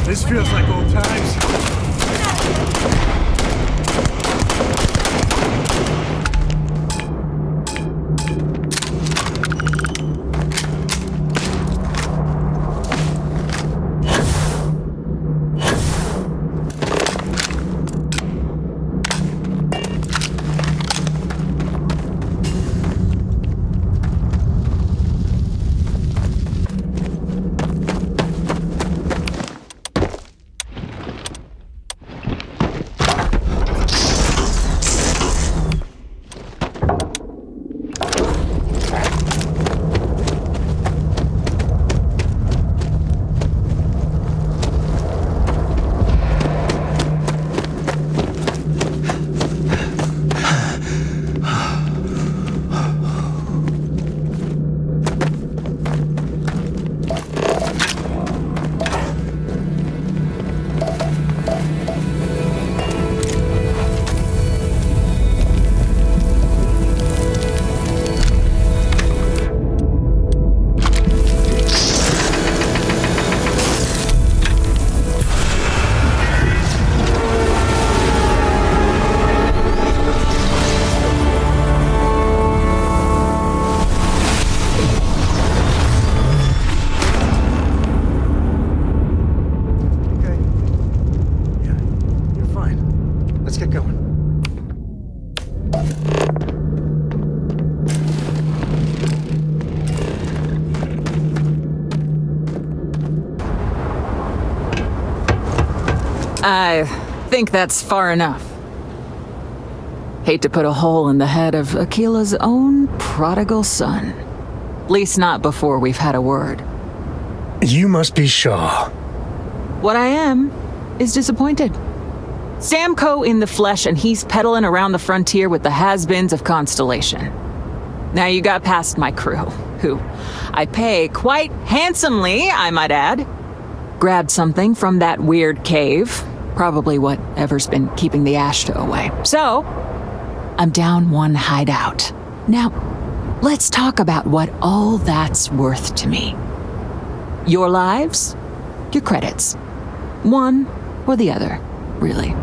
This feels like old times. I think that's far enough. Hate to put a hole in the head of Akila's own prodigal son. At least not before we've had a word. You must be Shaw. What I am is disappointed. Samco in the flesh, and he's peddling around the frontier with the has-beens of Constellation. Now you got past my crew, who I pay quite handsomely, I might add. Grabbed something from that weird cave, probably whatever's been keeping the Ashta away. So, I'm down one hideout. Now, let's talk about what all that's worth to me. Your lives, your credits. One or the other, really.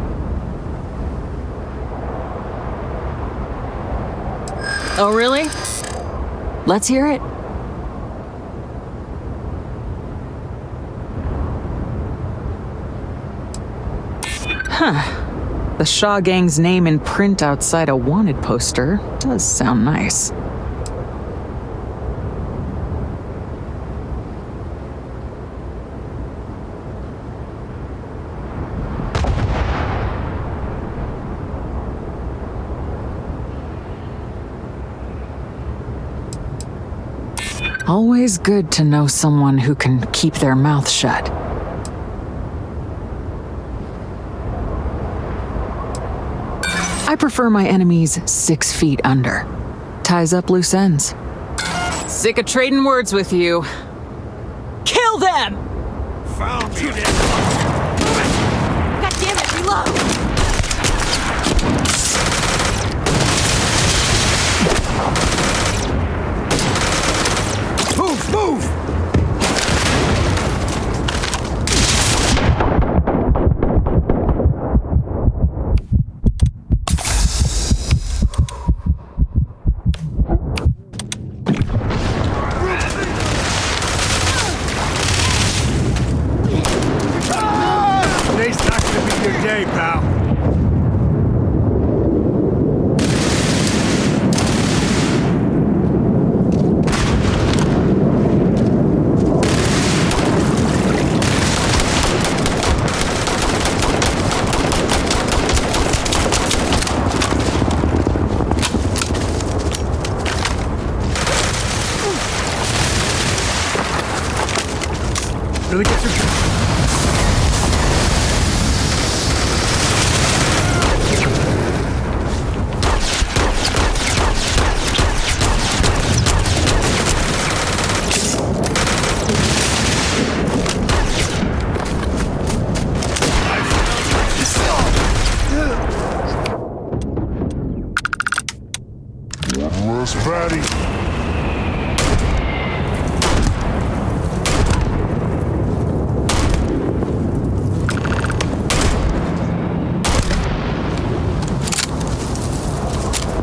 Oh, really? Let's hear it. Huh. The Shaw Gang's name in print outside a wanted poster does sound nice. Always good to know someone who can keep their mouth shut. I prefer my enemies 6 feet under. Ties up loose ends. Sick of trading words with you. Kill them! Found you. God damn it, reload! Move! way, pal. Really get your... Less fatty.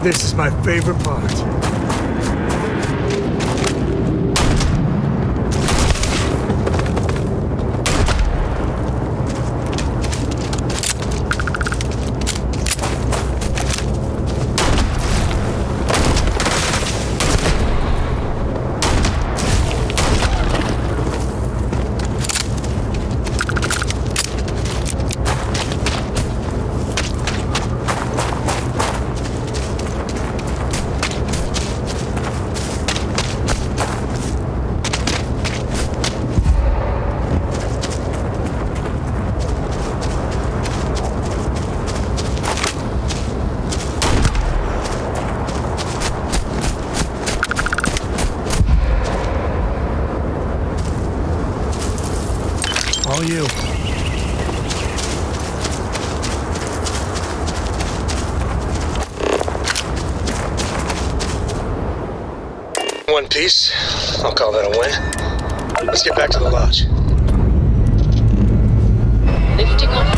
This is my favorite part. All you. One piece. I'll call that a win. Let's get back to the lodge. Lifting off.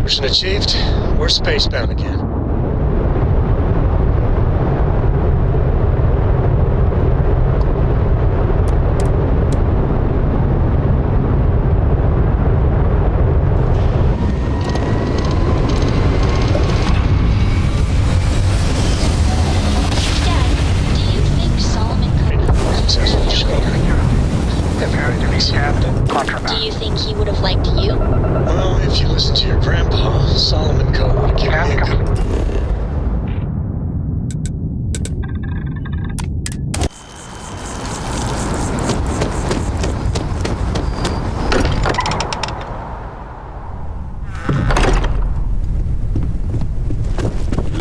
Mission achieved. We're spacebound again. Do you think he would have liked you? Well, if you listen to your grandpa, Solomon Cole would have given me a good...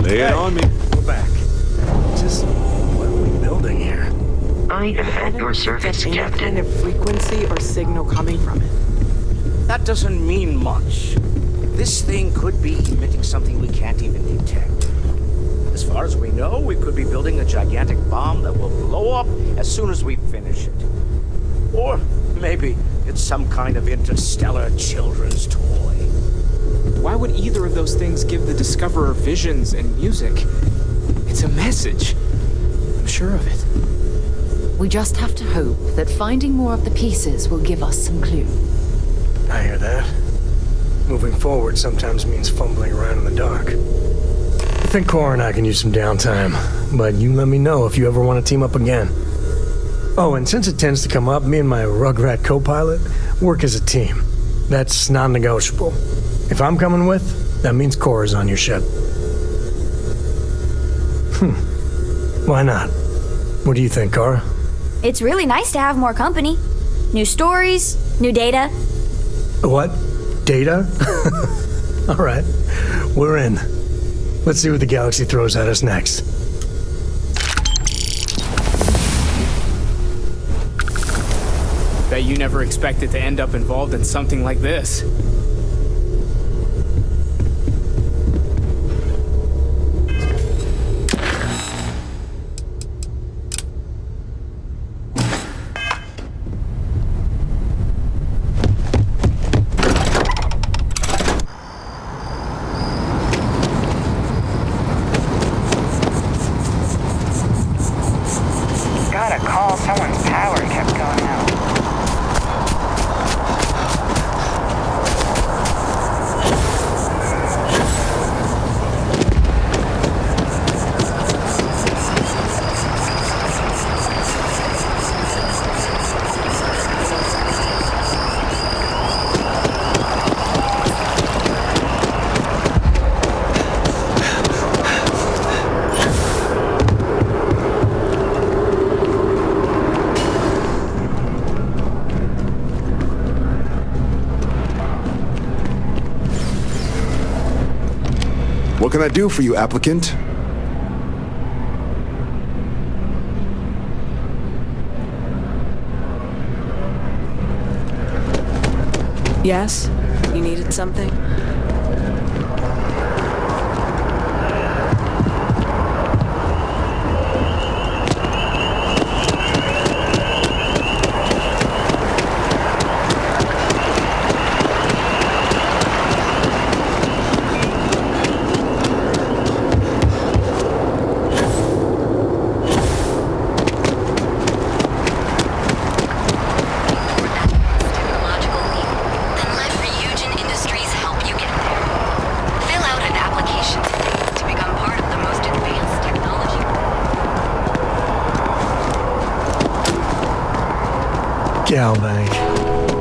Lay it on me. We're back. Just what are we building here? I am at your service, Any Captain. kind of frequency or signal coming from it. That doesn't mean much. This thing could be emitting something we can't even detect. As far as we know, we could be building a gigantic bomb that will blow up as soon as we finish it. Or maybe it's some kind of interstellar children's toy. Why would either of those things give the Discoverer visions and music? It's a message. I'm sure of it. We just have to hope that finding more of the pieces will give us some clue. I hear that. Moving forward sometimes means fumbling around in the dark. I think Cora and I can use some downtime, but you let me know if you ever want to team up again. Oh, and since it tends to come up, me and my Rugrat co-pilot work as a team. That's non-negotiable. If I'm coming with, that means Cora's on your ship. Why not? What do you think, Cora? It's really nice to have more company. New stories, new data. What? Data? All right, we're in. Let's see what the galaxy throws at us next. Bet you never expected to end up involved in something like this. What can I do for you, applicant? Yes? You needed something? Galbank.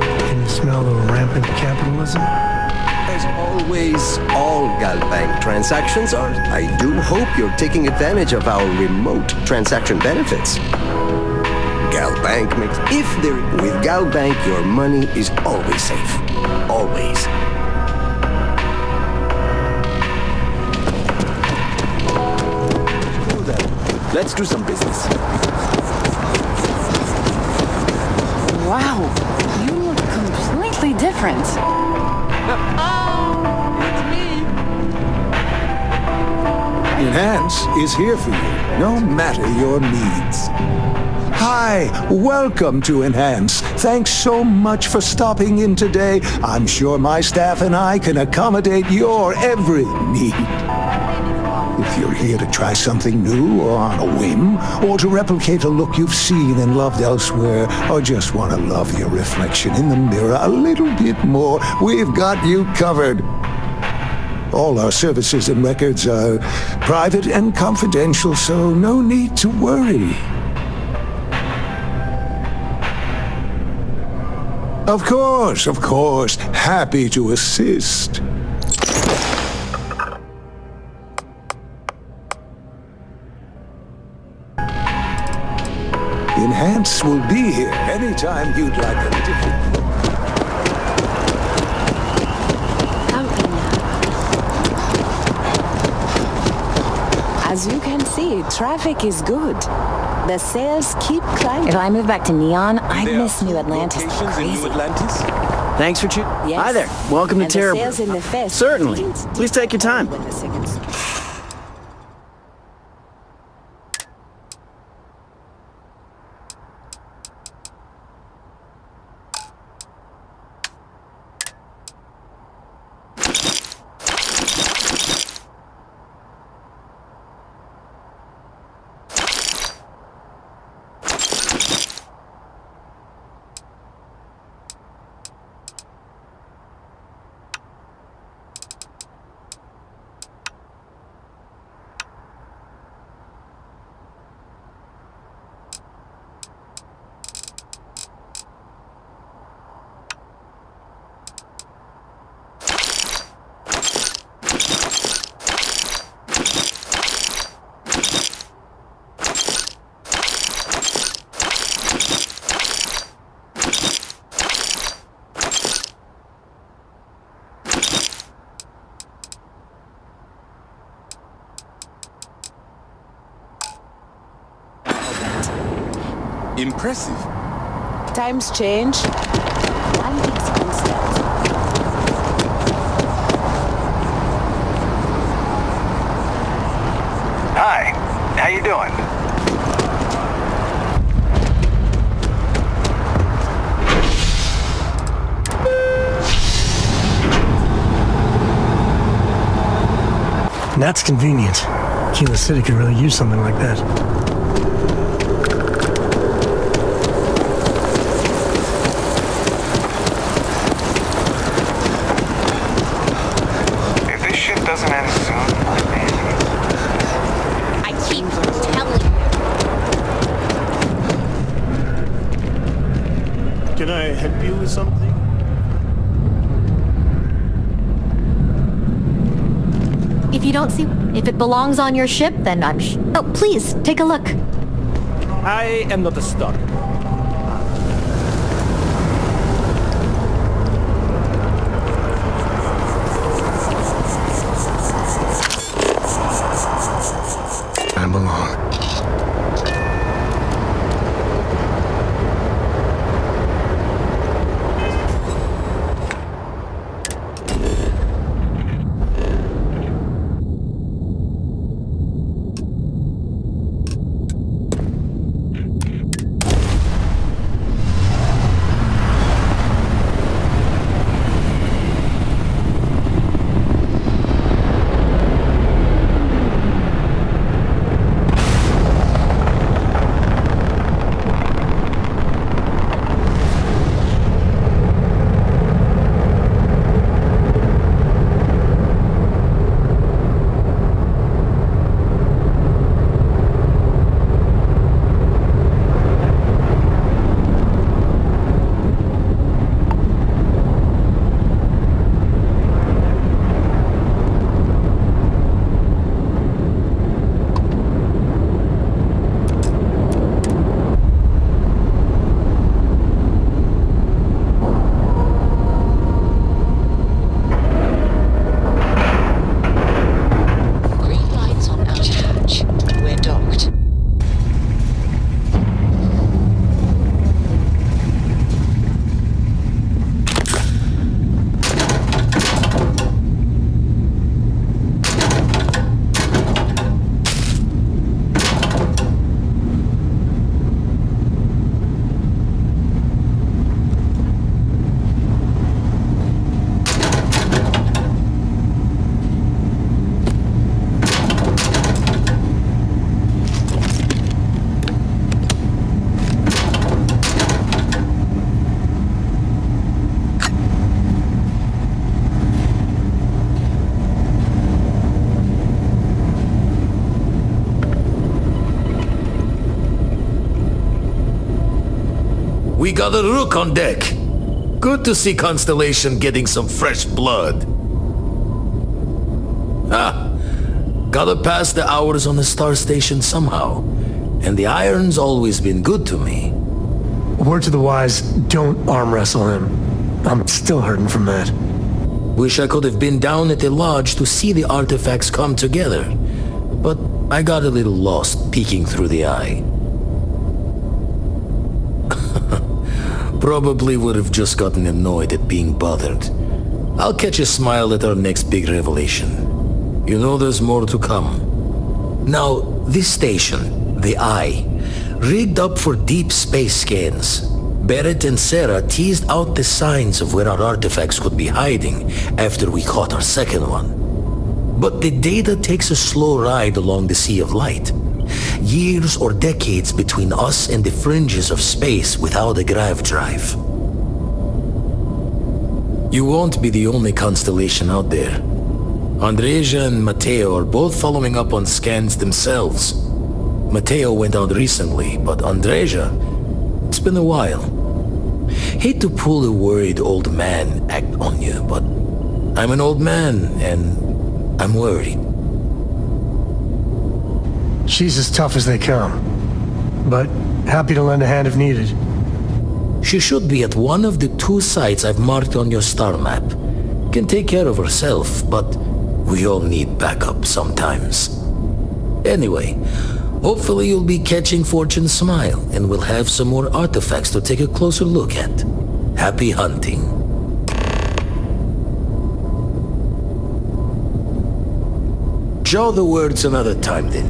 Can you smell the rampant capitalism? As always, all Galbank transactions are. I do hope you're taking advantage of our remote transaction benefits. Galbank makes... With Galbank, your money is always safe. Always. Let's do some business. Wow, you look completely different. Enhance is here for you, no matter your needs. Hi, welcome to Enhance. Thanks so much for stopping in today. I'm sure my staff and I can accommodate your every need. If you're here to try something new or on a whim, or to replicate a look you've seen and loved elsewhere, or just want to love your reflection in the mirror a little bit more, we've got you covered. All our services and records are private and confidential, so no need to worry. Of course. Happy to assist. Enhance will be here anytime you'd like it. As you can see, traffic is good. The sales keep climbing. If I move back to Neon, I'd miss New Atlantis like crazy. Thanks for Yes. Hi there. Welcome to And the Terra. sales in the fest Certainly. didn't Please take your time. when the second started. Impressive. Times change. One keeps constant. Hi, how you doing? That's convenient. Kila City could really use something like that. If this shit doesn't end soon, I keep telling you. Can I help you with something? If you don't see if it belongs on your ship, then I'm oh, please, take a look. I am not a stalker. belong. We got a rook on deck. Good to see Constellation getting some fresh blood. Gotta pass the hours on the star station somehow. And the iron's always been good to me. Word to the wise, don't arm wrestle him. I'm still hurting from that. Wish I could have been down at the lodge to see the artifacts come together. But I got a little lost peeking through the eye. Probably would have just gotten annoyed at being bothered. I'll catch a smile at our next big revelation. You know there's more to come. Now, this station, the Eye, rigged up for deep space scans. Barrett and Sarah teased out the signs of where our artifacts could be hiding after we caught our second one. But the data takes a slow ride along the Sea of Light. Years or decades between us and the fringes of space without a grav drive. You won't be the only Constellation out there. Andreja and Matteo are both following up on scans themselves. Matteo went out recently, but Andreja, it's been a while. Hate to pull a worried old man act on you, but I'm an old man and I'm worried. She's as tough as they come, but happy to lend a hand if needed. She should be at one of the 2 sites I've marked on your star map. Can take care of herself, but we all need backup sometimes. Anyway, hopefully you'll be catching Fortune's smile and we'll have some more artifacts to take a closer look at. Happy hunting. Jaw the words another time then.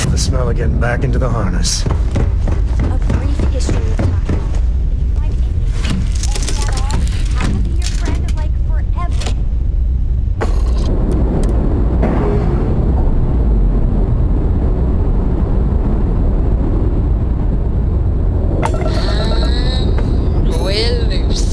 The smell of getting back into the harness. A brief history of Taco. Find anything at all, I will be your friend like forever. We're loose.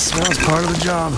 guess. Well, it's part of the job.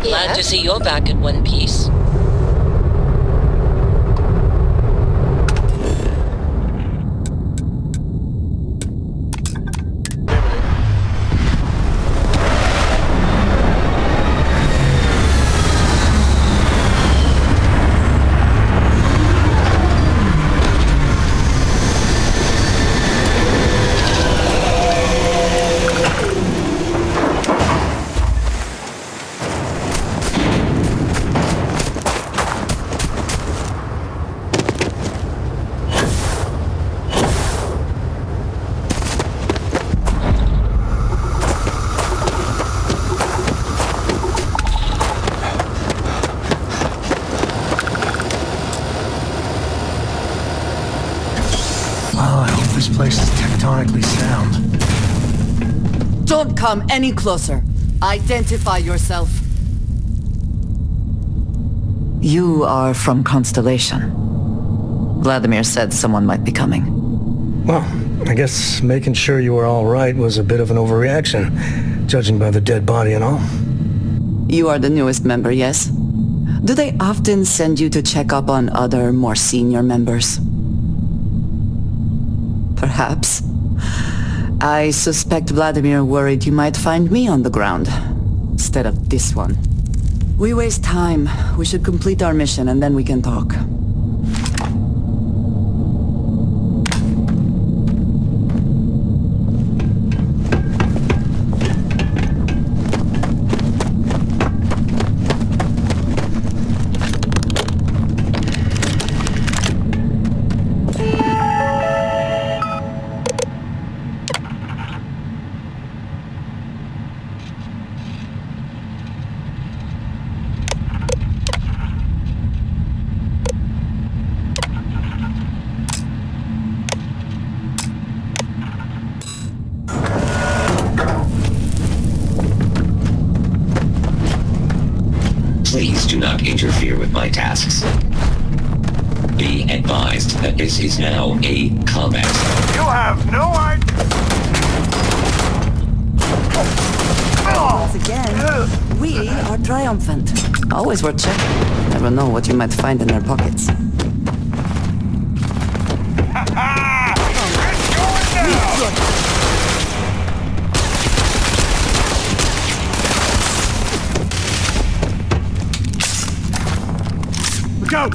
Glad to see you're back in one piece. This place is tectonically sound. Don't come any closer. Identify yourself. You are from Constellation. Vladimir said someone might be coming. Well, I guess making sure you were all right was a bit of an overreaction, judging by the dead body and all. You are the newest member, yes? Do they often send you to check up on other, more senior members? Perhaps. I suspect Vladimir worried you might find me on the ground, instead of this one. We waste time. We should complete our mission and then we can talk. Please do not interfere with my tasks. Be advised that this is now a combat zone. You have no idea. Once again, we are triumphant. Always worth checking. Never know what you might find in their pockets. Go!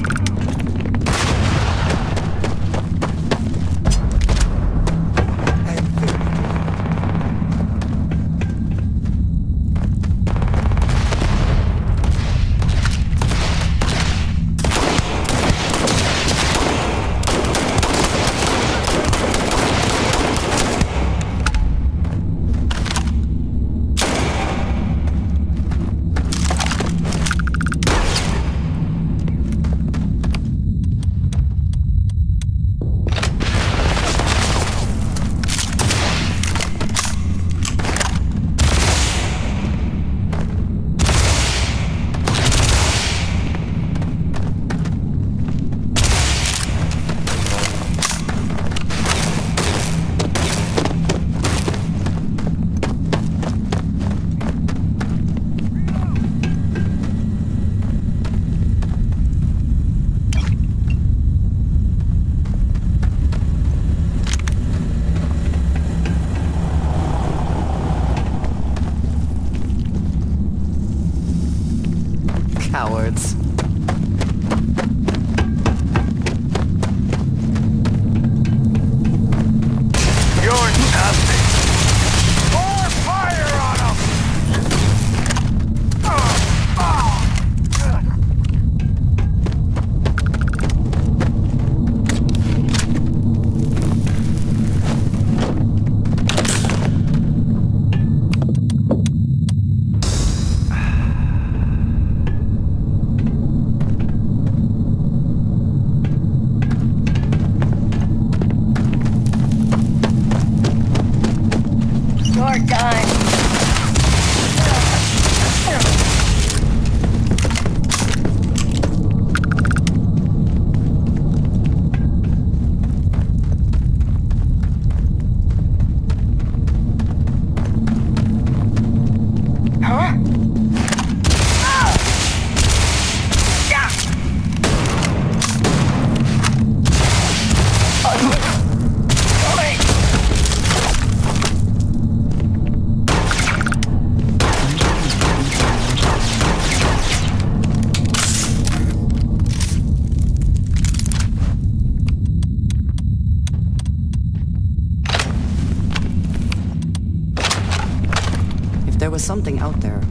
There was something out there.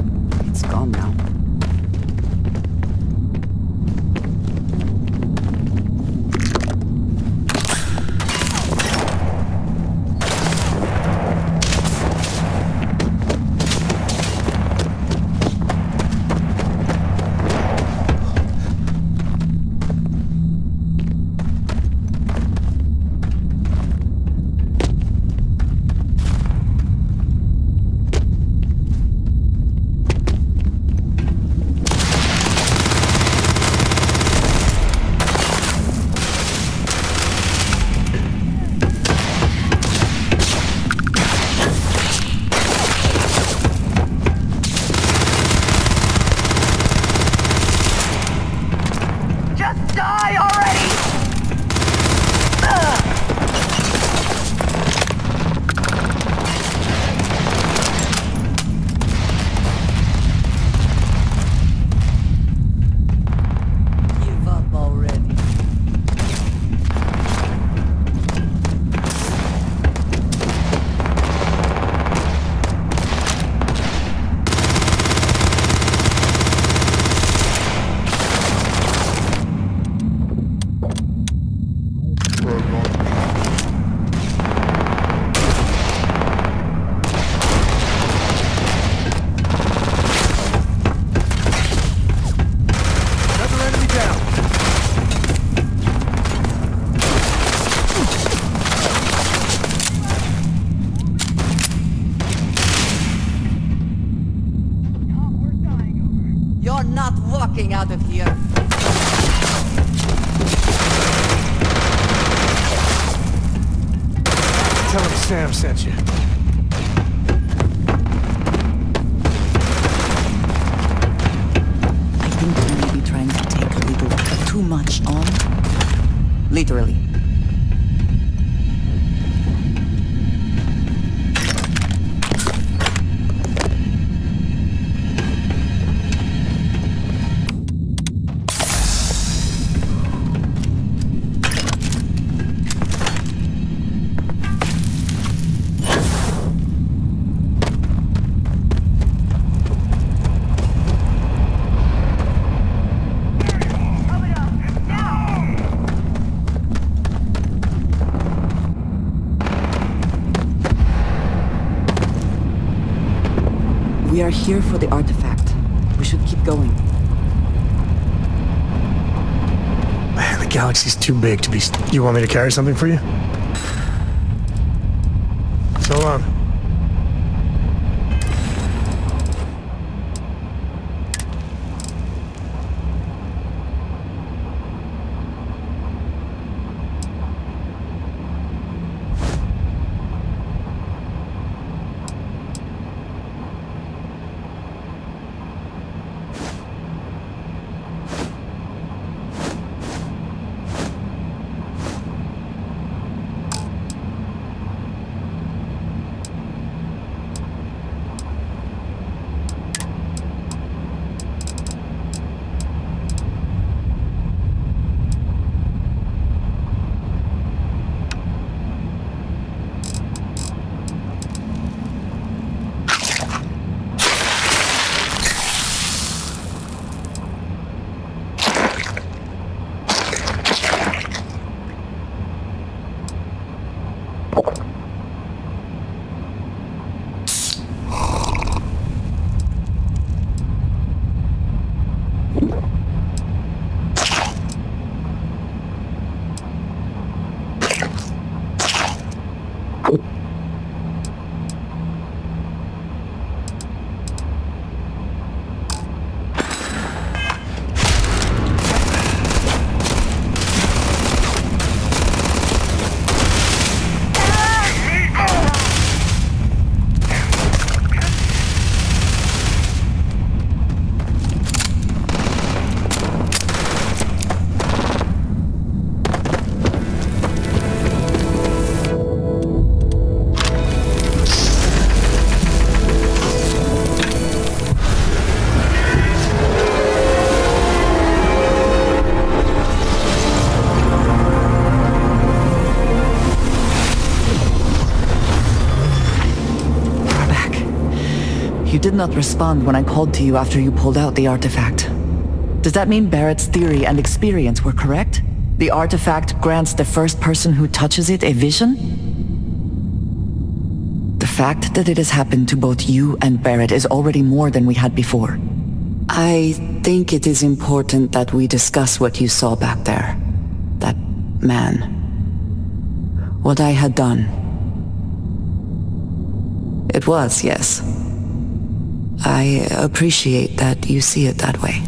It's gone now. Out of here. Tell him Sam sent you. I think he may be trying to take a little too much on. Literally. We are here for the artifact. We should keep going. Man, the galaxy's too big to be... You want me to carry something for you? So long. You did not respond when I called to you after you pulled out the artifact. Does that mean Barrett's theory and experience were correct? The artifact grants the first person who touches it a vision? The fact that it has happened to both you and Barrett is already more than we had before. I think it is important that we discuss what you saw back there. That man. What I had done. It was, yes. I appreciate that you see it that way.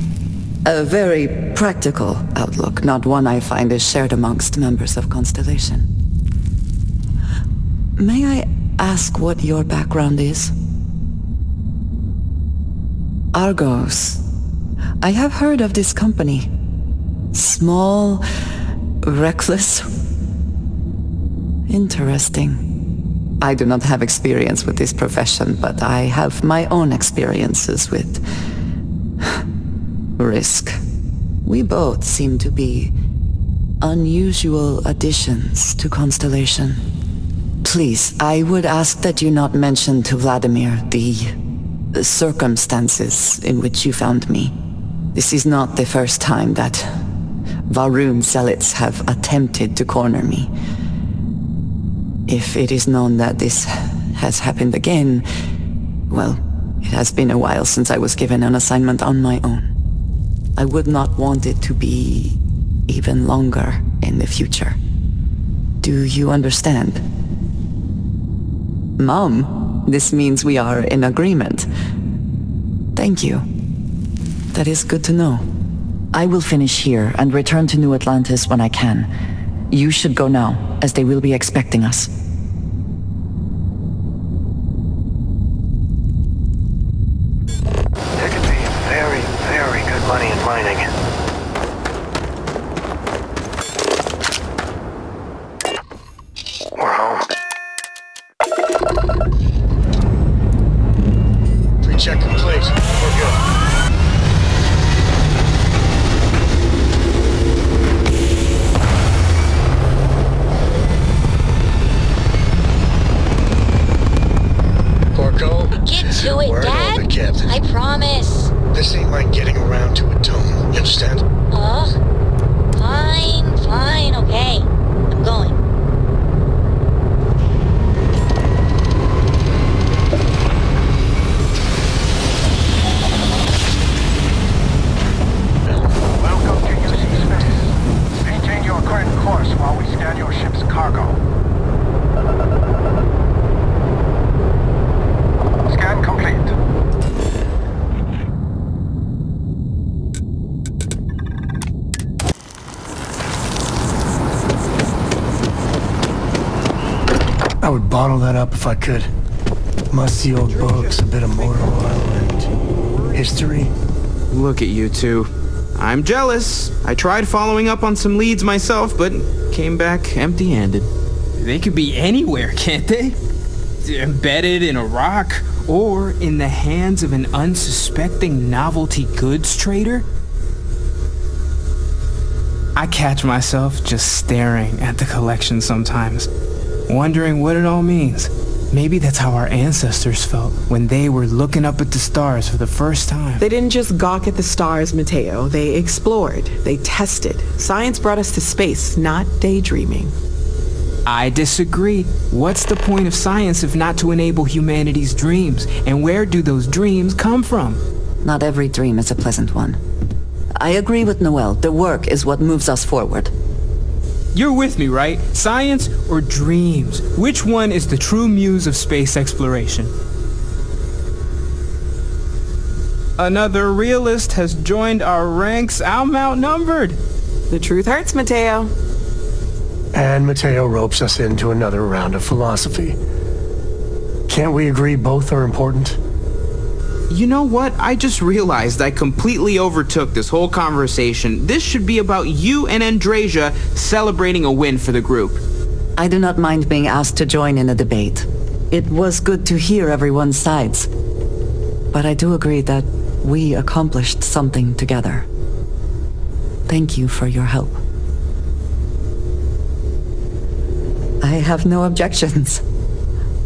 A very practical outlook, not one I find is shared amongst members of Constellation. May I ask what your background is? Argos. I have heard of this company. Small, reckless. Interesting. I do not have experience with this profession, but I have my own experiences with risk. We both seem to be unusual additions to Constellation. Please, I would ask that you not mention to Vladimir the circumstances in which you found me. This is not the first time that Varun zealots have attempted to corner me. If it is known that this has happened again, well, it has been a while since I was given an assignment on my own. I would not want it to be even longer in the future. Do you understand? Mom, this means we are in agreement. Thank you. That is good to know. I will finish here and return to New Atlantis when I can. You should go now, as they will be expecting us. There could be very, very good money in mining. We're home. Pre-check complete. We're good. Get to it, Dad. Captain. I promise. This ain't like getting around to a tone. You understand? Fine, okay. I'm going. Welcome to UC Space. Maintain your current course while we scan your ship's cargo. Scan complete. I would bottle that up if I could. Musty old books, a bit of motor oil, and history. Look at you two. I'm jealous. I tried following up on some leads myself, but came back empty-handed. They could be anywhere, can't they? Embedded in a rock, or in the hands of an unsuspecting novelty goods trader? I catch myself just staring at the collection sometimes, wondering what it all means. Maybe that's how our ancestors felt when they were looking up at the stars for the first time. They didn't just gawk at the stars, Mateo. They explored. They tested. Science brought us to space, not daydreaming. I disagree. What's the point of science if not to enable humanity's dreams? And where do those dreams come from? Not every dream is a pleasant one. I agree with Noel. The work is what moves us forward. You're with me, right? Science or dreams? Which one is the true muse of space exploration? Another realist has joined our ranks. I'm outnumbered. The truth hurts, Mateo. And Mateo ropes us into another round of philosophy. Can't we agree both are important? You know what? I just realized I completely overtook this whole conversation. This should be about you and Andrasia celebrating a win for the group. I do not mind being asked to join in a debate. It was good to hear everyone's sides. But I do agree that we accomplished something together. Thank you for your help. I have no objections.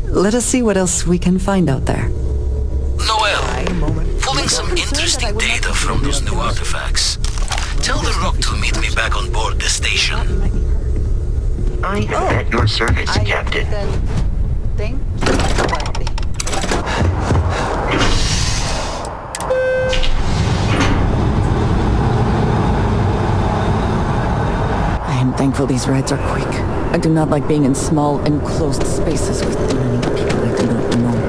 Let us see what else we can find out there. Noel, pulling some interesting data from those new artifacts. Tell the Rook to meet me back on board the station. I am at your service, Captain. Thank you. I am thankful these rides are quick. I do not like being in small, enclosed spaces with too many people I do not know.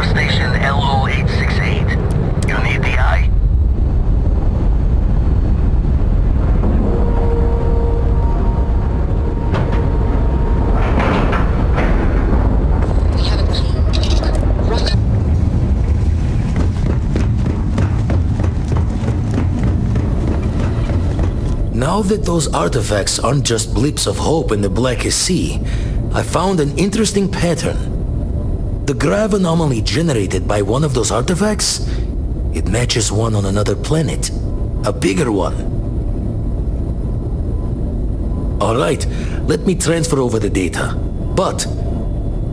Station LO868. You need the eye. We have a rocket. Now that those artifacts aren't just blips of hope in the blackest sea, I found an interesting pattern. The grav anomaly generated by one of those artifacts, it matches one on another planet. A bigger one. Alright, let me transfer over the data. But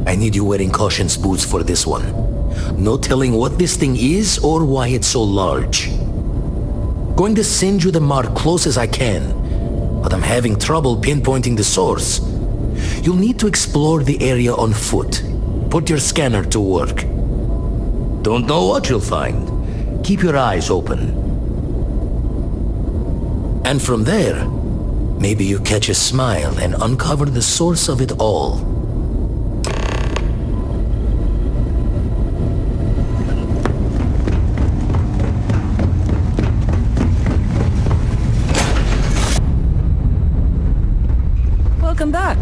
I need you wearing caution's boots for this one. No telling what this thing is or why it's so large. Going to send you the mark close as I can, but I'm having trouble pinpointing the source. You'll need to explore the area on foot. Put your scanner to work. Don't know what you'll find. Keep your eyes open. And from there, maybe you catch a smile and uncover the source of it all. Welcome back.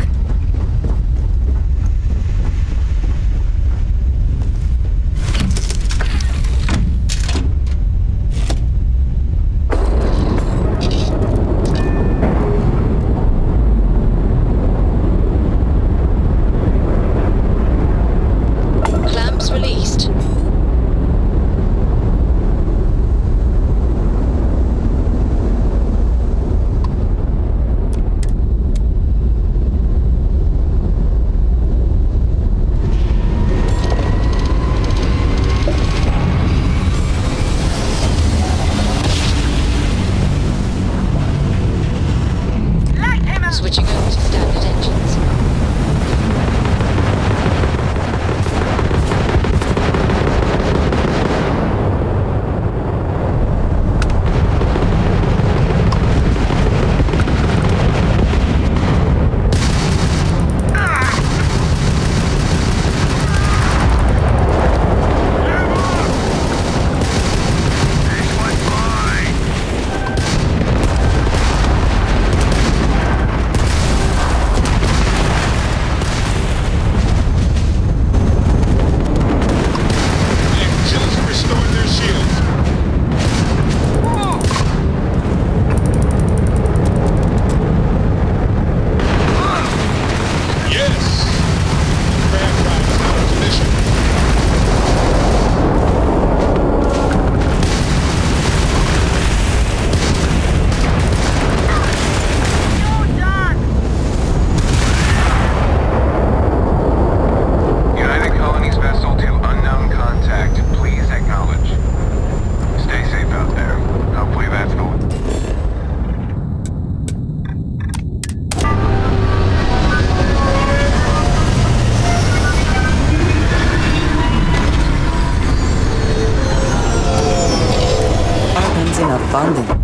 landing.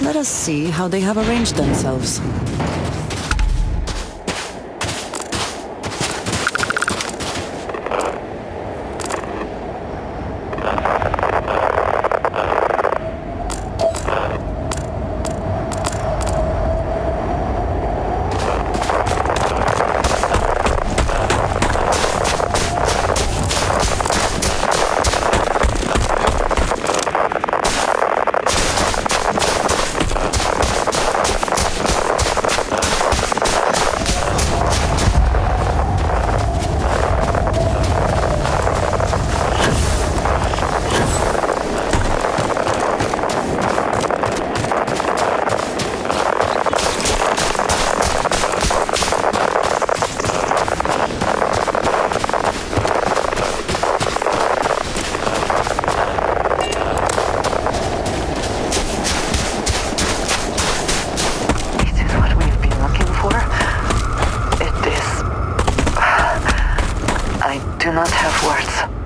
Let us see how they have arranged themselves. I do not have words.